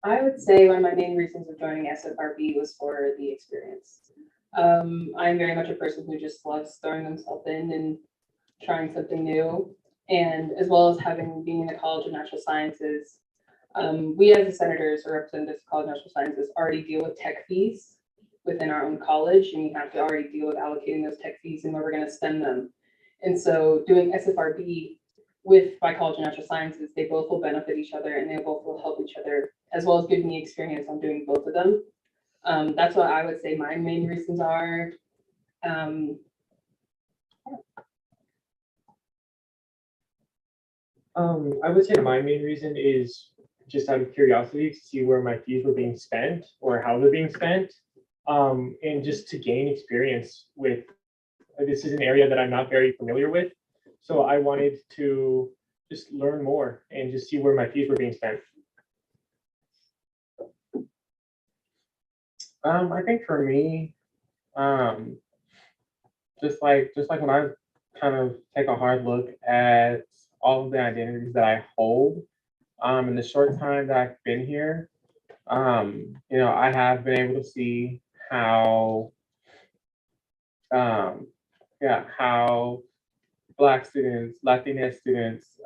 I would say one of my main reasons of joining SFRB was for the experience. I'm very much a person who just loves throwing themselves in and trying something new. And as well as being in the College of Natural Sciences, we as the senators or representatives of College of Natural Sciences already deal with tech fees within our own college, and we have to already deal with allocating those tech fees and where we're going to spend them. And so doing SFRB with my College of Natural Sciences, they both will benefit each other and they both will help each other, as well as give me experience on doing both of them. That's what I would say my main reasons are. I would say my main reason is just out of curiosity to see where my fees were being spent or how they're being spent, and just to gain experience with. This is an area that I'm not very familiar with, so I wanted to just learn more and just see where my fees were being spent. I think for me, just like when I kind of take a hard look at all of the identities that I hold, in the short time that I've been here, I have been able to see how, how Black students, Latinx students,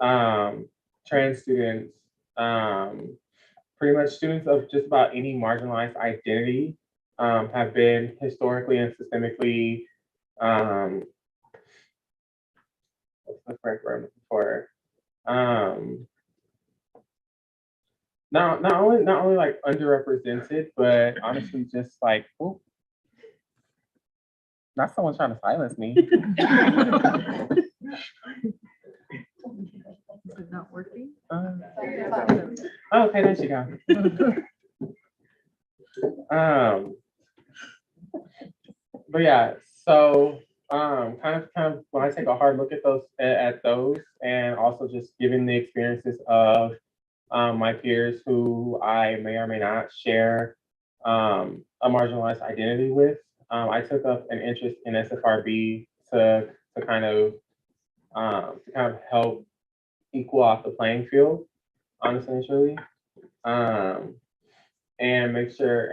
trans students, pretty much students of just about any marginalized identity have been historically and systemically, what's the correct word I'm looking for? Not only like underrepresented, but honestly just like, oh, not someone trying to silence me. Is it not working? Okay, there she go. But yeah, so kind of when I take a hard look at those and also just given the experiences of my peers who I may or may not share a marginalized identity with, I took up an interest in SFRB to kind of help equal out the playing field, honestly and truly, and make sure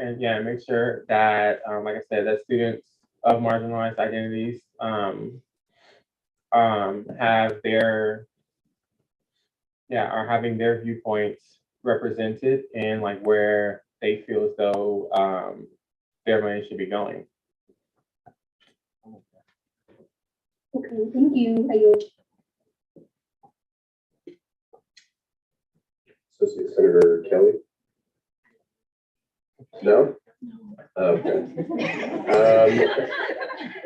that, like I said, that students of marginalized identities are having their viewpoints represented and like where they feel as though their money should be going. Okay, thank you. I yield. Associate Senator Kelly? No? Okay.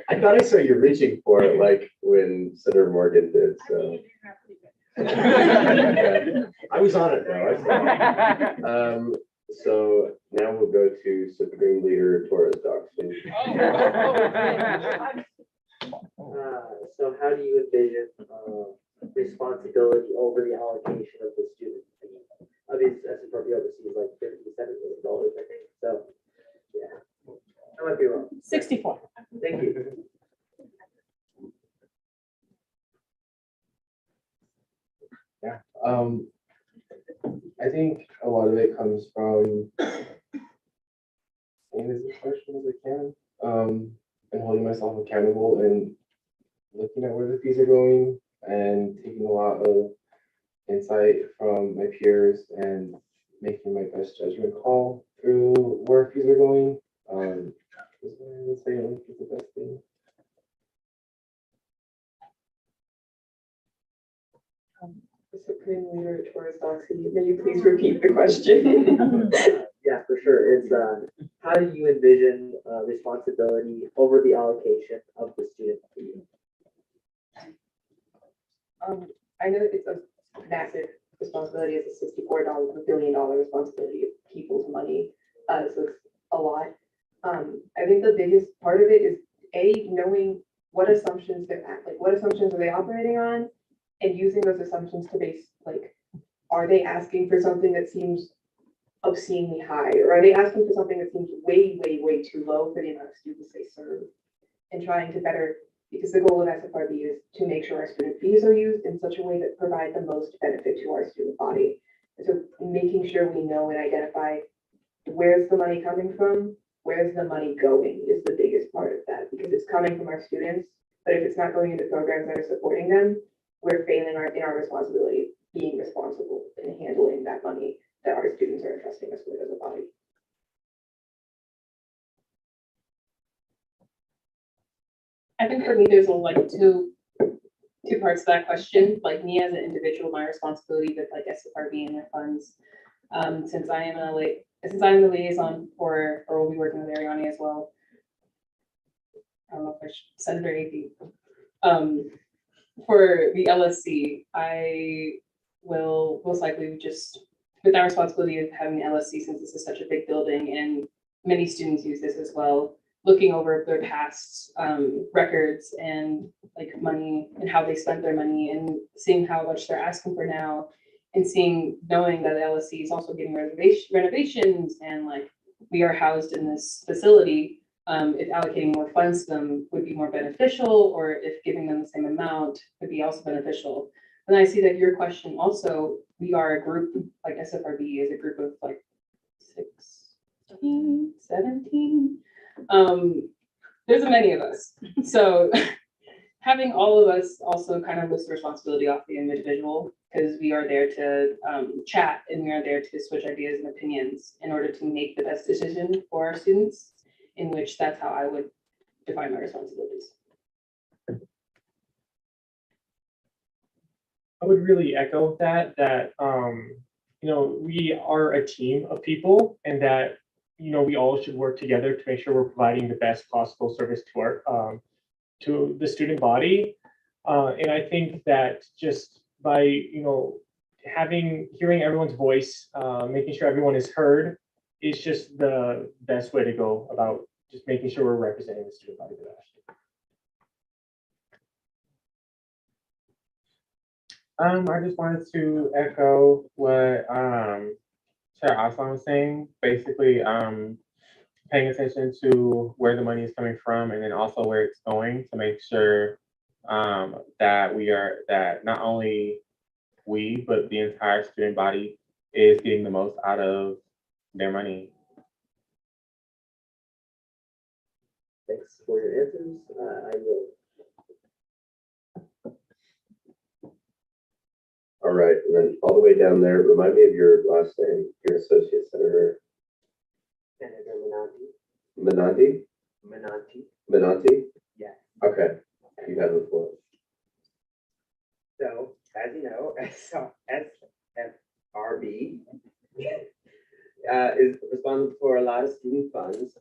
I thought I saw you reaching for it like when Senator Morgan did, so. I was on it though. I saw it. So now we'll go to Supreme Leader Torres Doxson. So how do you envision responsibility over the allocation of the student? Obviously, SFRB oversees like $57 million, I think. So, yeah, I might be wrong. 64. Thank you. Yeah. I think a lot of it comes from staying as impartial as I can, and holding myself accountable and looking at where the fees are going and taking a lot of insight from my peers and making my best judgment call through where fees are going. Is what I would say like is the best thing. Supreme Leader Torres Doxson, may you please repeat the question? Yeah, for sure. It's how do you envision responsibility over the allocation of the student fee? I know it's a massive responsibility. It's a $64 billion responsibility of people's money. So it's a lot. I think the biggest part of it is knowing what assumptions they're at, like what assumptions are they operating on, and using those assumptions to base, like, are they asking for something that seems obscenely high, or are they asking for something that seems way, way, way too low for the amount of students they serve? And trying to better, because the goal of SFRB is to make sure our student fees are used in such a way that provide the most benefit to our student body. And so making sure we know and identify where's the money coming from, where's the money going is the biggest part of that, because it's coming from our students, but if it's not going into programs that are supporting them, we're failing in our responsibility, being responsible in handling that money that our students are entrusting us with as a body. I think for me, there's like two parts to that question. Like me as an individual, my responsibility with like SFRB and their funds, since I'm the liaison for, or will be working with Ariani as well. I don't know if I should, Senator AP. For the LSC, I will most likely just, with our responsibility of having the LSC, since this is such a big building and many students use this as well, looking over their past records and like money and how they spent their money and seeing how much they're asking for now, and knowing that the LSC is also getting renovations and like we are housed in this facility. If allocating more funds to them would be more beneficial, or if giving them the same amount would be also beneficial. And I see that your question also, we are a group, like SFRB is a group of like 16, 17. There's many of us. So having all of us also kind of lifts the responsibility off the individual, because we are there to chat and we are there to switch ideas and opinions in order to make the best decision for our students, in which that's how I would define my responsibilities. I would really echo that we are a team of people, and that we all should work together to make sure we're providing the best possible service to our to the student body. And I think that just by hearing everyone's voice, making sure everyone is heard, is just the best way to go about just making sure we're representing the student body the best. I just wanted to echo what Chair Aslan was saying. Basically, paying attention to where the money is coming from, and then also where it's going, to make sure that not only we, but the entire student body is getting the most out of their money. Thanks for your answers. I will. All right, and then all the way down there, remind me of your last name, your associate senator. Senator Menanti. Menanti? Menanti. Menanti? Yes. Okay, you have the floor. So, as you know, SFRB is responsible for a lot of student funds.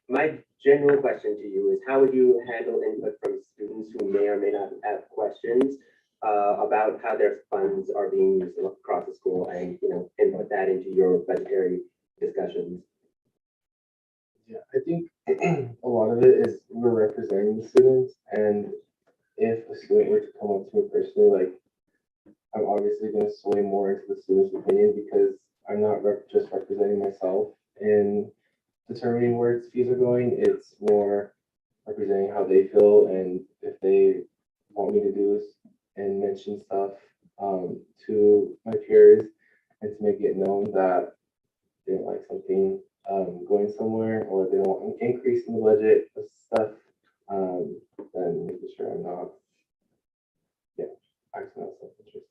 My general question to you is, how would you handle input from students who may or may not have questions about how their funds are being used across the school, and input that into your budgetary discussions? Yeah, I think a lot of it is we're representing the students, and if a student were to come up to me personally, like, I'm obviously going to sway more into the student's opinion because I'm not just representing myself in determining where its fees are going. It's more representing how they feel, and if they want me to do this and mention stuff to my peers and to make it known that they don't like something going somewhere, or they don't want an increase in the budget of stuff, then making sure I'm not, acting out self-interest.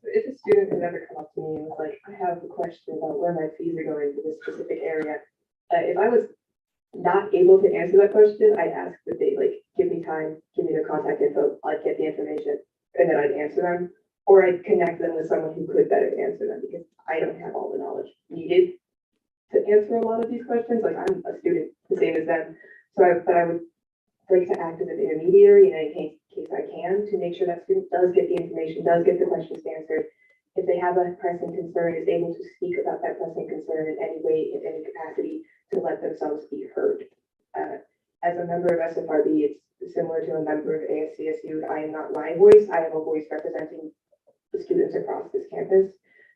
If a student had ever come up to me and was like, I have a question about where my fees are going for this specific area, if I was not able to answer that question, I'd ask that they give me time, give me their contact info, I'd get the information, and then I'd answer them, or I'd connect them with someone who could better answer them, because I don't have all the knowledge needed to answer a lot of these questions. Like, I'm a student, the same as them. But I would like to act as an intermediary in case I can, to make sure that student does get the information, does get the questions answered. If they have a pressing concern, is able to speak about that pressing concern in any way, in any capacity, to let themselves be heard. As a member of SFRB, it's similar to a member of ASCSU. I am not my voice. I am a voice representing the students across this campus.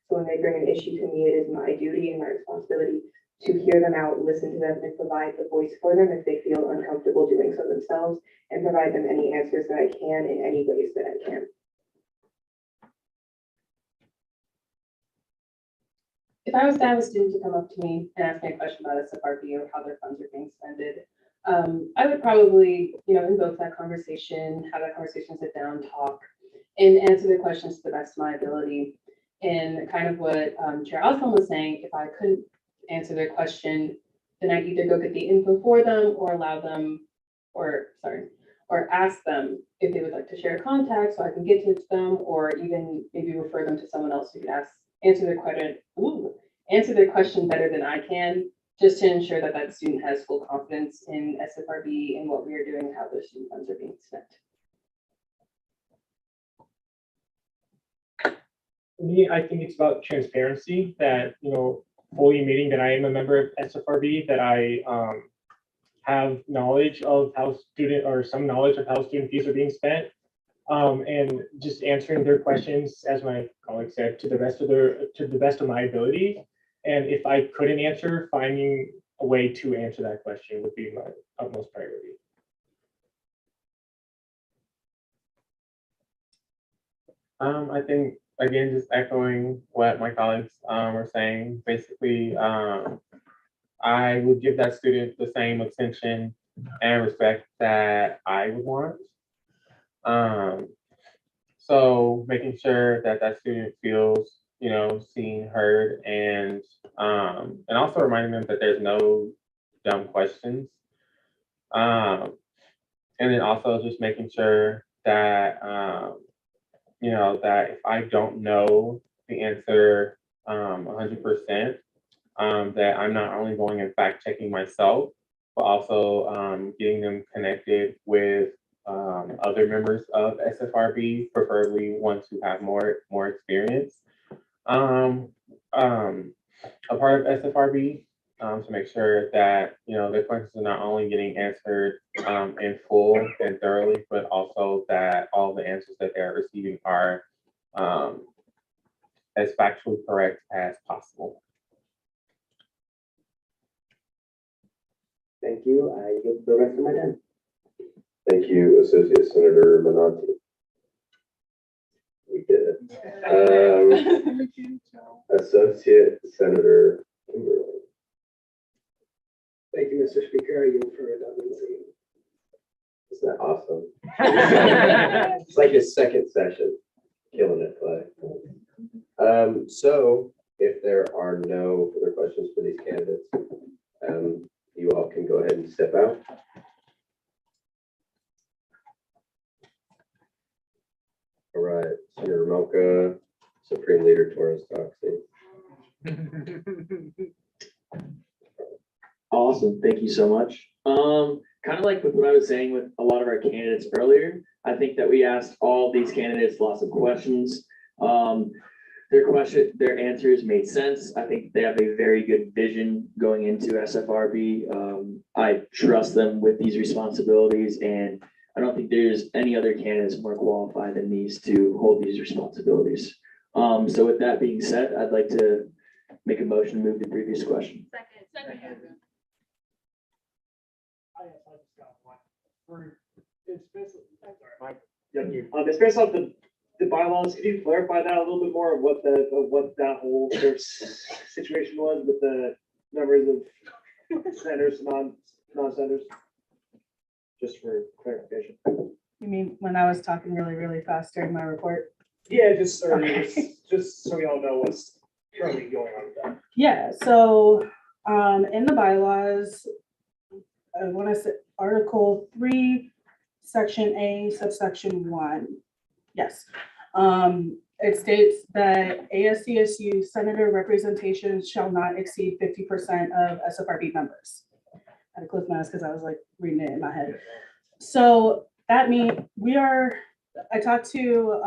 So when they bring an issue to me, it is my duty and my responsibility to hear them out, listen to them, and provide the voice for them if they feel uncomfortable doing so themselves, and provide them any answers that I can in any ways that I can. If I was to have a student to come up to me and ask me a question about SFRB or how their funds are being spent, I would probably, invoke that conversation, have that conversation, sit down, talk, and answer their questions to the best of my ability. And kind of what Chair Osborne was saying, if I couldn't answer their question, then I'd either go get the info for them or or ask them if they would like to share a contact so I can get to them, or even maybe refer them to someone else who could answer their question better than I can, just to ensure that that student has full confidence in SFRB and what we are doing and how those student funds are being spent. For me, I think it's about transparency, that, fully admitting that I am a member of SFRB, that I have knowledge of how some knowledge of how student fees are being spent, and just answering their questions, as my colleague said, to the best of my ability. And if I couldn't answer, finding a way to answer that question would be my utmost priority. I think, again, just echoing what my colleagues are saying, basically, I would give that student the same attention and respect that I would want. So making sure that that student feels, seen, heard, and also reminding them that there's no dumb questions. And then also just making sure that, that if I don't know the answer 100%, that I'm not only going and fact checking myself, but also getting them connected with other members of SFRB, preferably ones who have more experience. A part of SFRB, to make sure that their questions are not only getting answered in full and thoroughly, but also that all the answers that they're receiving are as factually correct as possible. Thank you. I give the rest of my time. Thank you, Associate Senator Menanti. We did it. Associate Senator Kimberly. Thank you, Mr. Speaker. I yield for redundancy. Isn't that awesome? It's like his second session. Killing it, Clay. So if there are no further questions for these candidates, you all can go ahead and step out. All right, Senator Mocha, Supreme Leader Torres Doxy. Awesome, thank you so much. Kind of like with what I was saying with a lot of our candidates earlier, I think that we asked all these candidates lots of questions. Their answers made sense. I think they have a very good vision going into SFRB. I trust them with these responsibilities, and I don't think there's any other candidates more qualified than these to hold these responsibilities. So with that being said, I'd like to make a motion to move to previous question. Yep, it's based off the bylaws. Could you clarify that a little bit more of what that whole sort of situation was with the numbers of senators, non-senators? Just for clarification. You mean when I was talking really, really fast during my report? Yeah, just so we all know what's currently going on with that. Yeah, so in the bylaws, I want to say Article 3, Section A, subsection 1. Yes. It states that ASCSU senator representation shall not exceed 50% of SFRB members. I had to click my eyes because I was like reading it in my head. So that means I talked to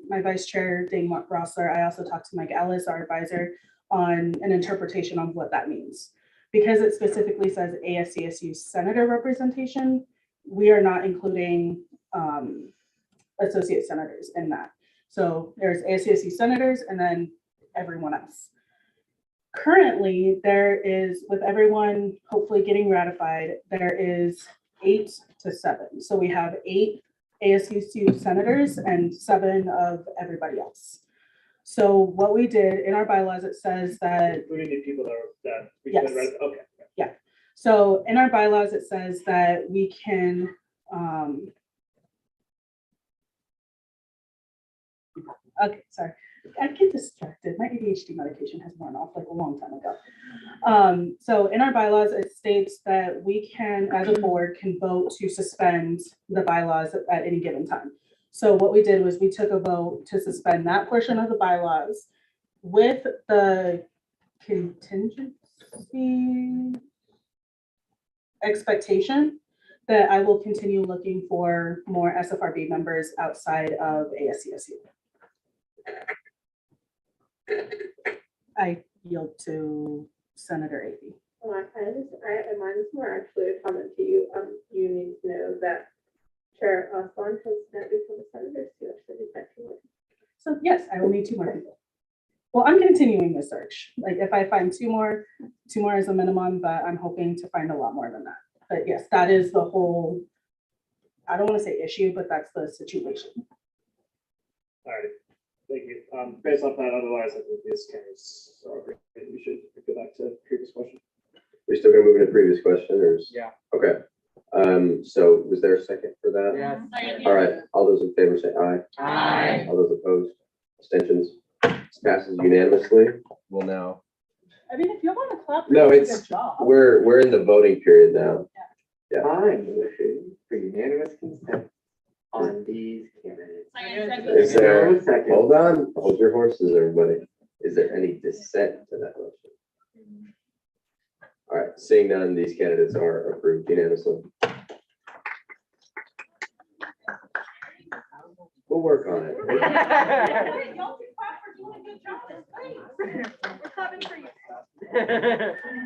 my vice chair, Dane Rossler. I also talked to Mike Ellis, our advisor, on an interpretation on what that means. Because it specifically says ASCSU senator representation, we are not including associate senators in that. So there's ASCSU senators and then everyone else. Currently, there is, with everyone hopefully getting ratified, there is 8 to 7. So we have 8 ASCSU senators and 7 of everybody else. So what we did in our bylaws, it says that. Including the people that we Yes. okay. Yeah. So in our bylaws, it says that we can, okay, sorry. I get distracted. My ADHD medication has worn off like a long time ago. So in our bylaws, it states that we can, as a board, can vote to suspend the bylaws at any given time. So what we did was we took a vote to suspend that portion of the bylaws with the contingency expectation that I will continue looking for more SFRB members outside of ASCSU. I yield to Senator Avey. Mine is more actually a comment to you. You need to know that Chair Osborne has now become a senator to actually effectively. So yes, I will need 2 more people. Well, I'm continuing the search. Like if I find 2 more is a minimum, but I'm hoping to find a lot more than that. But yes, that is the whole, I don't want to say issue, but that's the situation. All right, thank you. Based off that, otherwise I think this carries. So we should go back to previous question. We're still gonna move into previous question, or? Yeah. Okay. So was there a second for that? Yeah. All right, all those in favor say aye. Aye. All those opposed, abstentions, this passes unanimously. We'll now. I mean, if you want to clap, No, it's a it's, good job. we're in the voting period now. Yeah. I'm motion for unanimous consent on these candidates. Is there, hold on, hold your horses, everybody. Is there any dissent to that motion? All right, seeing none, these candidates are approved unanimously. We'll work on it.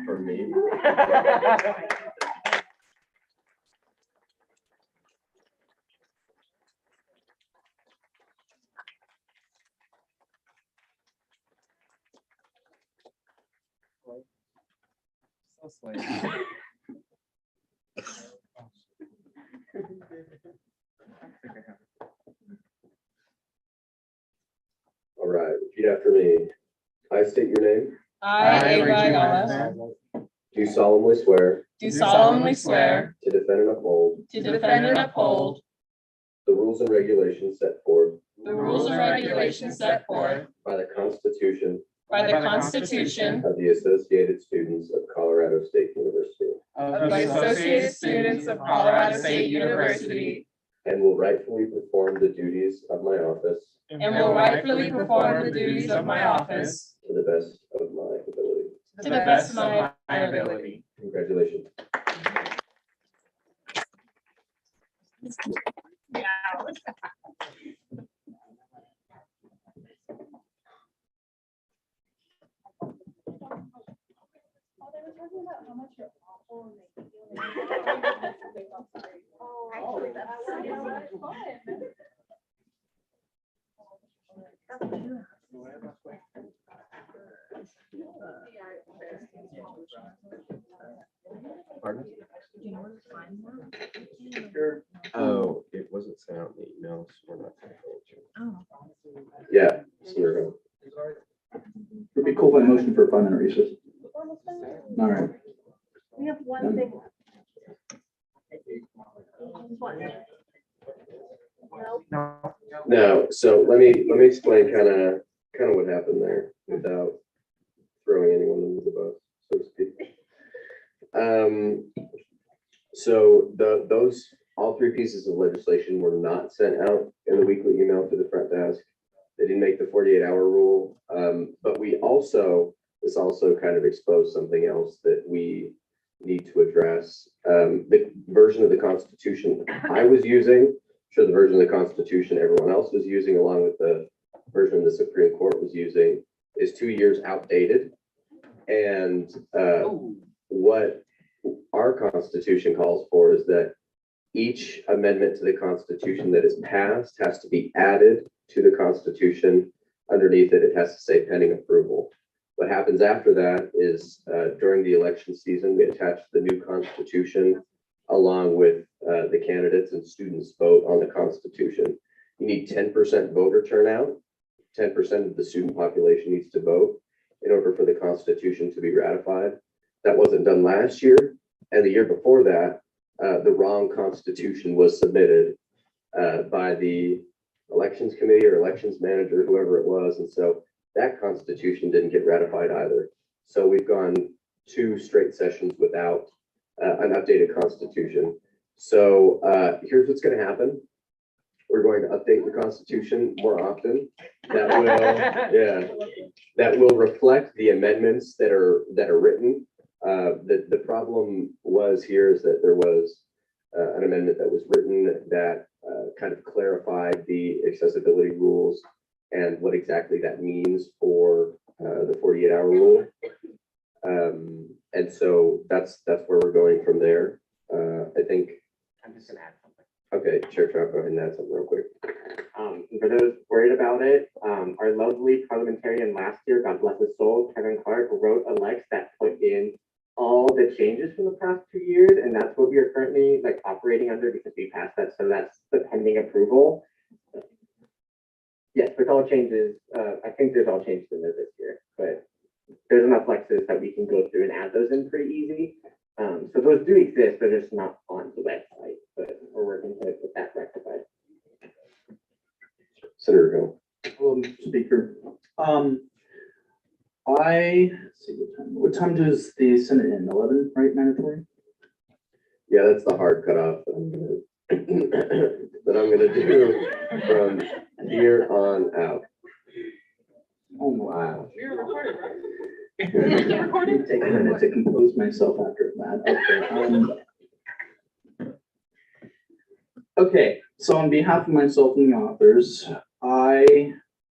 For me. So sweet. All right, repeat after me. I state your name. I, Ava Gomez, Do solemnly swear do solemnly swear to defend and uphold to defend and uphold the rules and regulations set forth the rules and regulations set forth by the Constitution by the Constitution of the Associated Students of Colorado State University, of the Associated Students of Colorado State University, and will rightfully perform the duties of my office and will rightfully perform the duties of my office to the best of my ability. to the best of my ability. Congratulations. Pardon? Oh, it wasn't sent out in the email, so we're not. Yeah. Sure. It'd be cool if I motion for a 5-minute recess. All right. We have one thing. No, so let me explain kind of what happened there without throwing anyone under the bus, so to speak. So those all three pieces of legislation were not sent out in the weekly email to the front desk. They didn't make the 48-hour rule, but this also kind of exposed something else that we need to address. The version of the Constitution I was using, I'm sure the version of the Constitution everyone else was using, along with the version the Supreme Court was using, is 2 years outdated. And what our Constitution calls for is that each amendment to the Constitution that is passed has to be added to the Constitution. Underneath it, it has to say pending approval. What happens after that is during the election season, we attach the new Constitution along with the candidates and students vote on the Constitution. You need 10% voter turnout. 10% of the student population needs to vote in order for the Constitution to be ratified. That wasn't done last year, and the year before that, the wrong Constitution was submitted by the elections committee or elections manager, whoever it was, and so that Constitution didn't get ratified either. So we've gone 2 straight sessions without an updated Constitution. So here's what's going to happen. We're going to update the Constitution more often. That will reflect the amendments that are written. The problem was here is that there was an amendment that was written that kind of clarified the accessibility rules and what exactly that means for the 48-hour rule. And so that's where we're going from there. I think. I'm just gonna add something. Okay, Chair Trout, go ahead and add something real quick. For those worried about it, our lovely parliamentarian last year, God bless his soul, Kevin Clark, wrote a lex that put in all the changes from the past 2 years, and that's what we are currently operating under because we passed that. So that's the pending approval. Yes, with all changes, I think there's all changes in there this year, but there's enough flexes that we can go through and add those in pretty easy. So those do exist, they're just not on the website, but we're working to get that rectified. Senator Hill. Hello, Mr. Speaker. Let's see what time does the Senate end? 11, right, mandatory? Yeah, that's the hard cutoff that I'm gonna do from here on out. Oh, wow. You're recorded, right? Take a minute to compose myself after that. Okay, so on behalf of myself and the authors,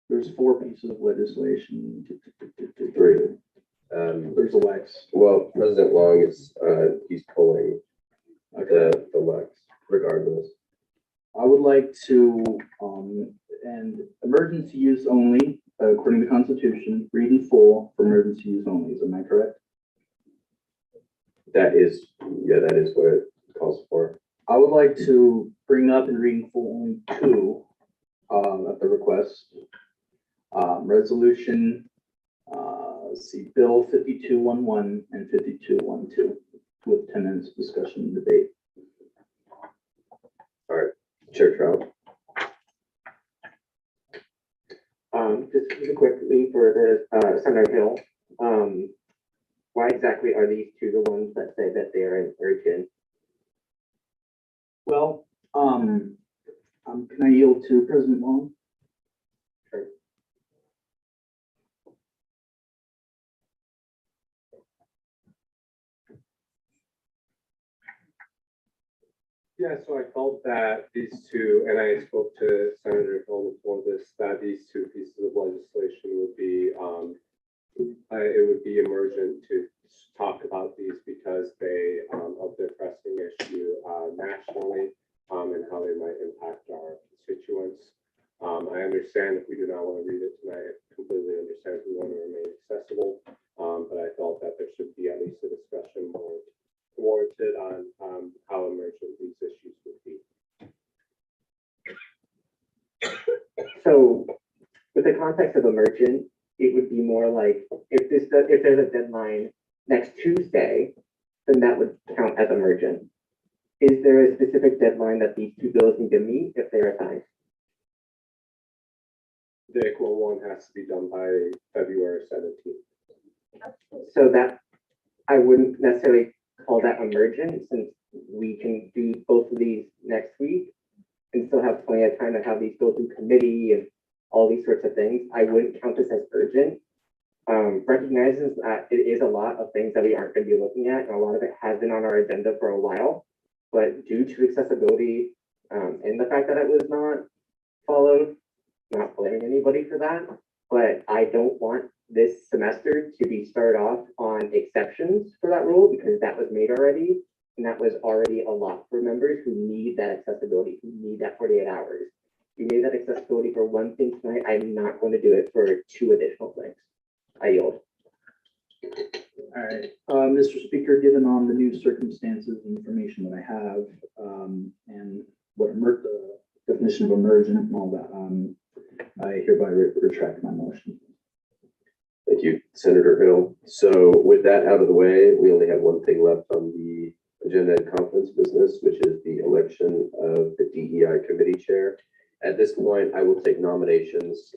there's 4 pieces of legislation. 3. There's a Lex. Well, President Long is he's pulling the Lex regardless. I would like to and emergency use only, according to the Constitution, read in full for emergency use only. Am I correct? That is what it calls for. I would like to bring up and read in full only 2 at the request. Resolution, let's see, Bill 5211 and 5212. with 10 minutes of discussion and debate. All right, Chair Trout. Just really quickly for the Senator Hill, why exactly are these two the ones that say that they are urgent? Well, can I yield to President Long? Sure. Yeah, so I felt that these two, and I spoke to Senator Hill before this, that these two pieces of legislation would be, it would be emergent to talk about these because they, of their pressing issue nationally, and how they might impact our constituents. I understand if we do not want to read it tonight, I completely understand if we want to remain accessible, but I felt that there should be at least a discussion more warranted on how emergent these issues would be. So with the context of emergent, it would be more like if there's a deadline next Tuesday, then that would count as emergent. Is there a specific deadline that these two bills need to meet if they're assigned? The equal one has to be done by February 17th. So that I wouldn't necessarily call that emergent since we can do both of these next week and still have plenty of time to have these go through committee and all these sorts of things. I wouldn't count this as urgent. Recognizes that it is a lot of things that we aren't going to be looking at, and a lot of it has been on our agenda for a while. But due to accessibility and the fact that it was not followed, not blaming anybody for that, but I don't want this semester to be started off on exceptions for that rule because that was made already, and that was already a lot for members who need that accessibility, who need that 48 hours. We made that accessibility for one thing tonight. I'm not going to do it for two additional things. I yield. All right, Mr. Speaker, given on the new circumstances and information that I have, and what the definition of emergent and all that, I hereby retract my motion. Thank you, Senator Hill. So with that out of the way, we only have one thing left on the agenda and conference business, which is the election of the DEI committee chair. At this point, I will take nominations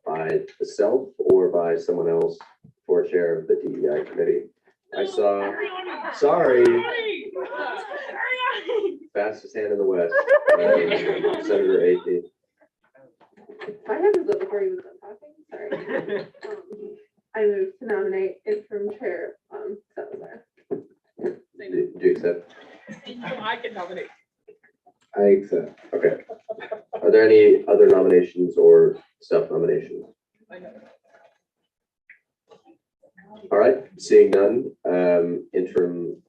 by myself or by someone else for chair of the DEI committee. I saw, sorry, fastest hand in the West, Senator Ake. I have to go before you was done talking, sorry. I move to nominate interim chair, Salazar. Do you accept? I can nominate. I accept. Okay. Are there any other nominations or self-nominations? All right, seeing none, interim.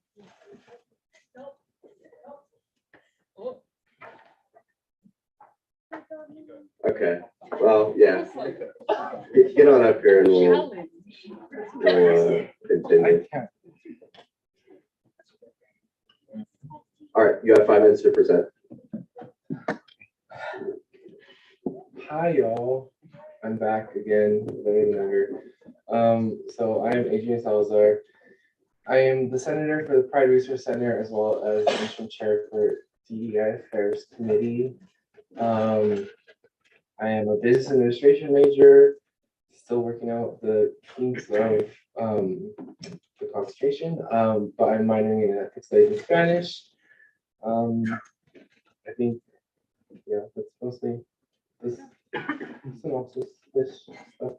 Okay, well, yeah. Get on up here and we'll continue. All right, you have 5 minutes to present. Hi, y'all. I'm back again, living younger. So I am Adrian Salazar. I am the senator for the Pride Resource Center as well as interim chair for DEI Affairs Committee. I am a business administration major, still working out the kinks of the concentration, but I'm minoring in ethics studies and Spanish. I think, yeah, that's mostly this synopsis, this stuff.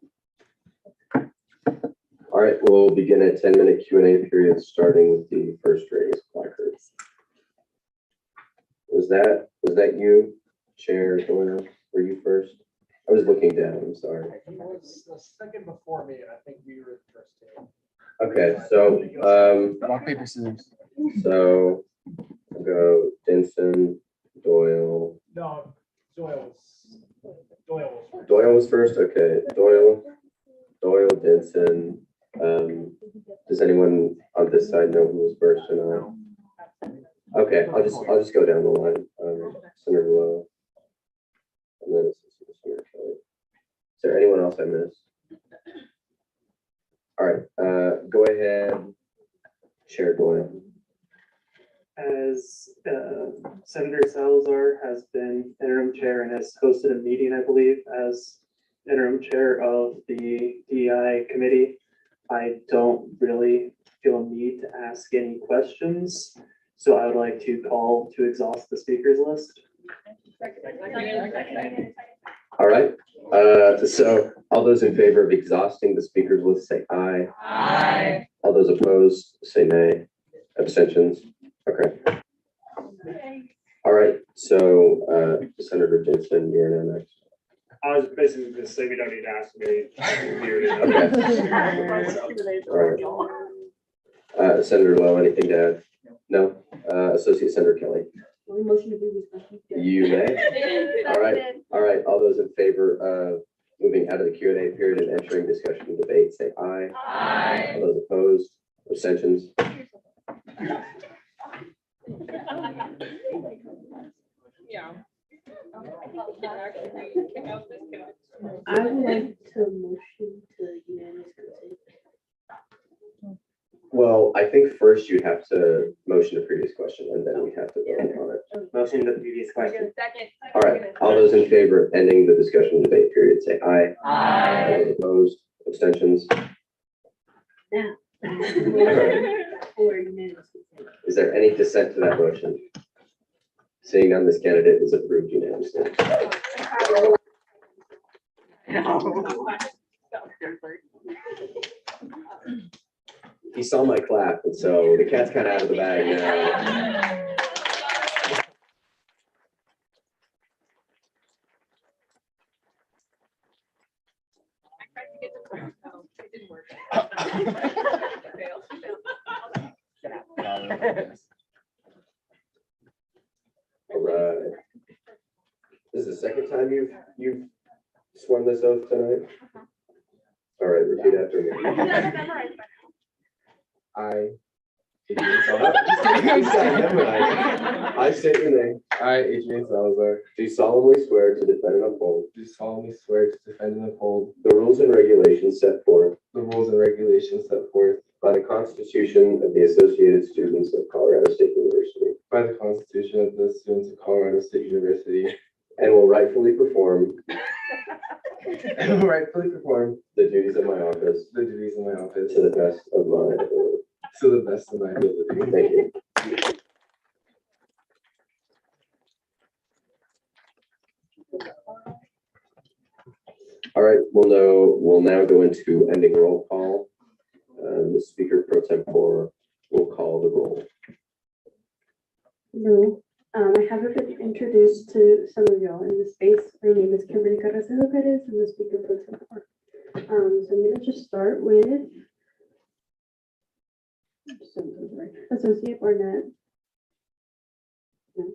All right, we'll begin a 10-minute Q&A period, starting with the first raised placard. Was that you, Chair Doyle? Were you first? I was looking down, I'm sorry. He was the second before me, and I think we were the first two. Okay, so rock, paper, scissors. So I'll go Denson, Doyle. No, Doyle was first. Doyle was first. Okay, Doyle, Denson. Does anyone on this side know who was first or not? Okay, I'll just go down the line. Senator Lowe, and then Senator Kelly. Is there anyone else I missed? All right, go ahead, Chair Doyle. as Senator Salazar has been interim chair and has hosted a meeting, I believe, as interim chair of the DEI committee, I don't really feel a need to ask any questions. So I would like to call to exhaust the speakers list. All right, so all those in favor of exhausting the speakers list, say aye. Aye. All those opposed, say nay. Abstentions? Okay. All right, so Senator Jensen, you're now next. I was basically going to say we don't need to ask me. Okay. All right. Senator Lowe, anything to add? No? Associate Senator Kelly? You may. All right, all those in favor of moving out of the Q&A period and entering discussion and debate, say aye. Aye. All those opposed, abstentions? Yeah. I would like to motion to unanimous consent. Well, I think first you'd have to motion a previous question and then we'd have to vote on it. Motion to the previous question. Second. All right, all those in favor of ending the discussion and debate period, say aye. Aye. All those opposed, abstentions? Yeah. Or unanimous consent. Is there any dissent to that motion? Seeing none, this candidate is approved unanimously. He saw my clap, and so the cat's kind of out of the bag now. All right. This is the second time you've sworn this oath tonight? All right, repeat after me. I, I state your name. I, Adrian Salazar, Do solemnly swear to defend and uphold do solemnly swear to defend and uphold the rules and regulations set forth the rules and regulations set forth by the Constitution of the Associated Students of Colorado State University, by the Constitution of the Students of Colorado State University, and will rightfully perform and will rightfully perform the duties of my office the duties of my office to the best of my ability. to the best of my ability. Thank you. All right, we'll now go into ending roll call. The speaker pro tempore will call the roll. No, I haven't been introduced to some of y'all in this space. My name is Kimberly Carrasco Perez. I'm the speaker pro tempore. So I'm gonna just start with Associate Barnett. No.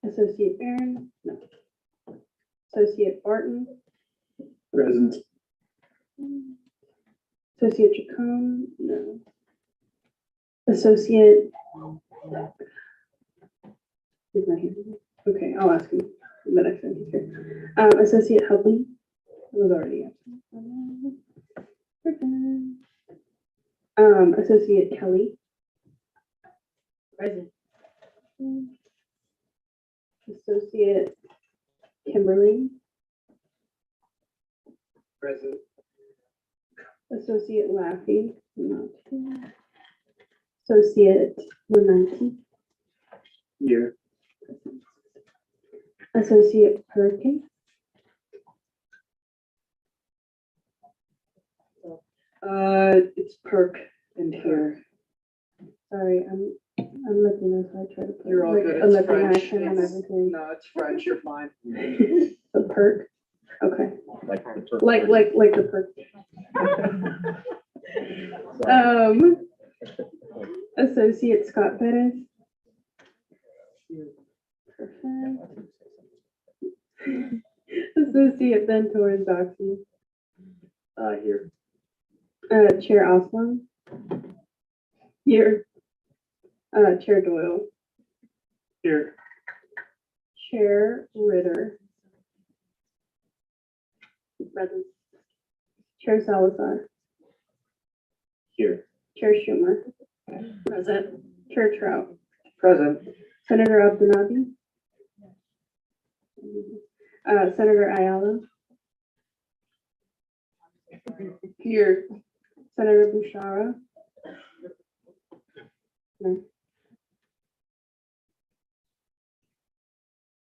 Associate Barron, no. Associate Barton. Present. Associate Chacon, no. Associate. He's not here. Okay, I'll ask him the next time he's here. Associate Helping was already absent. Associate Kelly. Present. Associate Kimberly. Present. Associate Laffey, not here. Associate Monanti. Here. Associate Perkins. It's Perk and here. Sorry, I'm Latino, so I try to put You're all like good. a It's Latino French. accent on It's- everything. No, it's French. You're fine. The perk. Okay. Like Like the perk. Associate Scott Perez. Perfect. Associate Ben Torres Doxy. Here. Chair Osman. Here. Chair Doyle. Here. Chair Ritter. Present. Chair Salazar. Here. Chair Schumer. Present. Chair Trout. Present. Senator Abdunabi. Senator Ayala. Here. Senator Bushara. No.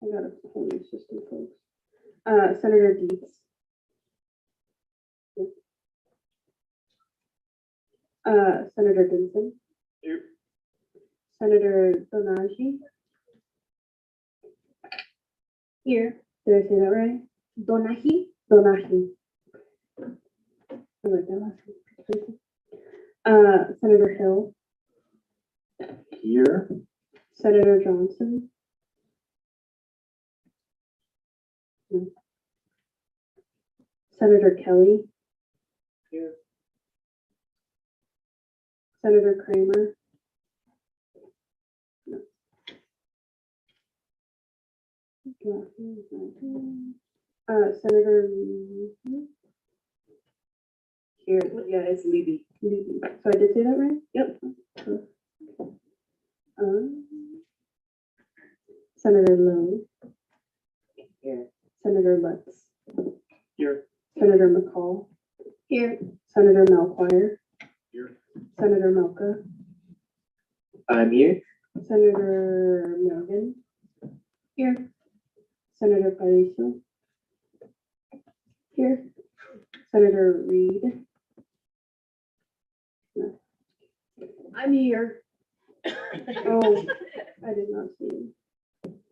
I got a whole new system, folks. Senator Deeds. Senator Denson. Here. Senator Donaji. Here. Did I say that right? Donahi? Donahi. I like that last one. Senator Hill. Here. Senator Johnson. No. Senator Kelly. Here. Senator Kramer. No. Senator here. Yeah, it's Levy. Levy. So I did say that right? Yep. Senator Lowe. Here. Senator Lutz. Here. Senator McCall. Here. Senator Melchior. Here. Senator Milka. I'm here. Senator Morgan. Here. Senator Pariso. Here. Senator Reed. No. I'm here. Oh, I did not see him.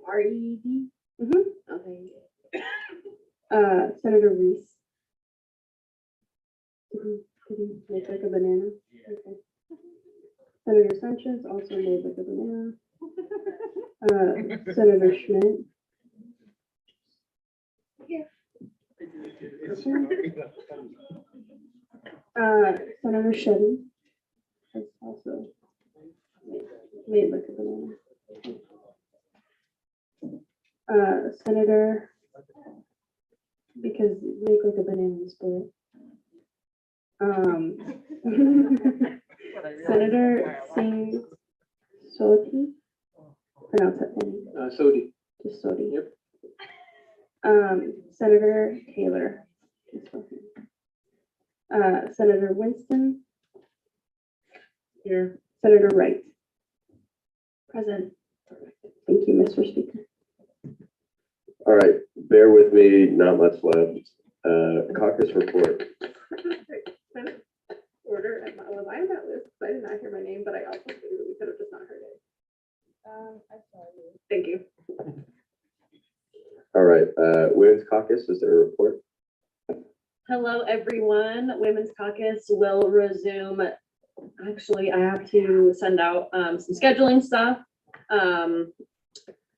R-E-D? Mm-hmm. Okay. Senator Reese. Did he make like a banana? Okay. Senator Sanchez also made like a banana. Senator Schmidt. Here. Senator Shetty has also made like a banana. Senator, because make like a banana and split. Senator Singh Soti, pronounce that any. Sodi. Just Soti. Yep. Senator Taylor. Senator Winston. Here. Senator Wright. Present. Thank you, Mr. Speaker. All right, bear with me, not much left. Caucus report. Order, was I on that list? I did not hear my name, but I also literally could have just not heard it. I saw you. Thank you. All right, Women's Caucus, is there a report? Hello, everyone. Women's Caucus will resume. Actually, I have to send out some scheduling stuff.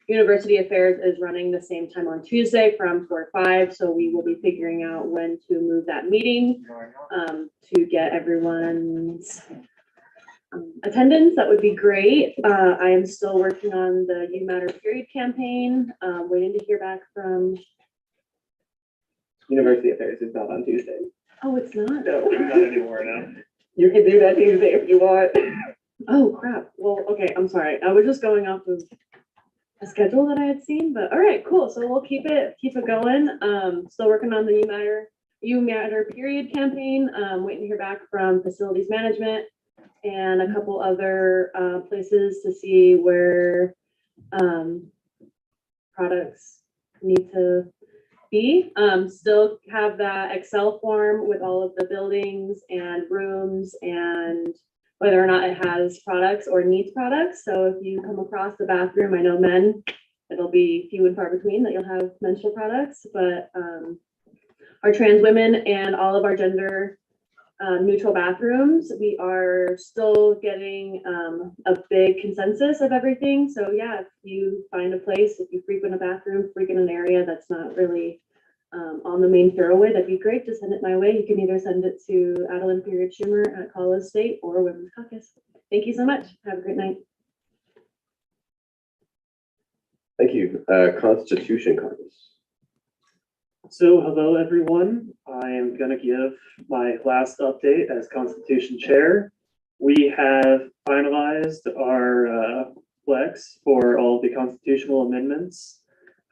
University Affairs is running the same time on Tuesday from 4 to 5, so we will be figuring out when to move that meeting to get everyone's attendance. That would be great. I am still working on the You Matter Period campaign, waiting to hear back from. University Affairs is not on Tuesday. Oh, it's not? No, not anymore now. You can do that Tuesday if you want. Oh, crap. Well, okay, I'm sorry. I was just going off of a schedule that I had seen, but all right, cool. So we'll keep it going. Still working on the You Matter Period campaign. Waiting to hear back from facilities management and a couple other places to see where products need to be. Still have that Excel form with all of the buildings and rooms and whether or not it has products or needs products. So if you come across the bathroom, I know men, it'll be few and far between that you'll have menstrual products, but our trans women and all of our gender neutral bathrooms, we are still getting a big consensus of everything. So yeah, if you find a place, if you frequent a bathroom, frequent an area that's not really on the main thoroughway, that'd be great. Just send it my way. You can either send it to Adeline Schumer at Colorado State or Women's Caucus. Thank you so much. Have a great night. Thank you. Constitution Caucus. So hello, everyone. I am going to give my last update as Constitution Chair. We have finalized our flex for all the constitutional amendments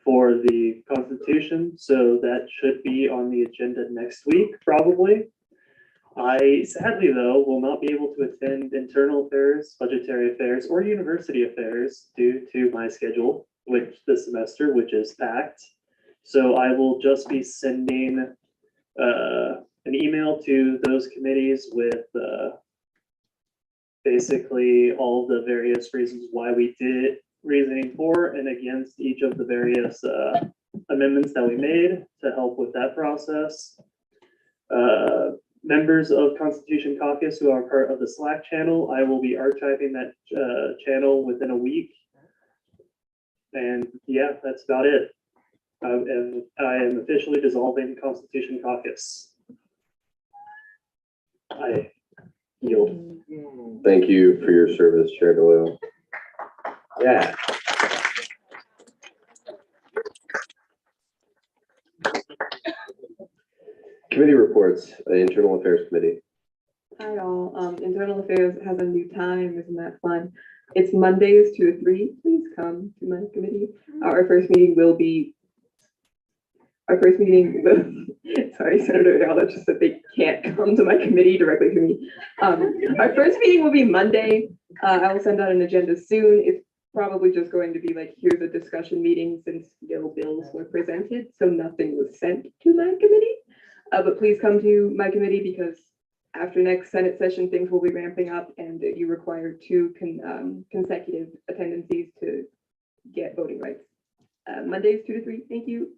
for the Constitution, so that should be on the agenda next week, probably. I sadly, though, will not be able to attend internal affairs, budgetary affairs, or university affairs due to my schedule, which this semester, which is packed. So I will just be sending an email to those committees with basically all the various reasons why we did it, reasoning for and against each of the various amendments that we made to help with that process. Members of Constitution Caucus who are part of the Slack channel, I will be archiving that channel within a week. And yeah, that's about it. I am officially dissolving Constitution Caucus. I yield. Thank you for your service, Chair Doyle. Yeah. Committee reports, Internal Affairs Committee. Hi all, Internal Affairs has a new time, isn't that fun? It's Mondays 2 to 3, please come to my committee. Our first meeting will be, sorry, Senator Ayala just said they can't come to my committee directly to me. Our first meeting will be Monday. I will send out an agenda soon. It's probably just going to be like, here's a discussion meeting since no bills were presented, so nothing was sent to my committee. But please come to my committee because after next Senate session, things will be ramping up and you require 2 consecutive attendances to get voting rights. Mondays 2 to 3, thank you.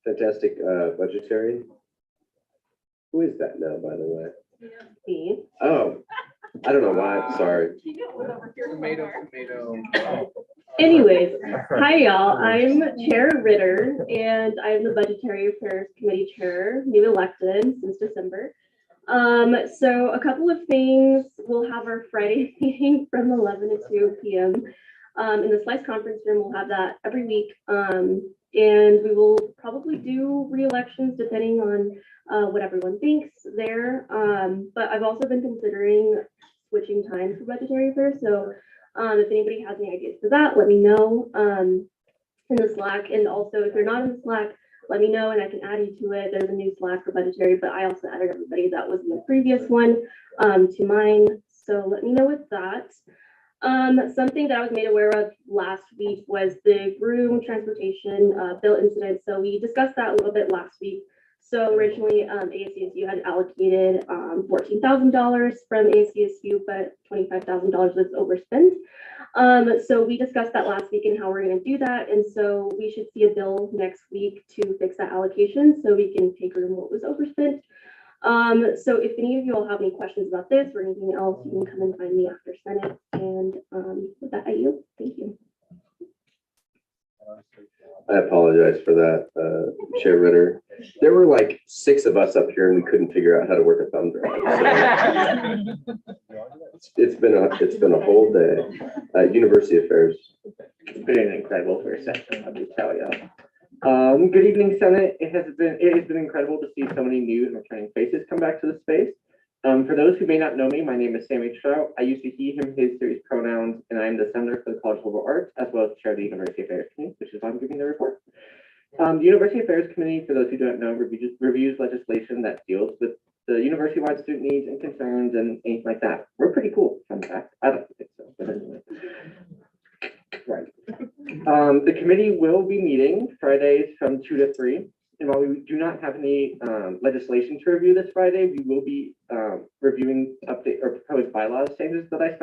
Fantastic, budgetary. Who is that now, by the way? Me. Oh, I don't know why, sorry. Tomato, tomato. Anyways, hi y'all, I'm Chair Ritter and I'm the Budgetary Affairs Committee Chair, new elected since December. So a couple of things, we'll have our Friday meeting from 11 to 2 p.m. In the Slice Conference Room, we'll have that every week. And we will probably do re-elections depending on what everyone thinks there. But I've also been considering switching times for budgetary affairs. So if anybody has any ideas for that, let me know in the Slack. And also, if you're not in the Slack, let me know and I can add you to it. There's a new Slack for budgetary, but I also added everybody that was in the previous one to mine. So let me know with that. Something that I was made aware of last week was the groom transportation bill incident. So we discussed that a little bit last week. So originally, ASCSU had allocated $14,000 from ASCSU, but $25,000 was overspent. So we discussed that last week and how we're going to do that. And so we should see a bill next week to fix that allocation so we can take room what was overspent. So if any of you all have any questions about this or anything else, you can come and find me after Senate. And with that, I yield. Thank you. I apologize for that, Chair Ritter. There were like 6 of us up here and we couldn't figure out how to work a thumb drive. So it's been a whole day. University Affairs. It's been an incredible first session, let me tell you. Good evening, Senate. It has been incredible to see so many new and returning faces come back to the space. For those who may not know me, my name is Sammy Trout. I use he, him, his series pronouns, and I am the Senator for the College of Liberal Arts, as well as chair of the University Affairs Committee, which is why I'm giving the report. The University Affairs Committee, for those who don't know, reviews legislation that deals with the university-wide student needs and concerns and anything like that. We're pretty cool, fun fact. I don't think so, but anyway. Right. The committee will be meeting Fridays from 2 to 3. And while we do not have any legislation to review this Friday, we will be reviewing update or proposed bylaws changes that I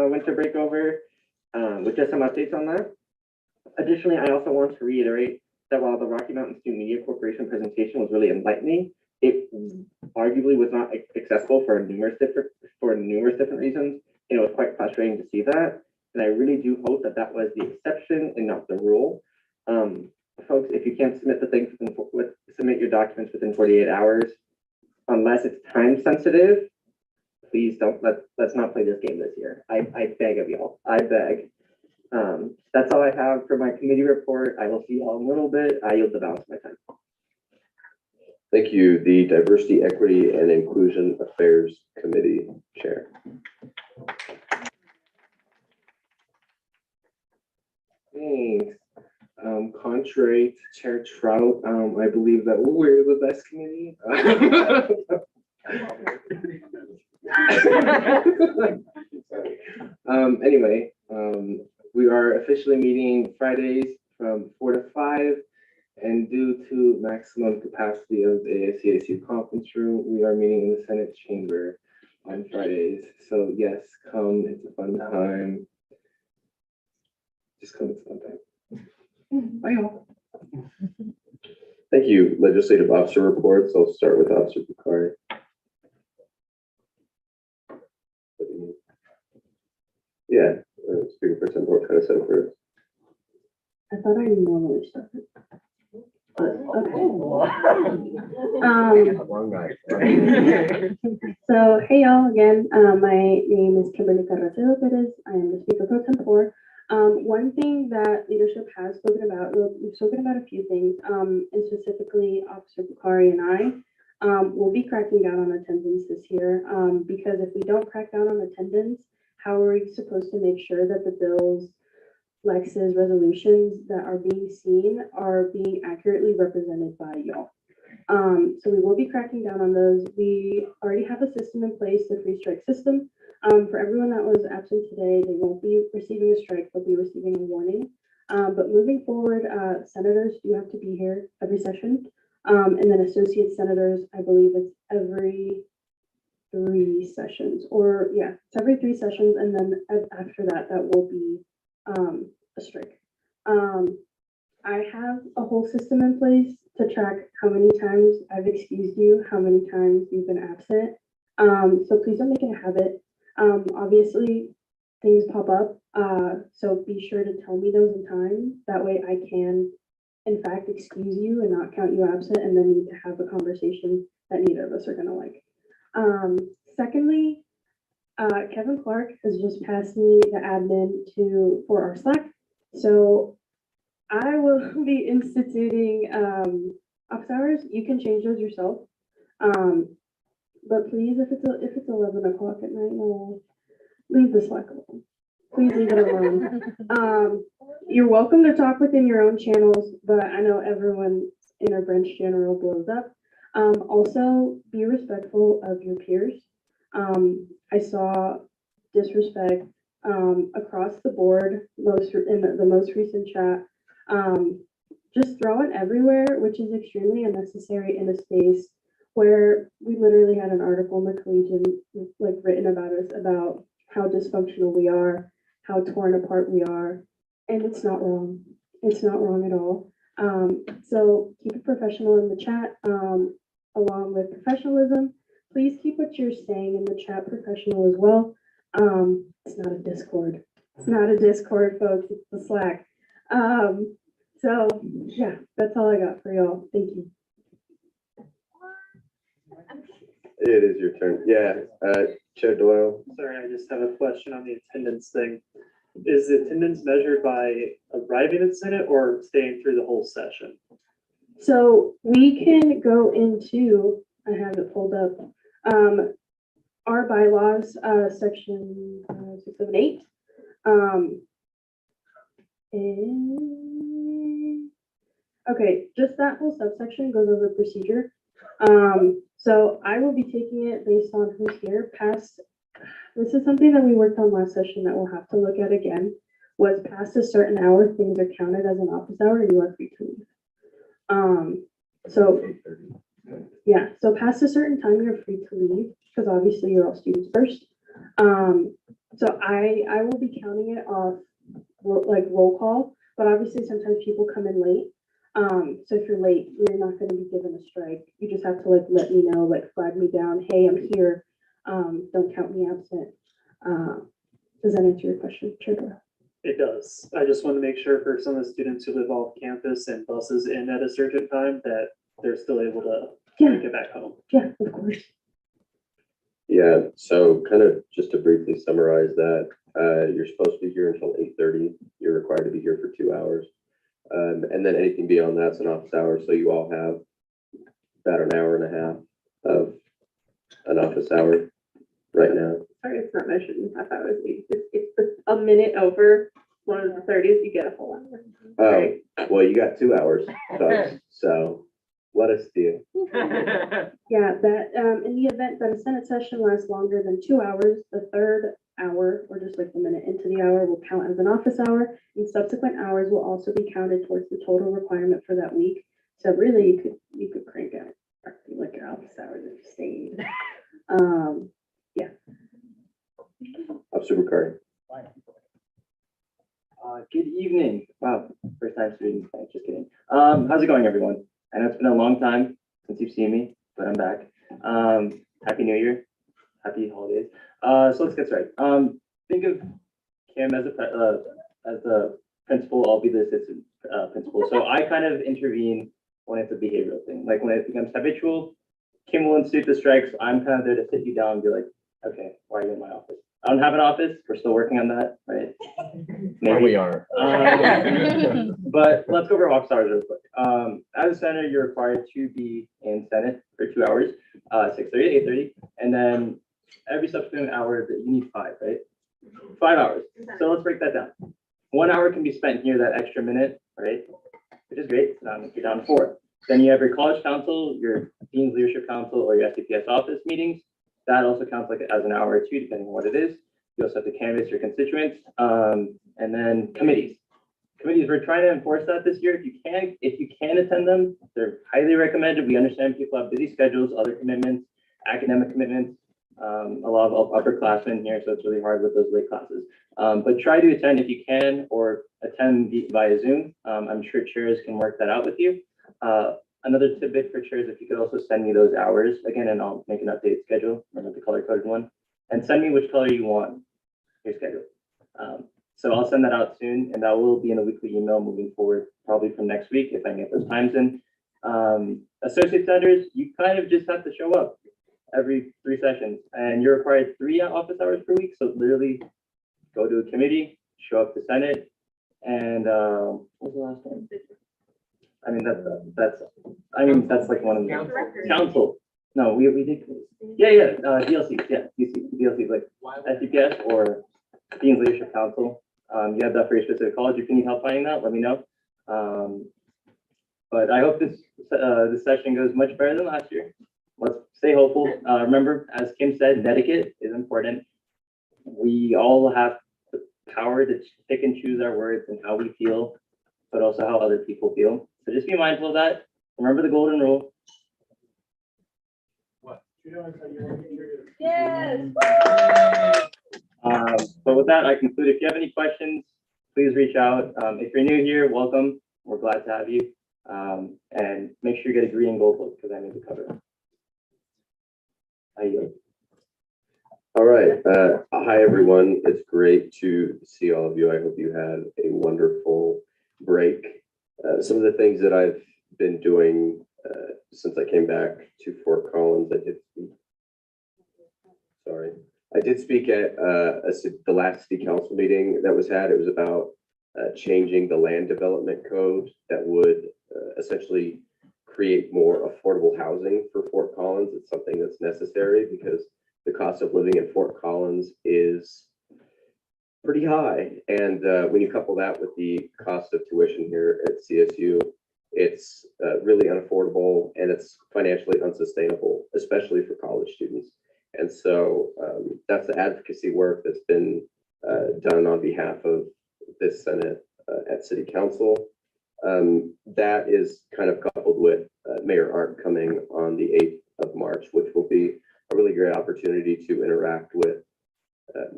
went to break over with just some updates on that. Additionally, I also want to reiterate that while the Rocky Mountain Student Media Corporation presentation was really enlightening, it arguably was not accessible for numerous different reasons, and it was quite frustrating to see that. And I really do hope that that was the exception and not the rule. Folks, if you can't submit the things submit your documents within 48 hours, unless it's time sensitive, please let's not play this game this year. I beg of y'all. I beg. That's all I have for my committee report. I will see y'all in a little bit. I yield the balance of my time. Thank you. The Diversity, Equity, and Inclusion Affairs Committee Chair. Thanks. Contrary to Chair Trout, I believe that we're the best committee. Anyway, we are officially meeting Fridays from 4 to 5, and due to maximum capacity of the ASCSU conference room, we are meeting in the Senate chamber on Fridays. So yes, come, it's a fun time. Just come, it's a fun time. Bye all. Thank you. Legislative officer reports. I'll start with Officer Picard. Yeah, Speaker Pro Tem Board kind of said it first. I thought I normally started. Long night. So, hey y'all again. My name is Kimberly Carrasco Perez. I am the Speaker Pro Tem 4. One thing that leadership has spoken about, we've spoken about a few things, and specifically Officer Bukhari and I will be cracking down on attendance this year, because if we don't crack down on attendance, how are we supposed to make sure that the bills, Lex's resolutions that are being seen are being accurately represented by y'all? So we will be cracking down on those. We already have a system in place, the free strike system. For everyone that was absent today, they won't be receiving a strike, they'll be receiving a warning. But moving forward, senators do have to be here every session. And then associate senators, I believe it's every 3 sessions, or yeah, it's every 3 sessions. And then after that, that will be a strike. I have a whole system in place to track how many times I've excused you, how many times you've been absent. So please don't make it a habit. Obviously, things pop up, so be sure to tell me those in time. That way I can, in fact, excuse you and not count you absent, and then need to have a conversation that neither of us are gonna like. Secondly, Kevin Clark has just passed me the admin for our Slack. So I will be instituting office hours. You can change those yourself. But please, if it's 11 o'clock at night, no, leave the Slack alone. Please leave it alone. You're welcome to talk within your own channels, but I know everyone in our branch general blows up. Also, be respectful of your peers. I saw disrespect across the board, in the most recent chat. Just thrown everywhere, which is extremely unnecessary in a space where we literally had an article in the Collegian like written about us, about how dysfunctional we are, how torn apart we are, and it's not wrong. It's not wrong at all. So keep it professional in the chat, along with professionalism. Please keep what you're saying in the chat professional as well. It's not a Discord. It's not a Discord, folks. It's the Slack. So yeah, that's all I got for y'all. Thank you. It is your turn. Yeah, Chair Doyle. Sorry, I just have a question on the attendance thing. Is the attendance measured by arriving at Senate or staying through the whole session? So we can go into, I have it pulled up, our bylaws, section 678. Okay, just that whole subsection goes over procedure. So I will be taking it based on who's here. This is something that we worked on last session that we'll have to look at again. Was past a certain hour, things are counted as an office hour and you are free to leave. So yeah, so past a certain time, you're free to leave because obviously you're all students first. So I will be counting it off like roll call, but obviously sometimes people come in late. So if you're late, you're not going to be given a strike. You just have to like let me know, like flag me down. Hey, I'm here. Don't count me absent. Does that answer your question, Chair Doyle? It does. I just want to make sure for some of the students who live off campus and buses in at a certain time that they're still able to make it back home. Yeah, of course. Yeah, so kind of just to briefly summarize that, you're supposed to be here until 8:30. You're required to be here for 2 hours. And then anything beyond that's an office hour. So you all have about an hour and a half of an office hour right now. Sorry, it's not measured in half hours. It's a minute over one of the 30s, you get a whole hour. Oh, well, you got 2 hours, folks, so let us do. Yeah, that, in the event that a Senate session lasts longer than 2 hours, the third hour, or just like the minute into the hour, will count as an office hour, and subsequent hours will also be counted towards the total requirement for that week. So really, you could crank out like your office hours if you stayed. Yeah. Super Curry. Good evening. Wow, first time student. Just kidding. How's it going, everyone? I know it's been a long time since you've seen me, but I'm back. Happy New Year. Happy holidays. So let's get started. Think of Kim as the principal. I'll be the assistant principal. So I kind of intervene when it's a behavioral thing. Like when it becomes habitual, Kim will institute the strikes. I'm kind of there to sit you down and be like, okay, why are you in my office? I don't have an office. We're still working on that, right? Maybe we are. But let's go over office hours real quick. As a senator, you're required to be in Senate for 2 hours, 6:30 to 8:30, and then every subsequent hour that you need 5, right? 5 hours. So let's break that down. 1 hour can be spent here, that extra minute, right? Which is great. You're down to 4. Then you have your college council, your dean's leadership council, or your SCPS office meetings. That also counts like as an hour or 2, depending on what it is. You also have to canvass your constituents, and then committees. Committees, we're trying to enforce that this year. If you can attend them, they're highly recommended. We understand people have busy schedules, other commitments, academic commitments, a lot of upperclassmen here, so it's really hard with those late classes. But try to attend if you can, or attend via Zoom. I'm sure chairs can work that out with you. Another tidbit for chairs, if you could also send me those hours again, and I'll make an updated schedule, remember the color coded one, and send me which color you want your schedule. So I'll send that out soon, and that will be in a weekly email moving forward, probably from next week if I can get those times in. Associate senators, you kind of just have to show up every 3 sessions, and you're required 3 office hours per week. So literally go to a committee, show up to Senate, and what was the last one? I mean, that's like one of the council. No, we did. Yeah, DLCs, DLCs like SCPS or Dean's Leadership Council. You have that for your specific college. If you need help finding that, let me know. But I hope this session goes much better than last year. Let's stay hopeful. Remember, as Kim said, etiquette is important. We all have the power to pick and choose our words and how we feel, but also how other people feel. So just be mindful of that. Remember the golden rule. What? Yes. But with that, I conclude. If you have any questions, please reach out. If you're new here, welcome. We're glad to have you. And make sure you get a green and gold book because I need to cover it. How you doing? All right. Hi, everyone. It's great to see all of you. I hope you had a wonderful break. Some of the things that I've been doing since I came back to Fort Collins, I did speak at the last city council meeting that was had. It was about changing the land development code that would essentially create more affordable housing for Fort Collins. It's something that's necessary because the cost of living in Fort Collins is pretty high. And when you couple that with the cost of tuition here at CSU, it's really unaffordable and it's financially unsustainable, especially for college students. And so that's the advocacy work that's been done on behalf of this Senate at City Council. That is kind of coupled with Mayor Arndt coming on the 8th of March, which will be a really great opportunity to interact with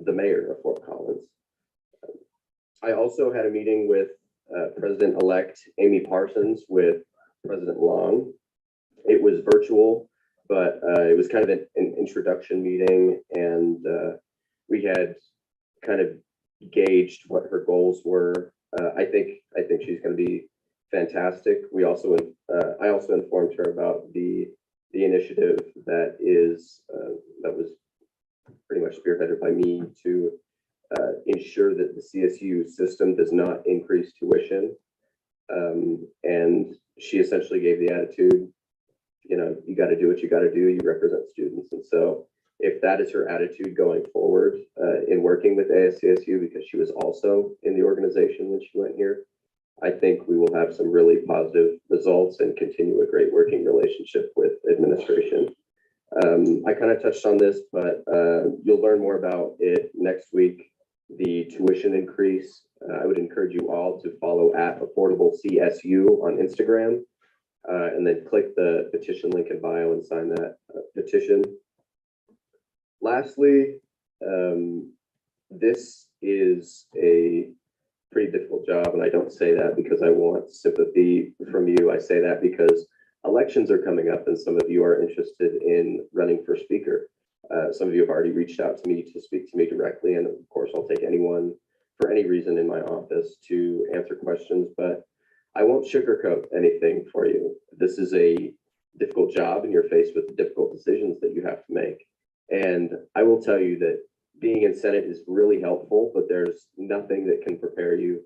the mayor of Fort Collins. I also had a meeting with President-elect Amy Parsons with President Long. It was virtual, but it was kind of an introduction meeting, and we had kind of gauged what her goals were. I think she's going to be fantastic. I also informed her about the initiative that was pretty much spearheaded by me to ensure that the CSU system does not increase tuition. And she essentially gave the attitude, you got to do what you got to do. You represent students. And so if that is her attitude going forward in working with ASCSU, because she was also in the organization when she went here, I think we will have some really positive results and continue a great working relationship with administration. I kind of touched on this, but you'll learn more about it next week. The tuition increase, I would encourage you all to follow at Affordable CSU on Instagram, and then click the petition link in bio and sign that petition. Lastly, this is a pretty difficult job, and I don't say that because I want sympathy from you. I say that because elections are coming up and some of you are interested in running for speaker. Some of you have already reached out to me to speak to me directly, and of course I'll take anyone for any reason in my office to answer questions, but I won't sugarcoat anything for you. This is a difficult job and you're faced with difficult decisions that you have to make. And I will tell you that being in Senate is really helpful, but there's nothing that can prepare you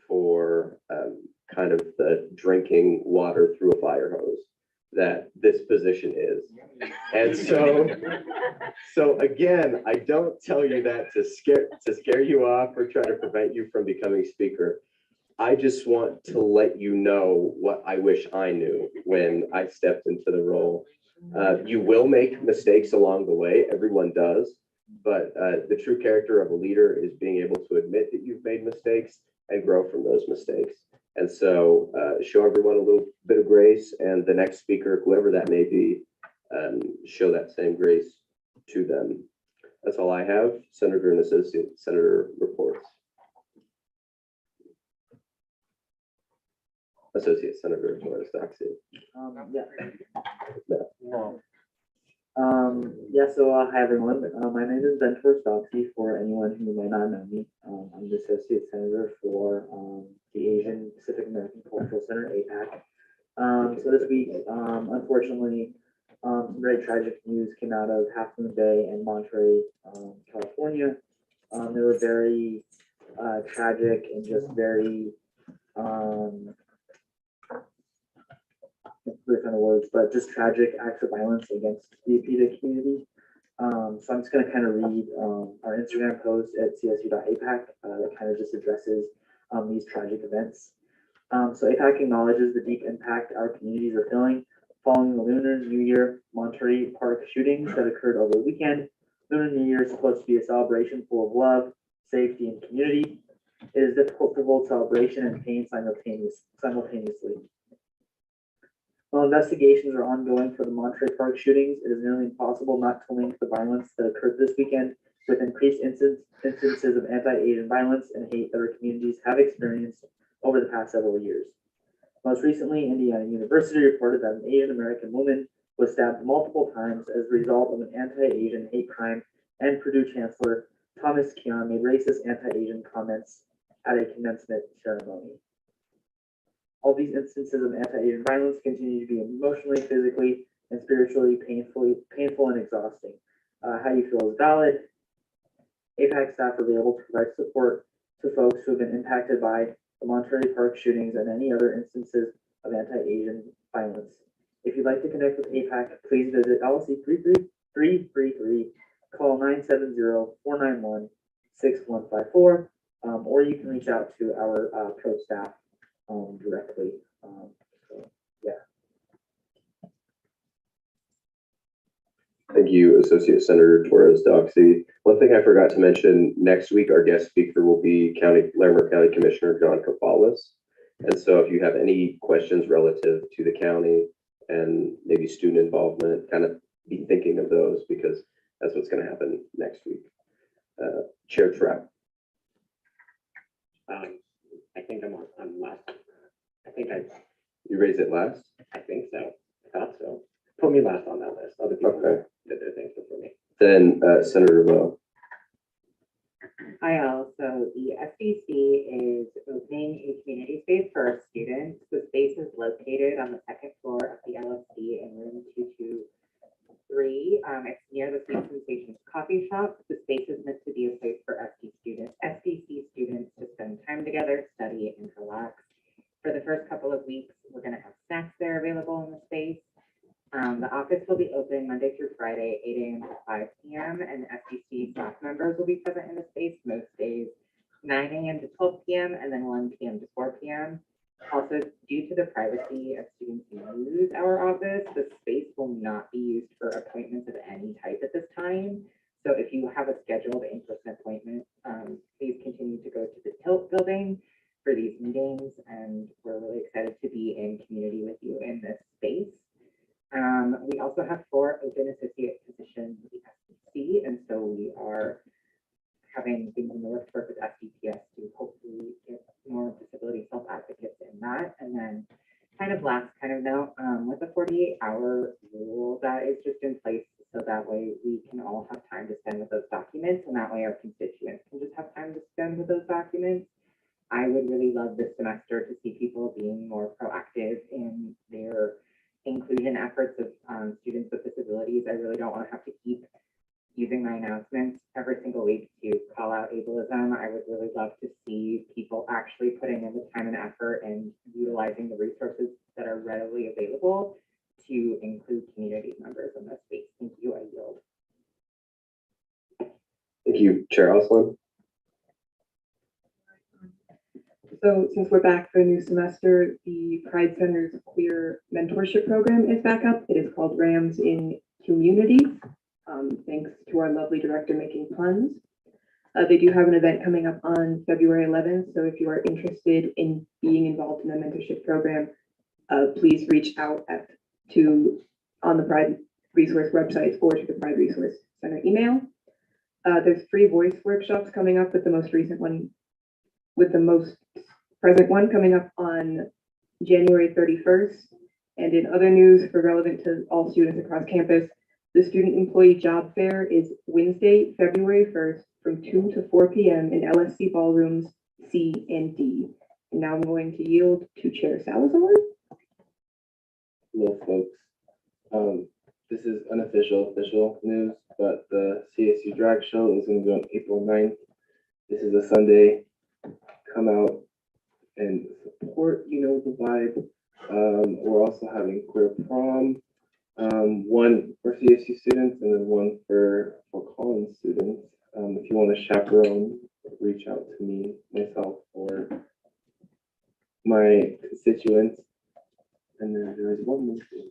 for kind of the drinking water through a fire hose that this position is. And so again, I don't tell you that to scare you off or try to prevent you from becoming speaker. I just want to let you know what I wish I knew when I stepped into the role. You will make mistakes along the way, everyone does, but the true character of a leader is being able to admit that you've made mistakes and grow from those mistakes. And so show everyone a little bit of grace, and the next speaker, whoever that may be, show that same grace to them. That's all I have. Senator and Associate Senator reports. Associate Senator Torres Doxey. Hi everyone. My name is Ben Torres Doxey, for anyone who may not know me. I'm the Associate Senator for the Asian Pacific American Cultural Center, APAC. So this week, unfortunately, some very tragic news came out of Half Moon Bay and Monterey, California. They were very tragic and just very kind of words, but just tragic acts of violence against the APTA community. So I'm just going to kind of read our Instagram post at csu.apac that kind of just addresses these tragic events. So APAC acknowledges the deep impact our communities are feeling following the Lunar New Year Monterey Park shootings that occurred over the weekend. Lunar New Year is supposed to be a celebration full of love, safety, and community. It is difficult to hold celebration and pain simultaneously. While investigations are ongoing for the Monterey Park shootings, it is nearly impossible not to link the violence that occurred this weekend with increased instances of anti-Asian violence and hate that our communities have experienced over the past several years. Most recently, Indiana University reported that an Asian American woman was stabbed multiple times as a result of an anti-Asian hate crime, and Purdue Chancellor Thomas Keon made racist anti-Asian comments at a commencement ceremony. All these instances of anti-Asian violence continue to be emotionally, physically, and spiritually painful and exhausting. How you feel is valid. APAC staff will be able to provide support to folks who have been impacted by the Monterey Park shootings and any other instances of anti-Asian violence. If you'd like to connect with APAC, please visit LC 333, call 970-491-6154, or you can reach out to our pro staff directly. Thank you, Associate Senator Torres Doxey. One thing I forgot to mention, next week our guest speaker will be Larimer County Commissioner John Cafalas. And so if you have any questions relative to the county and maybe student involvement, kind of be thinking of those, because that's what's going to happen next week. Chair Trapp. I think I'm last. You raised it last? I think so. I thought so. Put me last on that list. Other people did their things before me. Then Senator Lowe. Hi all. So the SBC is opening a community space for our students. The space is located on the second floor of the LFC in room 223. It's near the Sweet Sensations coffee shop. The space is meant to be a place for SBC students to spend time together, study, and relax. For the first couple of weeks, we're going to have snacks there available in the space. The office will be open Monday through Friday, 8 a.m. to 5 p.m. and FCC staff members will be present in the space most days, 9 a.m. to 12 p.m. and then 1 p.m. to 4 p.m. Also, due to the privacy of students who use our office, the space will not be used for appointments of any type at this time. So if you have a scheduled in-person appointment, please continue to go to the Tilt building for these meetings. And we're really excited to be in community with you in this space. We also have 4 open associate positions with the SDC, and so we are having things in the works to work with SDPS to hopefully get more disability self-advocates in that. And then last note, with the 48-hour rule that is just in place, so that way we can all have time to spend with those documents, and that way our constituents can just have time to spend with those documents. I would really love this semester to see people being more proactive in their inclusion efforts of students with disabilities. I really don't want to have to keep using my announcements every single week to call out ableism. I would really love to see people actually putting in the time and effort and utilizing the resources that are readily available to include community members in this space. Thank you. I yield. Thank you, Chair Osland. So since we're back for a new semester, the Pride Center's queer mentorship program is back up. It is called Rams in Community. Thanks to our lovely director making puns. They do have an event coming up on February 11th. So if you are interested in being involved in the mentorship program, please reach out on the Pride Resource website or to the Pride Resource Center email. There's free voice workshops coming up with the most present one coming up on January 31st. And in other news for relevant to all students across campus, the Student Employee Job Fair is Wednesday, February 1st from 2 to 4 p.m. in LSC ballrooms C and D. And now I'm going to yield to Chair Salazar. Hello, folks. This is official news, but the CSU Drag Show is going to be on April 9th. This is a Sunday. Come out and support, the vibe. We're also having queer prom, one for CSU students and then one for Collins students. If you want to chaperone, reach out to me, myself, or my constituents. And then there is one more thing.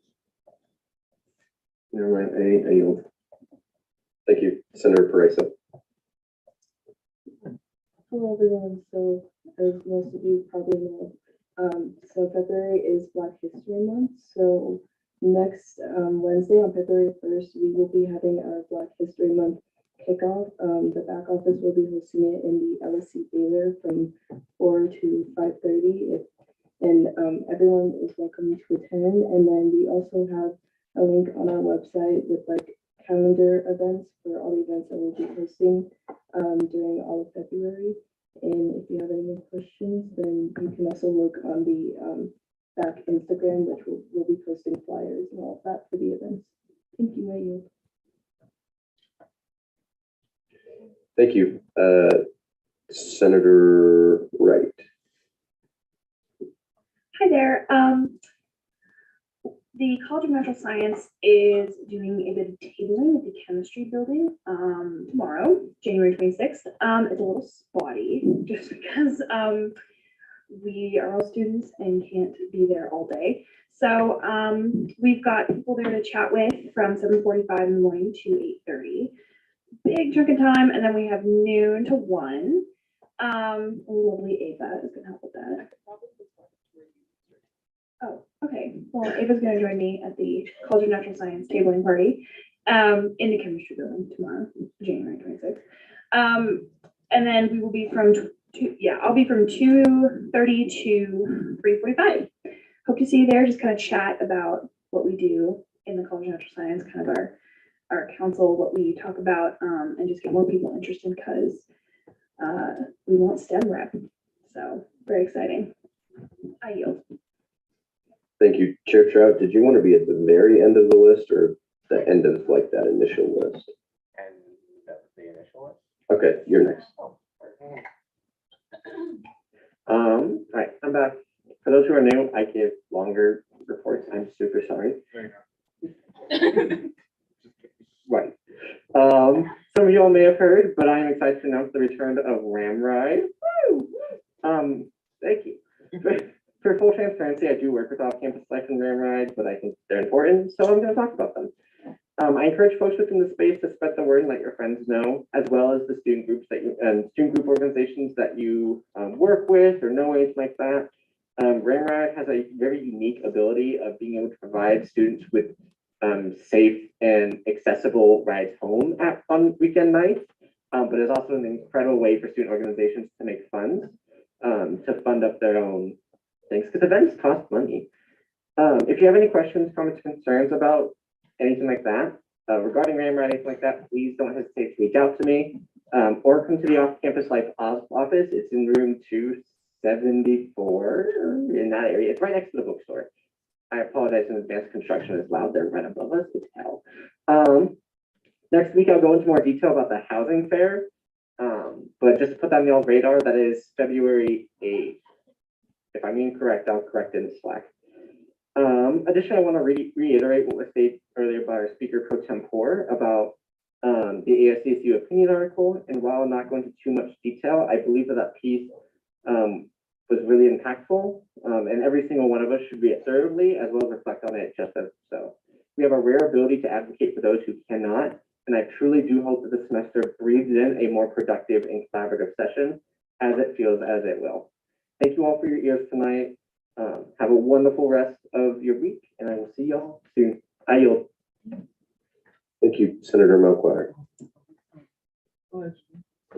Never mind, I yield. Thank you, Senator Parisa. Hello, everyone. So, as most of you probably know, so February is Black History Month. So next Wednesday on February 1st, we will be having our Black History Month kickoff. The back office will be hosting it in the LSC Theater from 4 to 5:30. And everyone is welcome to attend. And then we also have a link on our website with calendar events for all the events that we'll be hosting during all of February. And if you have any more questions, then you can also look on the back Instagram, which we'll be posting flyers and all of that for the events. Thank you, I yield. Thank you, Senator Wright. Hi there. The College of Natural Science is doing a bit of tabling at the chemistry building tomorrow, January 26th. It's a little spotty just because we are all students and can't be there all day. So we've got people there to chat with from 7:45 in the morning to 8:30. Big chunk of time, and then we have noon to 1. Lovely Ava is going to help with that. Oh, okay. Well, Ava's going to join me at the College of Natural Science tabling party in the chemistry building tomorrow, January 26th. And then we will be I'll be from 2:30 to 3:45. Hope to see you there. Just kind of chat about what we do in the College of Natural Science, kind of our council, what we talk about, and just get more people interested because we want STEM rep. So very exciting. I yield. Thank you, Chair Trout. Did you want to be at the very end of the list or the end of that initial list? And that's the initial list. Okay, you're next. All right, I'm back. For those who are new, I give longer reports. I'm super sorry. Right. Some of y'all may have heard, but I am excited to announce the return of Ramride. Woo! Thank you. For full transparency, I do work with off-campus life and Ramride, but I think they're important, so I'm going to talk about them. I encourage folks within the space to spread the word and let your friends know, as well as the student groups that you student group organizations that you work with or know, anything like that. Ramride has a very unique ability of being able to provide students with safe and accessible rides home at fun weekend nights, but it's also an incredible way for student organizations to make funds to fund up their own things, because events cost money. If you have any questions, comments, concerns about anything like that, regarding Ramride, anything like that, please don't hesitate to reach out to me or come to the Off-Campus Life office. It's in room 274 in that area. It's right next to the bookstore. I apologize in advance. Construction is loud. They're right above us. It's hell. Next week, I'll go into more detail about the housing fair. But just to put that on y'all's radar, that is February 8th. If I'm incorrect, I'll correct it in Slack. Additionally, I want to reiterate what was stated earlier by our speaker pro tempore about the ASCSU opinion article. And while I'm not going into too much detail, I believe that that piece was really impactful, and every single one of us should read it thoroughly as well as reflect on it just as so. We have a rare ability to advocate for those who cannot, and I truly do hope that the semester breathes in a more productive and collaborative session as it feels as it will. Thank you all for your ears tonight. Have a wonderful rest of your week, and I will see y'all soon. I yield. Thank you, Senator Melchior. Hello,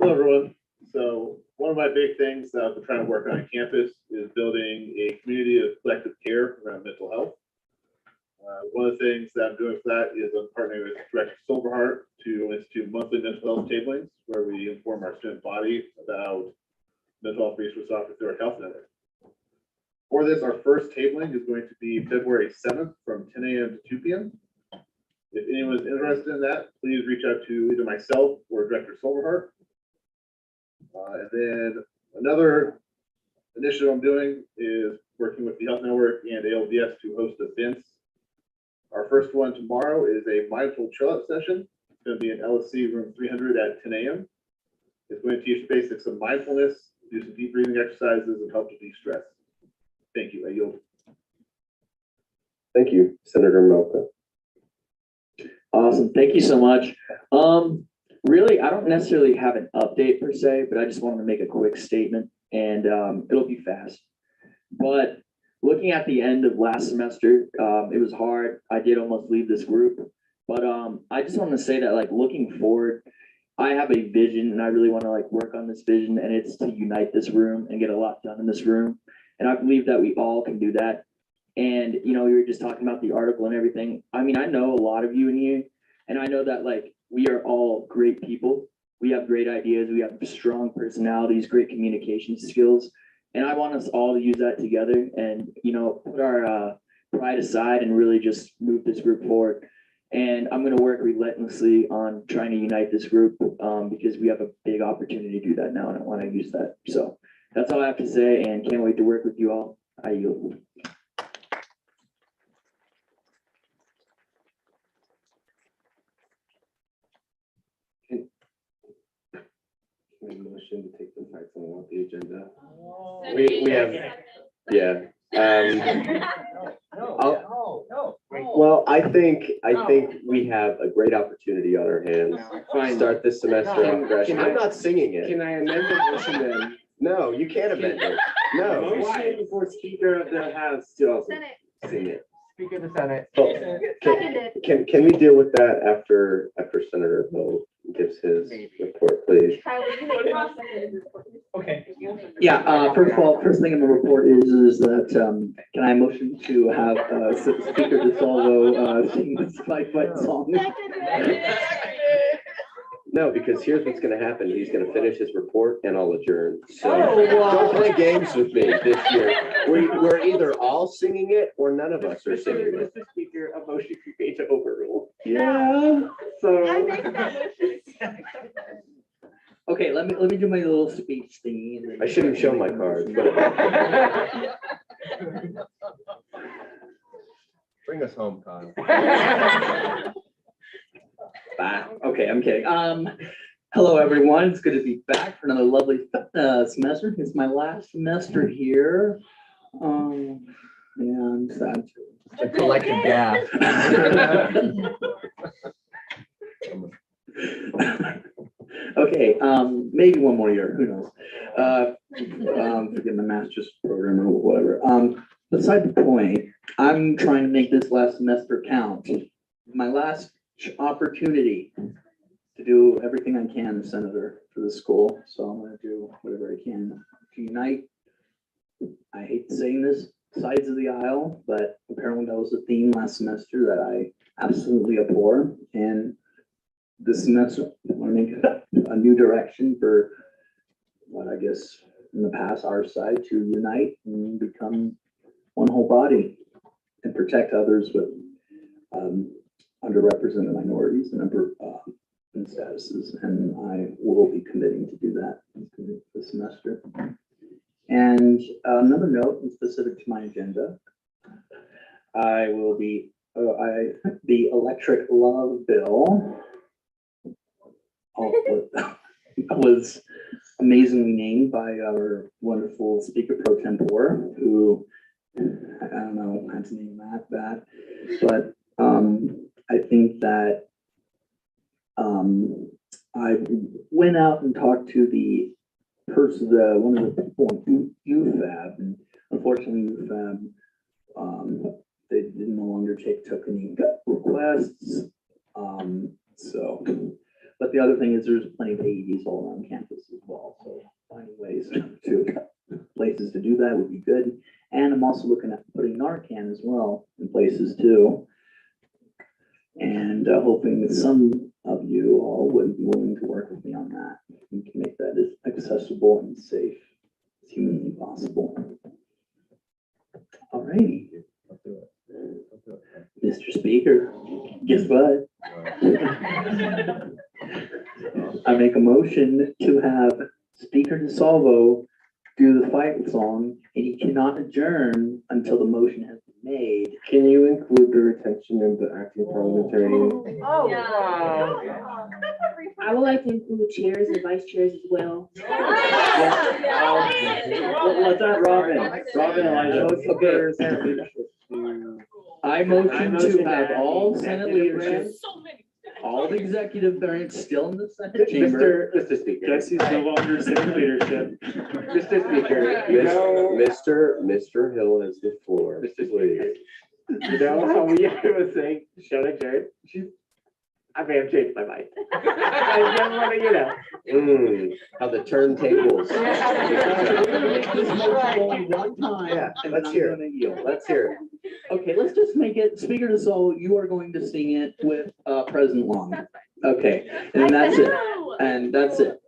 everyone. So one of my big things that we're trying to work on campus is building a community of collective care around mental health. One of the things that I'm doing for that is I'm partnering with Director Silverhart to institute monthly mental health tablings, where we inform our student body about mental health resource offered through our health network. For this, our first tabling is going to be February 7th from 10 a.m. to 2 p.m. If anyone is interested in that, please reach out to either myself or Director Silverhart. And then another initiative I'm doing is working with the Health Network and ALDS to host events. Our first one tomorrow is a mindful chill-out session. It's going to be in LSC room 300 at 10 a.m. It's going to teach basics of mindfulness, do some deep breathing exercises, and help to de-stress. Thank you. I yield. Thank you, Senator Melchior. Awesome. Thank you so much. Really, I don't necessarily have an update per se, but I just wanted to make a quick statement, and it'll be fast. But looking at the end of last semester, it was hard. I did almost leave this group, but I just want to say that, like, looking forward, I have a vision, and I really want to work on this vision, and it's to unite this room and get a lot done in this room. And I believe that we all can do that. And, we were just talking about the article and everything. I mean, I know a lot of you in here, and I know that we are all great people. We have great ideas. We have strong personalities, great communication skills. And I want us all to use that together and, put our pride aside and really just move this group forward. And I'm going to work relentlessly on trying to unite this group because we have a big opportunity to do that now, and I want to use that. So that's all I have to say, and can't wait to work with you all. I yield. Motion to take the facts on off the agenda. We have, yeah. Well, I think we have a great opportunity on our hands. Start this semester off fresh. I'm not singing it. Can I amend the motion then? No, you can't amend it. No. Motion for Speaker of the House to also Sing it. Speaker of the Senate. Can we deal with that after Senator Hill gives his report, please? Okay. Yeah, first of all, first thing in the report is that can I motion to have Speaker DeSalvo sing the Spike Fight song? No, because here's what's going to happen. He's going to finish his report and I'll adjourn. So wow. don't play games with me this year. We're either all singing it or none of us are singing it. Mr. Speaker, a motion could be to overrule. Yeah. So. I make that motion. Okay, let me do my little speech thingy. And then I shouldn't show my cards. Bring us home, Kyle. Bye. Okay, I'm kidding. Hello, everyone. It's good to be back for another lovely semester. It's my last semester here. Yeah, I'm sad too. A collective gap. Okay, maybe one more year, who knows? Forget my master's program or whatever. Beside the point, I'm trying to make this last semester count. My last opportunity to do everything I can as senator for the school. So I'm gonna do whatever I can to unite. I hate saying this, sides of the aisle, but apparently that was the theme last semester that I absolutely abhor. And this semester, I want to make a new direction for what I guess in the past our side to unite and become one whole body and protect others with underrepresented minorities and and statuses. And I will be committing to do that this semester. And another note specific to my agenda, I will be the electric love bill was amazingly named by our wonderful Speaker Pro Tempore, who I don't know how to name that, but I think that I went out and talked to the person, one of the people in UFAB, and unfortunately UFAB, they no longer took any requests. But the other thing is there's plenty of AEDs all around campus as well. So finding ways places to do that would be good. And I'm also looking at putting Narcan as well in places too. And hoping that some of you all would be willing to work with me on that. We can make that as accessible and safe as humanly possible. All righty. Mr. Speaker, guess what? I make a motion to have Speaker DeSalvo do the fight song, and he cannot adjourn until the motion has been made. Can you include the retention of the acting parliamentary? Oh, wow. I would like to include chairs and vice chairs as well. Let's add Robin. Robin, okay. I motion to have all Senate leadership, all the executive branch still in the Senate chamber. Mr. Speaker. Guess he's no longer Senate leadership. Mr. Speaker. Mr. Hill has the floor. Mr. Please. You know how we was saying, should adjourn? I may have changed my mind. I just want to, you know. How the turntables. One time. Yeah, and let's then hear I'm gonna yield. Let's hear it. Okay, let's just make it, Speaker DeSalvo, you are going to sing it with President Long. Okay, and that's it. And that's it.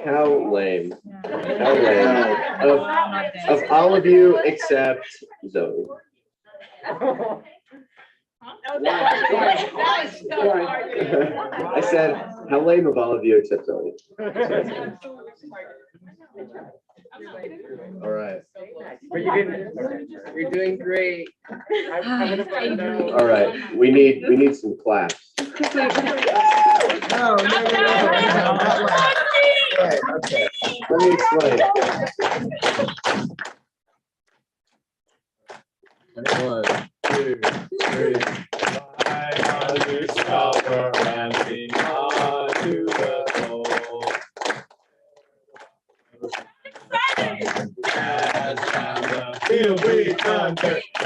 How lame. How lame. Of all of you except Zoe. I said, how lame of all of you except Zoe. All right. You're doing great. All right, we need some claps. No. Okay, let me explain. 1, 2, 3. I discover and sing to the soul. As and the field we thunder, I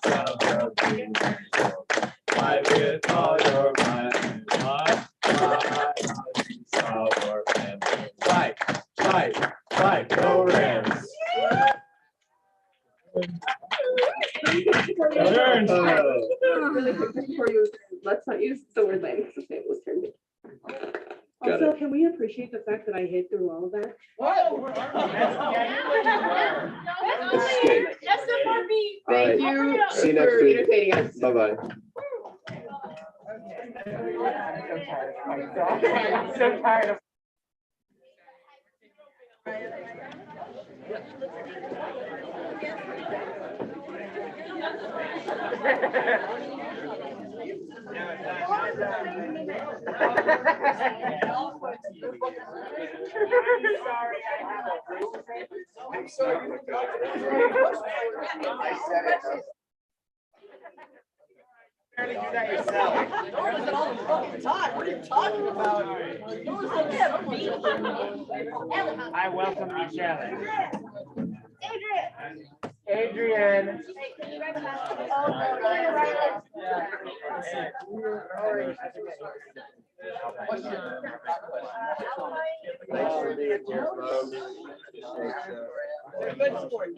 sound the beat. Fight with all your might and might. Discover and fight, no rest. Really quick before you, let's not use the word lame because it was turned. Got Also, can we appreciate the fact that I hid through all of that? Escape. All right, Thank you see you next for week. entertaining us. Bye-bye. I'm so tired of. I'm sorry. Barely do that yourself. Yours all the fucking time. What are you talking about? I welcome Michelle. Adrian. Good sport.